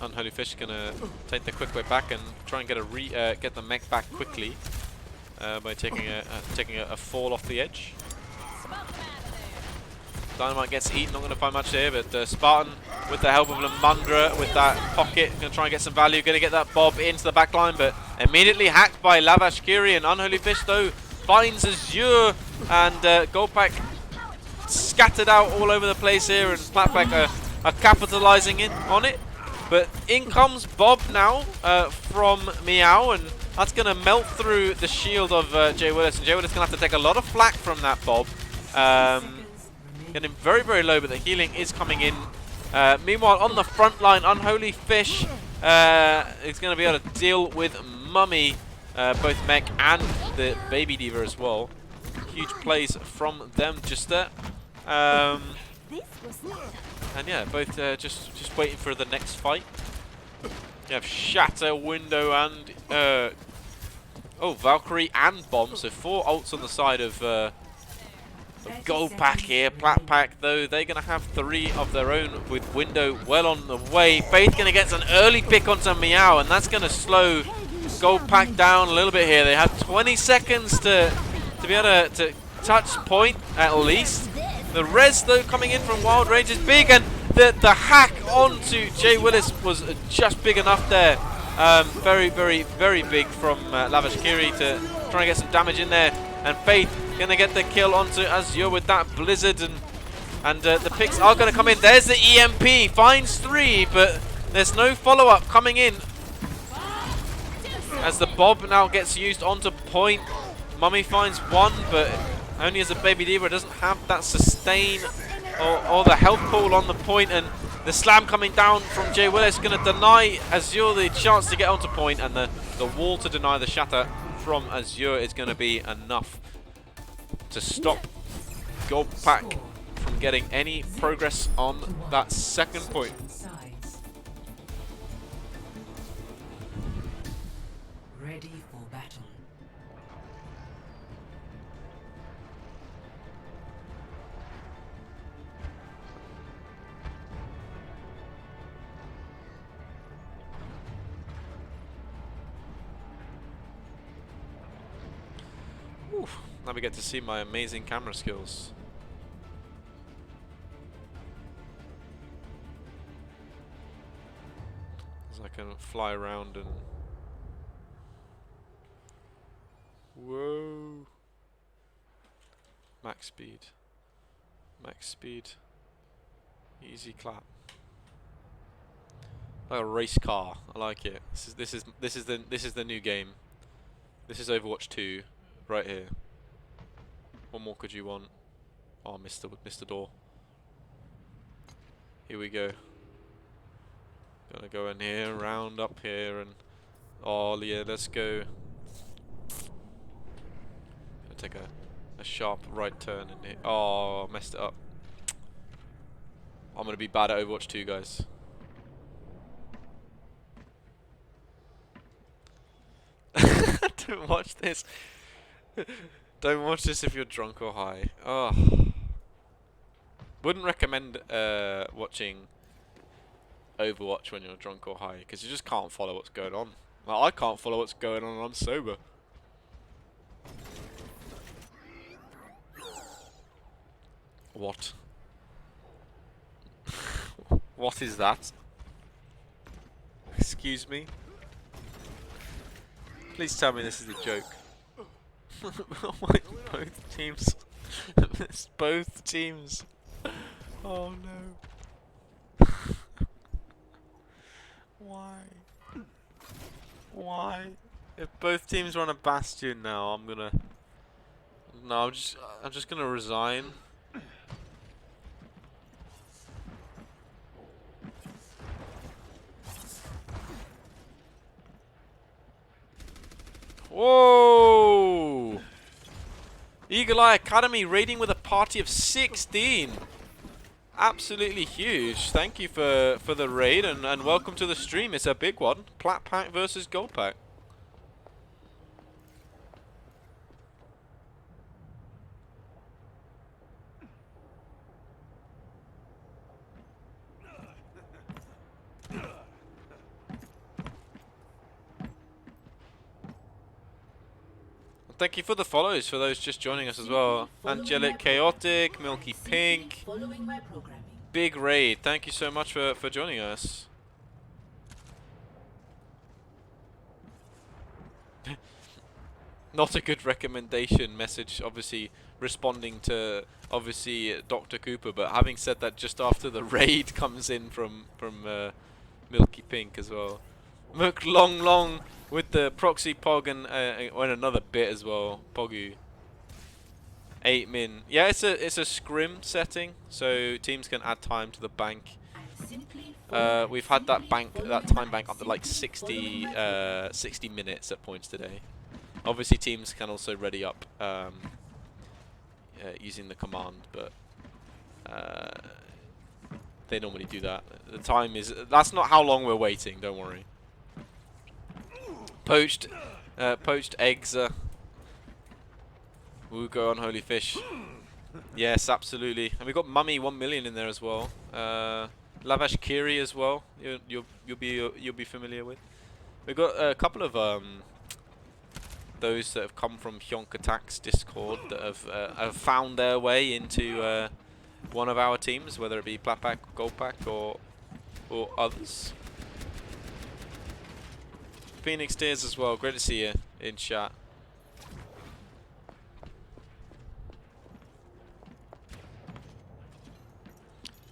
Unholy Fish gonna take the quick way back and try and get the mech back quickly. By taking a fall off the edge. Dynamite gets eaten, not going to find much here, but Spartan with the help of Lamundra with that pocket, going to try and get some value, going to get that Bob into the backline, but immediately hacked by Lavashkiri. And Unholy Fish though finds Azure, and GoldPack scattered out all over the place here, and PlatPack are capitalizing on it. But in comes Bob now from Meow, and that's going to melt through the shield of Jay Willis. And Jay Willis is going to have to take a lot of flak from that Bob. Getting very, very low, but the healing is coming in. Meanwhile, on the front line, Unholy Fish is going to be able to deal with Mummy, both Mech and the Baby Diva as well. Huge plays from them just there. And yeah, both just waiting for the next fight. You have Shatter, Window, and Valkyrie and Bomb. So 4 ults on the side of GoldPack here. PlatPack though, they're gonna have 3 of their own with Window well on the way. Faith gonna get an early pick onto Meow, and that's gonna slow GoldPack down a little bit here. They have 20 seconds to be able to touch point at least. The res though coming in from Wild Rage is big, and the hack onto Jay Willis was just big enough there. Very, very, very big from Lavashkiri to try and get some damage in there. And Faith gonna get the kill onto Azure with that Blizzard, and the picks are gonna come in. There's the EMP, finds 3, but there's no follow-up coming in. As the Bob now gets used onto point. Mummy finds 1, but only as a Baby Diva. It doesn't have that sustain or the health pool on the point, and the slam coming down from Jay Willis going to deny Azure the chance to get onto point, and the wall to deny the shatter from Azure is going to be enough to stop GoldPack from getting any progress on that second point. Ready for battle. Now we get to see my amazing camera skills. As I can fly around and... Whoa! Max speed. Max speed. Easy clap. Like a race car. I like it. This is the new game. This is Overwatch 2 right here. What more could you want? Oh, missed the door. Here we go. Gonna go in here, round up here, and oh yeah, let's go. Gonna take a sharp right turn in here. Oh, messed it up. I'm gonna be bad at Overwatch 2, guys. Don't watch this. Don't watch this if you're drunk or high. Oh. Wouldn't recommend watching Overwatch when you're drunk or high, because you just can't follow what's going on. Like, I can't follow what's going on when I'm sober. What? What is that? Excuse me? Please tell me this is a joke. Both teams. It's both teams. Oh no. Why? Why? If both teams are on a bastion now, I'm gonna. No, I'm just gonna resign. Whoa! Eagle Eye Academy raiding with a party of 16. Absolutely huge. Thank you for the raid and welcome to the stream. It's a big one. PlatPack versus GoldPack. Thank you for the follows for those just joining us as well. Angelic Chaotic, Milky Pink. Following my programming. Big raid. Thank you so much for joining us. Not a good recommendation message, obviously responding to obviously Dr. Cooper, but having said that, just after the raid comes in from Milky Pink as well. Mook long with the proxy pog and another bit as well. Pogu. 8 min. Yeah, it's a scrim setting, so teams can add time to the bank. We've had that time bank up to like 60 minutes at points today. Obviously, teams can also ready up using the command, but they normally do that. The time is that's not how long we're waiting. Don't worry. Poached eggs. Woogo on Holy Fish. Yes, absolutely. And we've got Mummy 1 million in there as well. Lavash Kiri as well. You'll be familiar with. We've got a couple of those that have come from Hyonk Attack's Discord that have found their way into one of our teams, whether it be PlatPack, GoldPack, or others. Phoenix Tears as well. Great to see you in chat.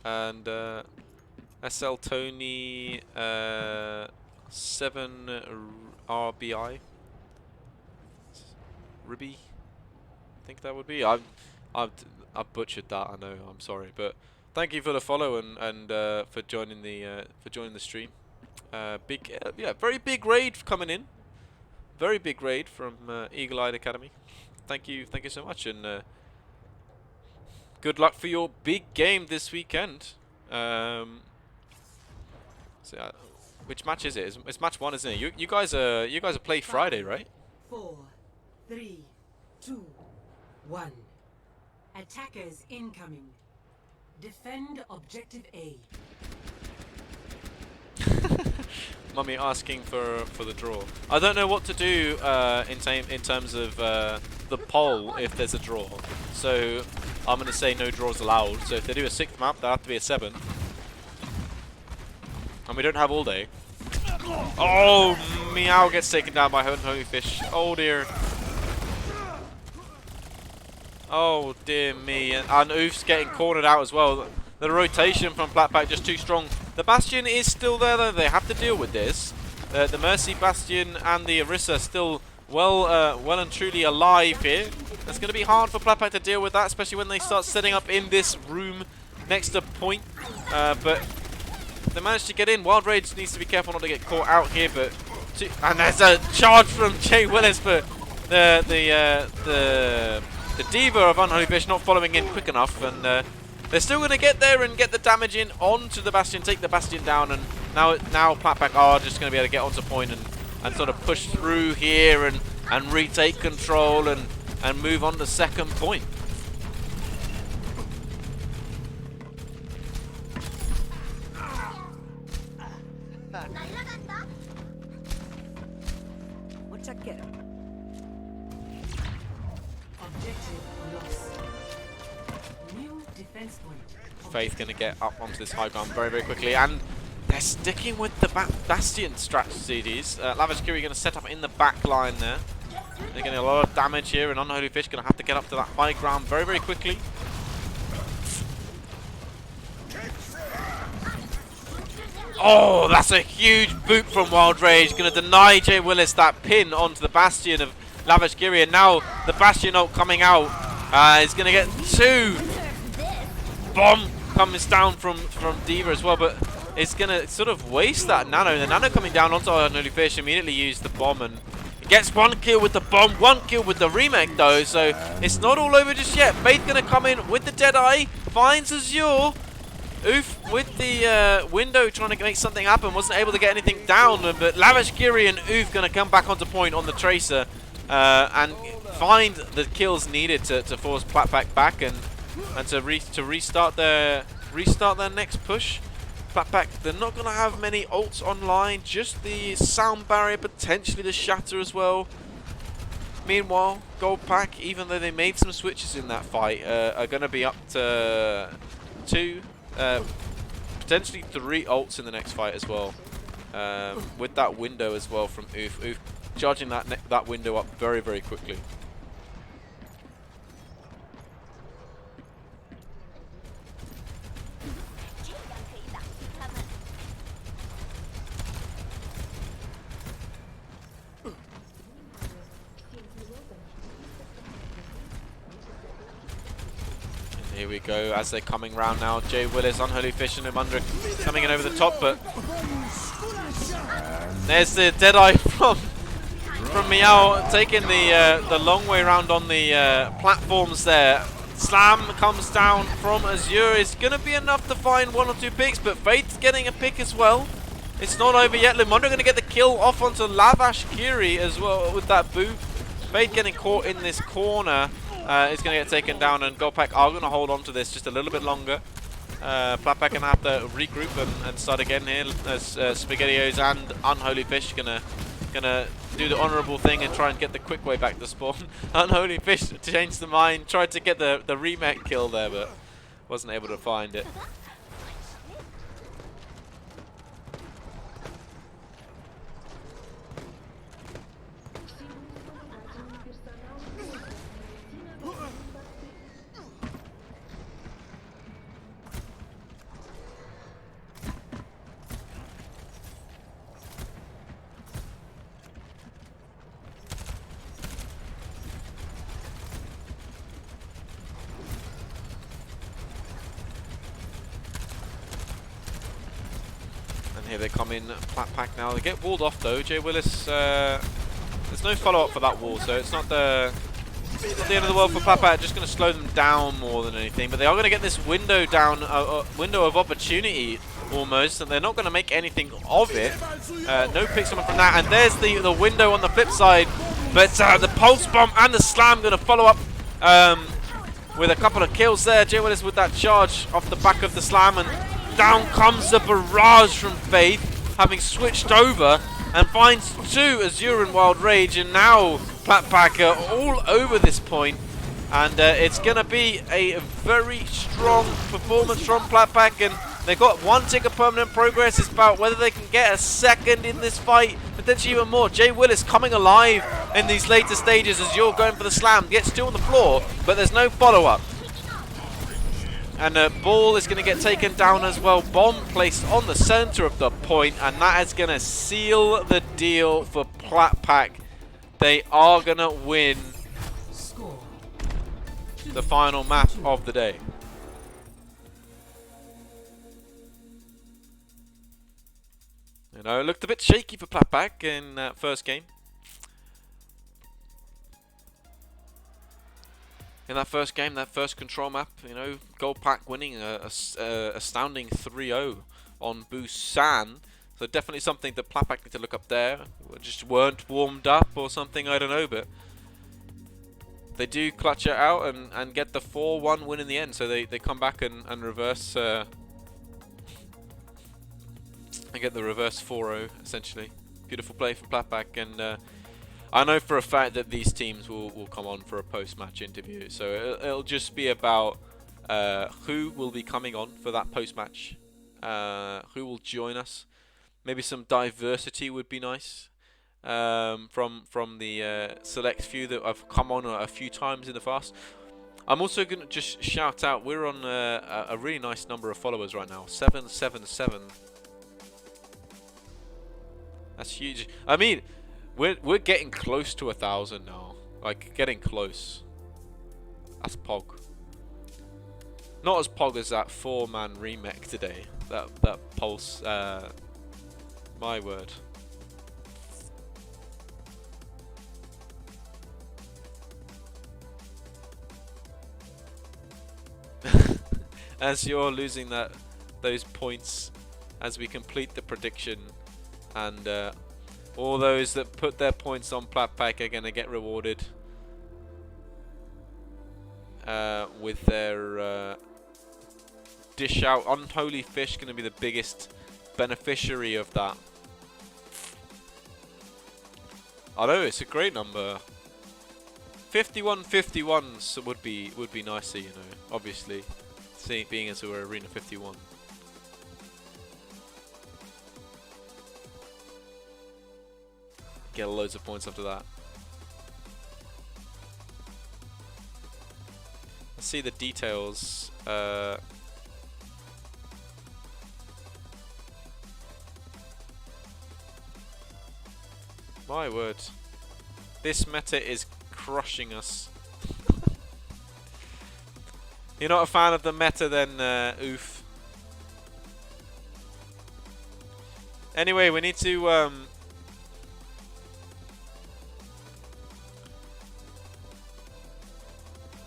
And SL Tony 7 RBI Ribby, I think that would be. I've butchered that. I know. I'm sorry, but thank you for the follow and for joining the stream. Very big raid coming in. Very big raid from Eagle Eye Academy. Thank you so much, and good luck for your big game this weekend. Which match is it? It's match 1, isn't it? You guys are play Friday, right? 4, 3, 2, 1. Attackers incoming. Defend objective A. Mummy asking for the draw. I don't know what to do in terms of the poll if there's a draw. So I'm going to say no draws allowed. So if they do a 6th map, there'll have to be a 7th. And we don't have all day. Oh, Meow gets taken down by Holy Fish. Oh dear. Oh dear me. And Oof's getting cornered out as well. The rotation from PlatPack just too strong. The Bastion is still there though. They have to deal with this. The Mercy Bastion and the Orisa still well and truly alive here. It's going to be hard for PlatPack to deal with that, especially when they start setting up in this room next to point. But they managed to get in. Wild Rage needs to be careful not to get caught out here. And there's a charge from Jay Willis, but the Diva of Unholy Fish not following in quick enough, and they're still going to get there and get the damage in onto the Bastion, take the Bastion down, and now PlatPack are just going to be able to get onto point and sort of push through here and retake control and move on to second point. Faith going to get up onto this high ground very, very quickly, and they're sticking with the Bastion strategies. Lavish Curie going to set up in the back line there. They're getting a lot of damage here, and Unholy Fish going to have to get up to that high ground very, very quickly. Oh, that's a huge boot from Wild Rage. Going to deny Jay Willis that pin onto the Bastion of Lavish Giri. And now the Bastion ult coming out. He's going to get 2. Bomb comes down from D.Va as well. But it's going to sort of waste that Nano. The Nano coming down onto Unholy Fish immediately used the bomb and gets 1 kill with the bomb, 1 kill with the remake though. So it's not all over just yet. Faith going to come in with the Deadeye. Finds Azure. Oof with the window trying to make something happen. Wasn't able to get anything down. But Lavish Giri and Oof going to come back onto point on the Tracer. And find the kills needed to force PlatPack back and to restart their next push. PlatPack, they're not going to have many ults online, just the sound barrier, potentially the shatter as well. Meanwhile, GoldPack, even though they made some switches in that fight, are going to be up to 2, potentially 3 ults in the next fight as well. With that window as well from Oof. Oof charging that window up very, very quickly. Here we go as they're coming round now. Jay Willis, Unholy Fish and Mundra coming in over the top, but there's the Deadeye from Meow taking the long way around on the platforms there. Slam comes down from Azure. It's going to be enough to find 1 or 2 picks, but Fate's getting a pick as well. It's not over yet. Limondra going to get the kill off onto Lavash Kiri as well with that boot. Fate getting caught in this corner. It's going to get taken down, and GoldPack are going to hold on to this just a little bit longer. PlatPack going to have to regroup and start again here as SpaghettiOs and Unholy Fish going to do the honourable thing and try and get the quick way back to spawn. Unholy Fish changed the mind, tried to get the remake kill there, but wasn't able to find it. Here they come in, PlatPack now. They get walled off though. Jay Willis, there's no follow-up for that wall, so it's not the end of the world for PlatPack. Just going to slow them down more than anything. But they are going to get this window down, window of opportunity almost, and they're not going to make anything of it. No picks coming from that, and there's the window on the flip side. But the pulse bomb and the slam going to follow up with a couple of kills there. Jay Willis with that charge off the back of the slam, and down comes the barrage from Faith, having switched over and finds 2 Azure and Wild Rage, and now PlatPack are all over this point, and it's going to be a very strong performance from PlatPack, and they've got 1 tick of permanent progress. It's about whether they can get a second in this fight, potentially even more. Jay Willis coming alive in these later stages. Azure going for the slam, gets 2 on the floor, but there's no follow-up. And Ball is going to get taken down as well. Bomb placed on the center of the point, and that is going to seal the deal for PlatPack. They are going to win the final map of the day. You know, it looked a bit shaky for PlatPack in that first game. In that first game, that first control map, you know, GoldPack winning a astounding 3-0 on Busan. So definitely something that PlatPack need to look up there. Just weren't warmed up or something, I don't know, but they do clutch it out and get the 4-1 win in the end. So they come back and reverse and get the reverse 4-0 essentially. Beautiful play from PlatPack, and I know for a fact that these teams will come on for a post-match interview, so it'll just be about who will be coming on for that post-match, who will join us. Maybe some diversity would be nice from the select few that have come on a few times in the past. I'm also going to just shout out, we're on a really nice number of followers right now, 777. That's huge. I mean, we're getting close to 1,000 now. Like getting close. That's pog. Not as pog as that 4-man remake today. That pulse. My word. As you're losing those points as we complete the prediction, and all those that put their points on PlatPack are going to get rewarded with their dish out. Unholy Fish going to be the biggest beneficiary of that. I know it's a great number. 51-51s would be nicer, you know. Obviously, being as we're Arena 51. Get loads of points after that. Let's see the details. My word. This meta is crushing us. You're not a fan of the meta then, oof. Anyway, we need to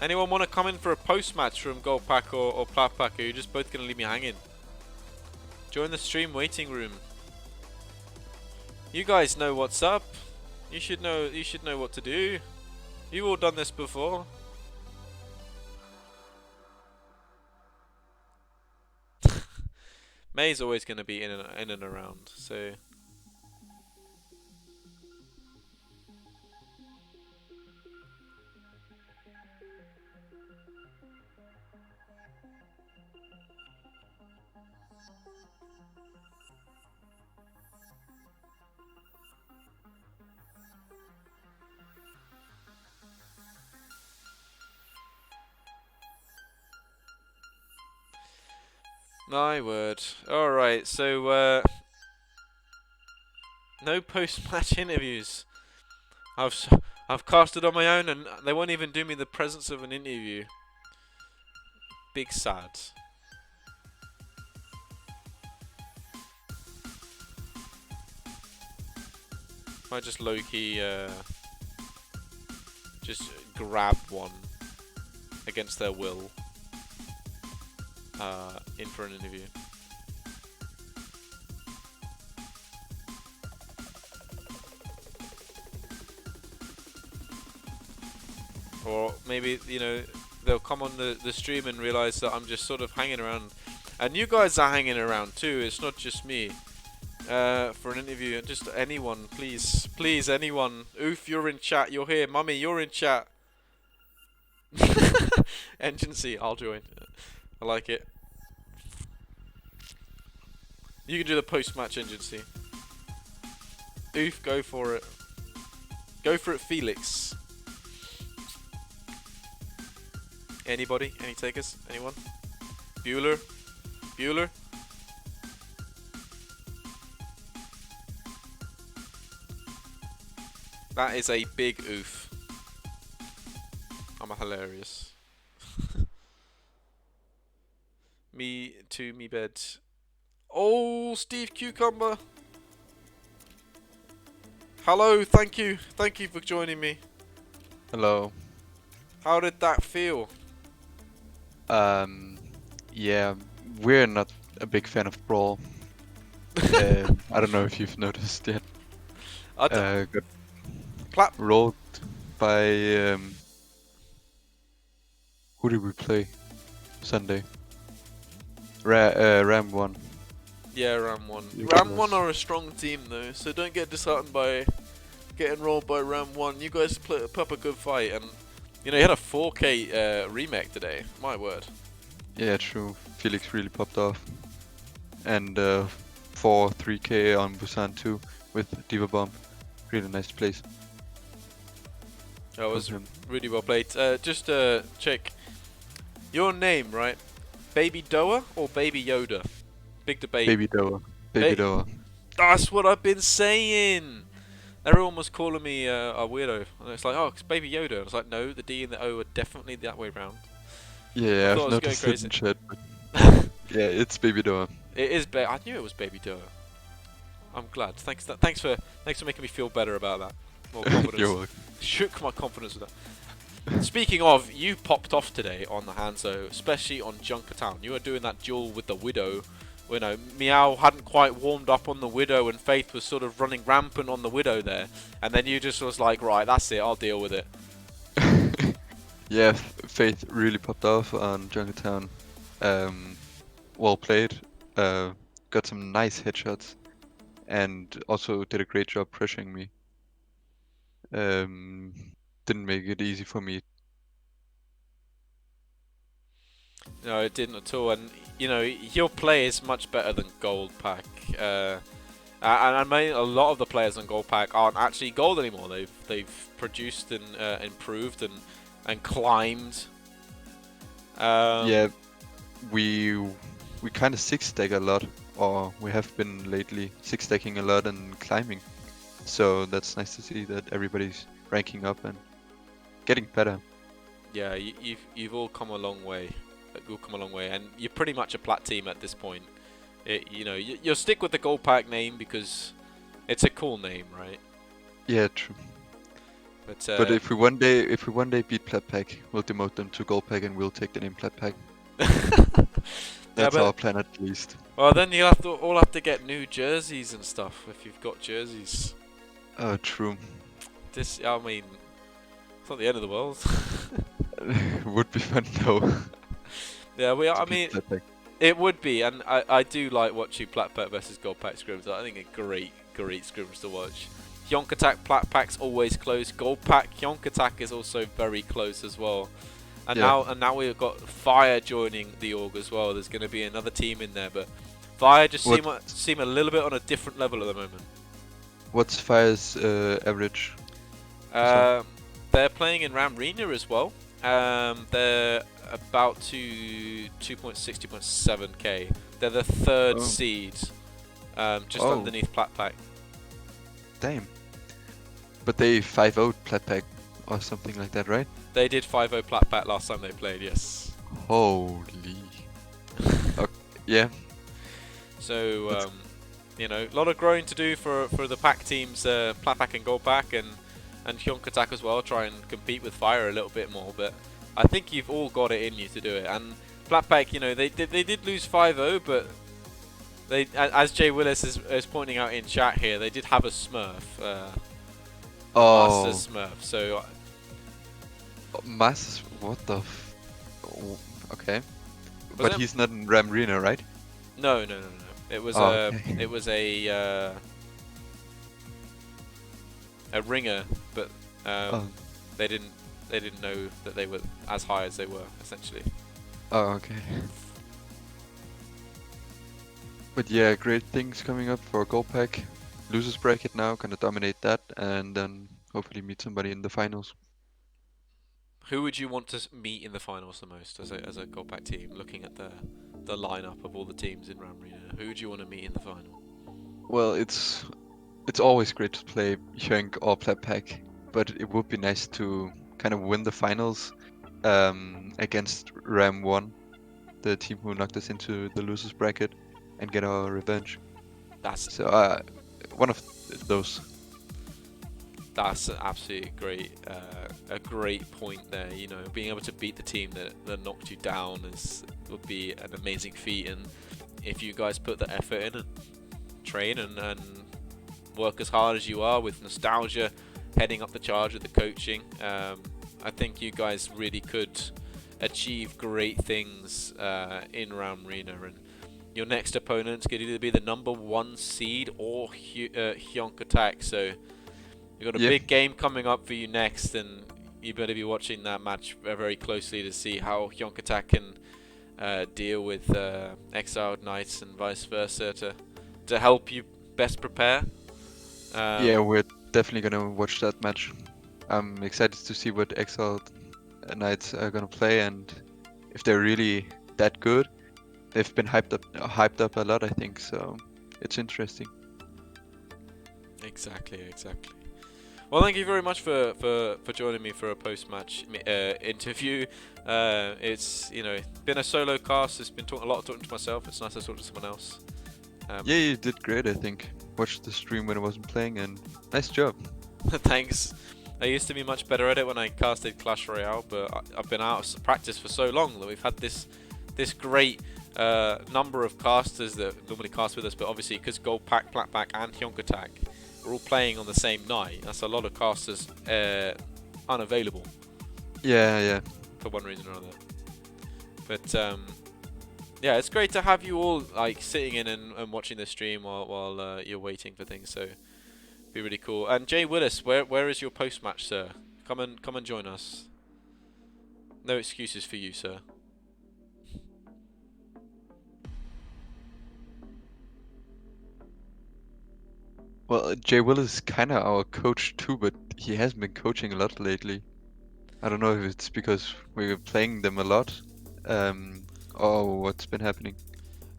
anyone want to come in for a post-match from GoldPack or PlatPack? Or are you just both going to leave me hanging? Join the stream waiting room. You guys know what's up. You should know what to do. You've all done this before. May's always going to be in and around, so. My word. Alright, so no post-match interviews. I've casted on my own and they won't even do me the presence of an interview. Big sad. I just low-key just grab one against their will. In for an interview. Or maybe, you know, they'll come on the stream and realize that I'm just sort of hanging around. And you guys are hanging around too, it's not just me. For an interview, just anyone, please. Please, anyone. Oof, you're in chat, you're here. Mummy, you're in chat. Engine C, I'll join. I like it. You can do the post-match Engine C. Oof, go for it. Go for it, Felix. Anybody? Any takers? Anyone? Bueller? Bueller? That is a big oof. I'm a hilarious. Me to me bed. Oh, Steve Cucumber. Hello, thank you. Thank you for joining me. Hello. How did that feel? Yeah, we're not a big fan of Brawl. I don't know if you've noticed yet. Got Clap. rolled by who did we play Sunday? Ram 1. Yeah, Ram 1. You Ram guys- 1 are a strong team though, so don't get disheartened by getting rolled by Ram 1. You guys put up a good fight, and you know you had a 4K remake today. My word. Yeah, true. Felix really popped off. And 3K on Busan 2 with Diva Bomb. Really nice place. That was From him. really well played. Just check your name, right? Baby Doa or Baby Yoda? Big debate. Baby Doa. Baby Ba- Doa. That's what I've been saying. Everyone was calling me a weirdo. And it's like, oh, it's Baby Yoda. And I was like, no, the D and the O are definitely that way round. Yeah, I thought I've I was going noticed it crazy. in chat. But yeah, it's Baby Doa. It is. I knew it was Baby Yoda. I'm glad. Thanks for making me feel better about that. More confidence. You're welcome. Shook my confidence with that. Speaking of, you popped off today on the Hanzo, especially on Junkertown. You were doing that duel with the Widow. You know, Meow hadn't quite warmed up on the Widow, and Faith was sort of running rampant on the Widow there. And then you just was like, right, that's it, I'll deal with it. Yeah, Faith really popped off on Junkertown. Well played. Got some nice headshots, and also did a great job pressuring me. Didn't make it easy for me. No, it didn't at all. And you know, your play is much better than GoldPack. And I mean, a lot of the players on GoldPack aren't actually gold anymore. They've produced and improved and climbed. Yeah, we kind of six stack a lot, or we have been lately six stacking a lot and climbing. So that's nice to see that everybody's ranking up and getting better. Yeah, you've all come a long way. You'll come a long way, and you're pretty much a plat team at this point. You know, you'll stick with the GoldPack name because it's a cool name, right? Yeah, true. But if we one day beat PlatPack, we'll demote them to GoldPack and we'll take the name PlatPack. That's but- our plan at least. well, then you'll all have to get new jerseys and stuff if you've got jerseys. Oh, true. I mean, it's not the end of the world. Would be fun though. Yeah, I to mean, beat PlatPack. it would be, and I do like watching PlatPack versus GoldPack scrims. I think they're great scrims to watch. Yonk Attack, PlatPack's always close. GoldPack, Yonk Attack is also very close as well. And Yeah. now we've got Fire joining the org as well. There's going to be another team in there, but Fire just seem a little bit on a different level at the moment. What's Fire's average? They're playing in Ramrina as well. They're about to 2.6, 2.7k. They're the third seed, just underneath PlatPack. Damn. But they 5-0'd PlatPack or something like that, right? They did 5-0 PlatPack last time they played, yes. Holy. Okay, yeah. So, you know, a lot of growing to do for the pack teams, PlatPack and GoldPack, and Hyonk Attack as well. Try and compete with Fire a little bit more, but I think you've all got it in you to do it. And PlatPack, you know, they did lose 5-0, but they, as Jay Willis is pointing out in chat here, they did have a Smurf, Master Smurf. So Mass, what the okay. Was But it- he's not in Ramrina, right? no. It was okay. it was a ringer, but they didn't know that they were as high as they were, essentially. Oh, okay. But yeah, great things coming up for GoldPack. Losers bracket now, gonna dominate that, and then hopefully meet somebody in the finals. Who would you want to meet in the finals the most as a GoldPack team? Looking at the lineup of all the teams in Ramrina, who would you want to meet in the final? Well, it's always great to play Hyunk or PlatPack, but it would be nice to kind of win the finals against Ram 1, the team who knocked us into the losers bracket, and get our revenge. That's One of those. That's absolutely great, a great point there. You know, being able to beat the team that knocked you down would be an amazing feat. And if you guys put the effort in and train and work as hard as you are with nostalgia, heading up the charge with the coaching, I think you guys really could achieve great things in Ramrina. And your next opponent could either be the #1 seed or Hyonk Attack. So you've got a big game coming up for you next, and you better be watching that match very closely to see how Hyonk Attack can deal with Exiled Knights and vice versa to help you best prepare. Yeah, we're definitely gonna watch that match. I'm excited to see what Exiled Knights are gonna play, and if they're really that good. They've been hyped up a lot, I think, so it's interesting. Exactly. Well, thank you very much for joining me for a post-match interview. It's been a solo cast. It's been a lot of talking to myself. It's nice to talk to someone else. Yeah, you did great, I think. Watched the stream when I wasn't playing, and nice job. Thanks. I used to be much better at it when I casted Clash Royale, but I've been out of practice for so long that we've had this great number of casters that normally cast with us, but obviously because GoldPack, PlatPack, and Hyunkatak are all playing on the same night, that's a lot of casters unavailable Yeah. for one reason or another. But yeah, it's great to have you all like sitting in and watching the stream while you're waiting for things. So be really cool. And Jay Willis, where is your post match, sir? Come and join us. No excuses for you, sir. Well, Jay Will is kind of our coach too, but he hasn't been coaching a lot lately. I don't know if it's because we're playing them a lot, or what's been happening.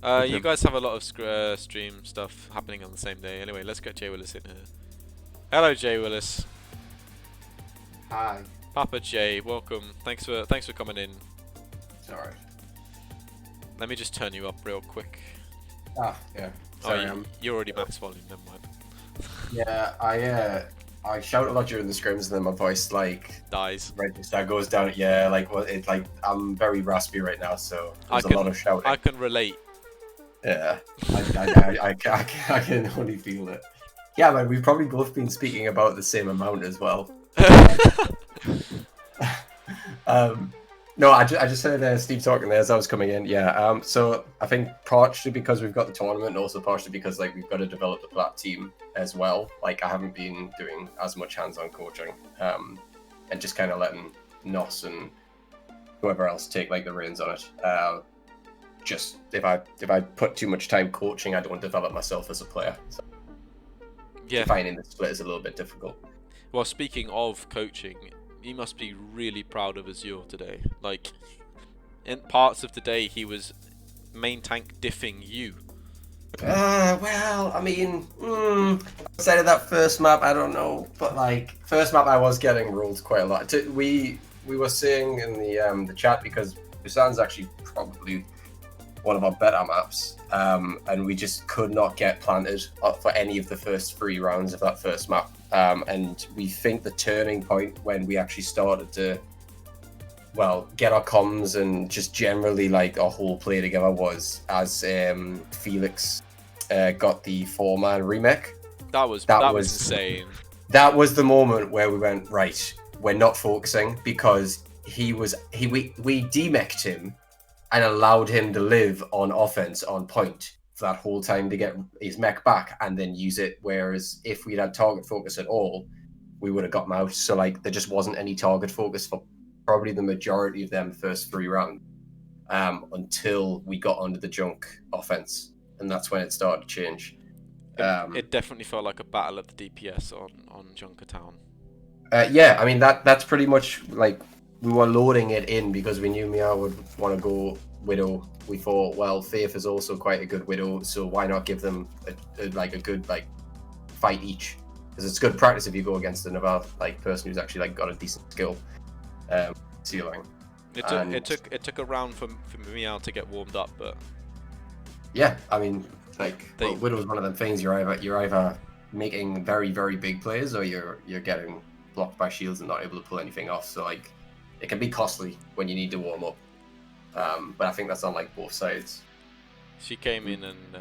You guys have a lot of stream stuff happening on the same day. Anyway, let's get Jay Willis in here. Hello, Jay Willis. Hi. Papa Jay, welcome. Thanks for coming in. It's alright. Let me just turn you up real quick. Ah, yeah. Sorry, you're already max volume. Never mind. yeah, I shout a lot during the scrims, and then my voice Dies. register goes down. Yeah, it's like I'm very raspy right now, so there's a lot of shouting. I can relate. Yeah, I can only feel it. Yeah, man, we've probably both been speaking about the same amount as well. No, I just heard Steve talking there as I was coming in. Yeah, so I think partially because we've got the tournament, and also partially because we've got to develop the Plat team as well. Like I haven't been doing as much hands-on coaching, and just kind of letting Nos and whoever else take the reins on it. Just if I put too much time coaching, I don't develop myself as a player. So Yeah. finding the split is a little bit difficult. Well, speaking of coaching, he must be really proud of Azure today. Like, in parts of the day, he was main tank diffing you. Well, I mean, outside of that first map, I don't know, but first map, I was getting ruled quite a lot. We were saying in the chat because Busan's actually probably one of our better maps, and we just could not get planted for any of the first 3 rounds of that first map. And we think the turning point when we actually started to, get our comms and just generally our whole play together was as Felix got the 4-man remake. That was insane. That was the moment where we went, right, we're not focusing because we demeched him and allowed him to live on offense on point for that whole time to get his mech back and then use it. Whereas if we'd had target focus at all, we would have got him out. So there just wasn't any target focus for probably the majority of them first 3 rounds until we got onto the junk offense, and that's when it started to change. It definitely felt like a battle at the DPS on Junkertown. Yeah, I mean that's pretty much we were loading it in because we knew Mia would want to go Widow. We thought, well, Faith is also quite a good Widow, so why not give them a good fight each? Because it's good practice if you go against another person who's actually got a decent skill ceiling. It took a round for Meow to get warmed up, but yeah, I mean Widow is one of them things. You're either making very, very big plays or you're getting blocked by shields and not able to pull anything off. So it can be costly when you need to warm up. But I think that's on both sides. She came in and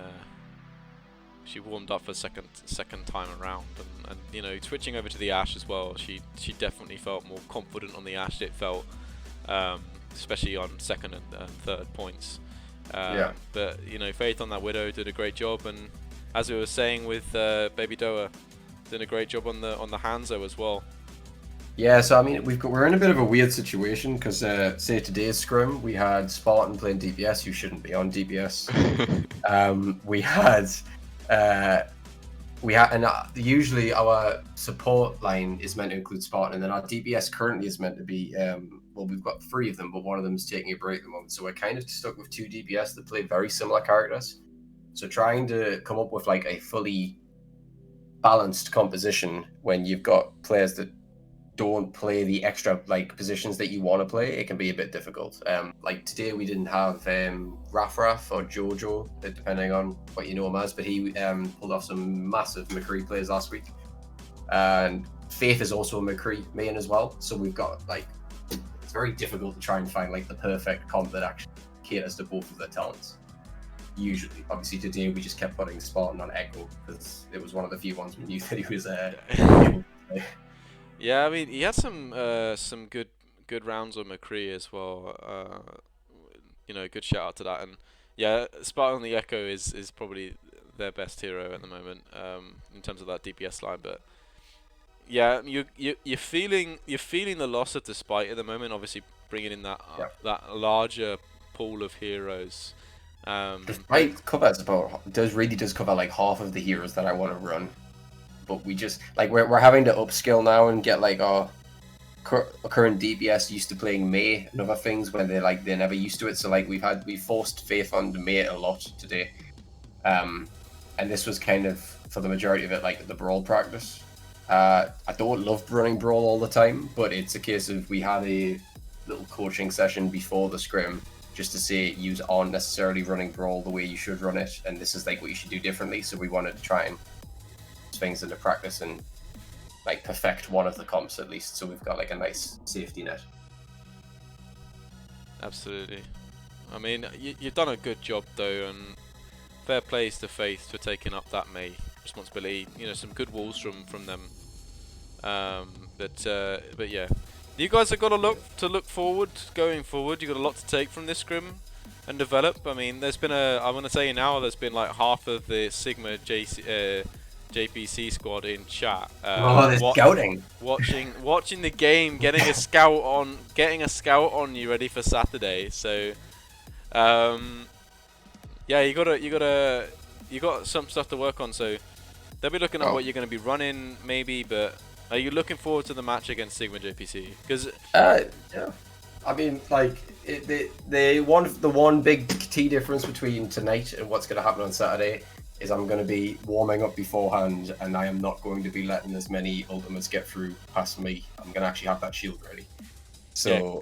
she warmed up for second time around, and switching over to the Ashe as well. She definitely felt more confident on the Ashe. It felt, especially on second and third points. Yeah. But Faith on that Widow did a great job, and as we were saying with Baby Doa, did a great job on the Hanzo as well. Yeah, so I mean we're in a bit of a weird situation because say today's scrum we had Spartan playing DPS who shouldn't be on DPS. Usually our support line is meant to include Spartan, and then our DPS currently is meant to be we've got 3 of them, but one of them is taking a break at the moment, so we're kind of stuck with 2 DPS that play very similar characters. So trying to come up with a fully balanced composition when you've got players that don't play the extra like positions that you want to play, it can be a bit difficult. Like today we didn't have Raf or Jojo, depending on what you know him as, but he pulled off some massive McCree plays last week. And Faith is also a McCree main as well, so we've got like, it's very difficult to try and find like the perfect comp that actually caters to both of their talents. Usually, obviously today we just kept putting Spartan on Echo because it was one of the few ones we knew that he was able to play. Yeah, I mean, he had some good rounds on McCree as well. You know, good shout out to that. And yeah, Spartan the Echo is probably their best hero at the moment in terms of that DPS line. But yeah, you're feeling the loss of the Spite at the moment. Obviously, bringing in that that larger pool of heroes. The Spite covers really does cover like half of the heroes that I want to run. But we just like we're having to upskill now and get like our current DPS used to playing Mei and other things when they're never used to it. So like we forced Faith onto Mei a lot today, and this was kind of for the majority of it like the brawl practice. I don't love running brawl all the time, but it's a case of we had a little coaching session before the scrim just to say you aren't necessarily running brawl the way you should run it, and this is like what you should do differently. So we wanted to try and things into practice and like perfect one of the comps at least, so we've got like a nice safety net. Absolutely. I mean, you've done a good job though, and fair plays to Faith for taking up that Mei responsibility. You know, some good walls from them. But yeah, you guys have got a lot to look forward going forward. You've got a lot to take from this scrim and develop. I mean, there's been I want to say now there's been like half of the Sigma JPC squad in chat. They're scouting. Watching the game, getting a scout on you ready for Saturday. So, yeah, you got some stuff to work on. So they'll be looking at what you're going to be running, maybe. But are you looking forward to the match against Sigma JPC? Because yeah, I mean, like the one big key difference between tonight and what's going to happen on Saturday is I'm going to be warming up beforehand, and I am not going to be letting as many ultimates get through past me. I'm going to actually have that shield ready. So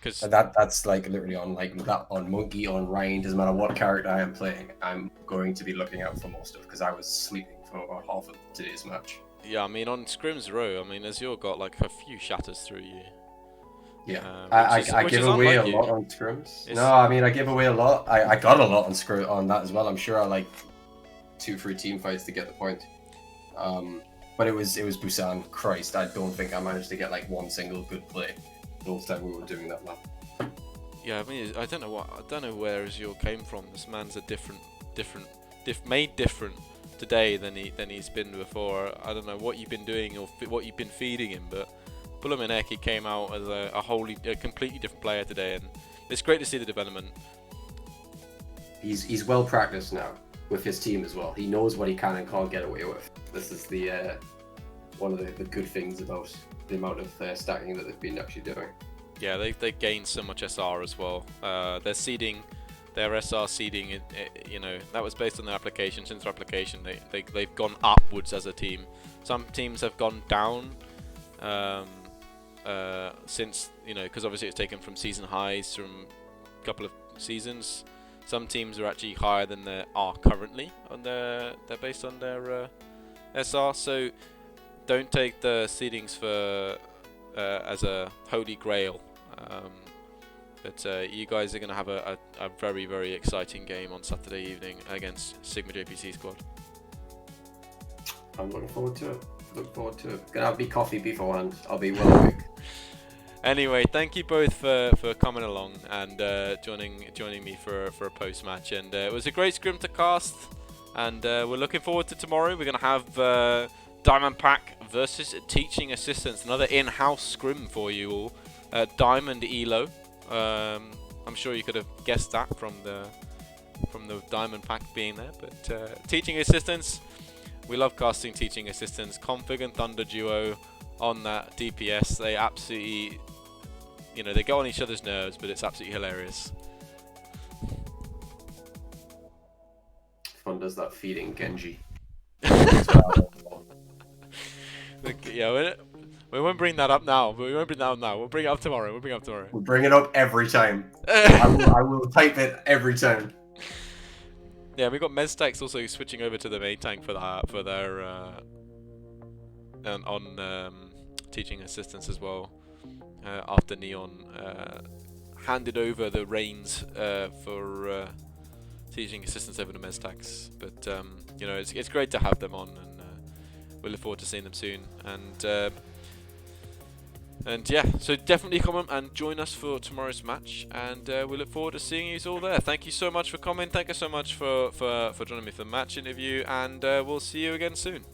yeah, that's like literally on like that on Monkey, on Ryan, doesn't matter what character I am playing, I'm going to be looking out for more stuff because I was sleeping for about half of today's match. Yeah, I mean on Scrim's Row, I mean Azure got like a few shatters through you. Yeah, I give away a lot on scrims. No, I mean I give away a lot. I got a lot on that as well. I'm sure I like 2-3 team fights to get the point. But it was Busan. Christ, I don't think I managed to get like one single good play the whole time we were doing that map. Yeah, I mean I don't know where Azure came from. This man's a made different today than he's been before. I don't know what you've been doing or what you've been feeding him, but Buluminek came out as a completely different player today, and it's great to see the development. He's well practiced now with his team as well. He knows what he can and can't get away with. This is the one of the good things about the amount of stacking that they've been actually doing. Yeah, they gained so much SR as well. Their seeding, their SR seeding, you know, that was based on their application. Since their application, they've gone upwards as a team. Some teams have gone down since, you know, because obviously it's taken from season highs from a couple of seasons. Some teams are actually higher than they are currently on they're based on their SR. So don't take the seedings for as a holy grail. But you guys are going to have a very, very exciting game on Saturday evening against Sigma JPC squad. I'm looking forward to it. Gonna have me coffee beforehand. I'll be well awake. Anyway, thank you both for coming along and joining me for a post match. And it was a great scrim to cast. And we're looking forward to tomorrow. We're gonna have Diamond Pack versus Teaching Assistants, another in-house scrim for you all. Diamond Elo. I'm sure you could have guessed that from the Diamond Pack being there. But Teaching Assistants, we love casting Teaching Assistants. Config and Thunder duo on that DPS. They absolutely, you know, they go on each other's nerves, but it's absolutely hilarious. Fun does that feeding Genji. Yeah, we won't bring that up now. But we won't bring that up now. We'll bring it up tomorrow. We'll bring it up tomorrow. We'll bring it up every time. I will type it every time. Yeah, we got Mezstacks also switching over to the main tank for their teaching assistants as well. After Neon handed over the reins for teaching assistants over to Mezstacks, but you know, it's great to have them on, and we look forward to seeing them soon. And yeah, so definitely come and join us for tomorrow's match, and we look forward to seeing you all there. Thank you so much for coming. Thank you so much for joining me for the match interview, and we'll see you again soon.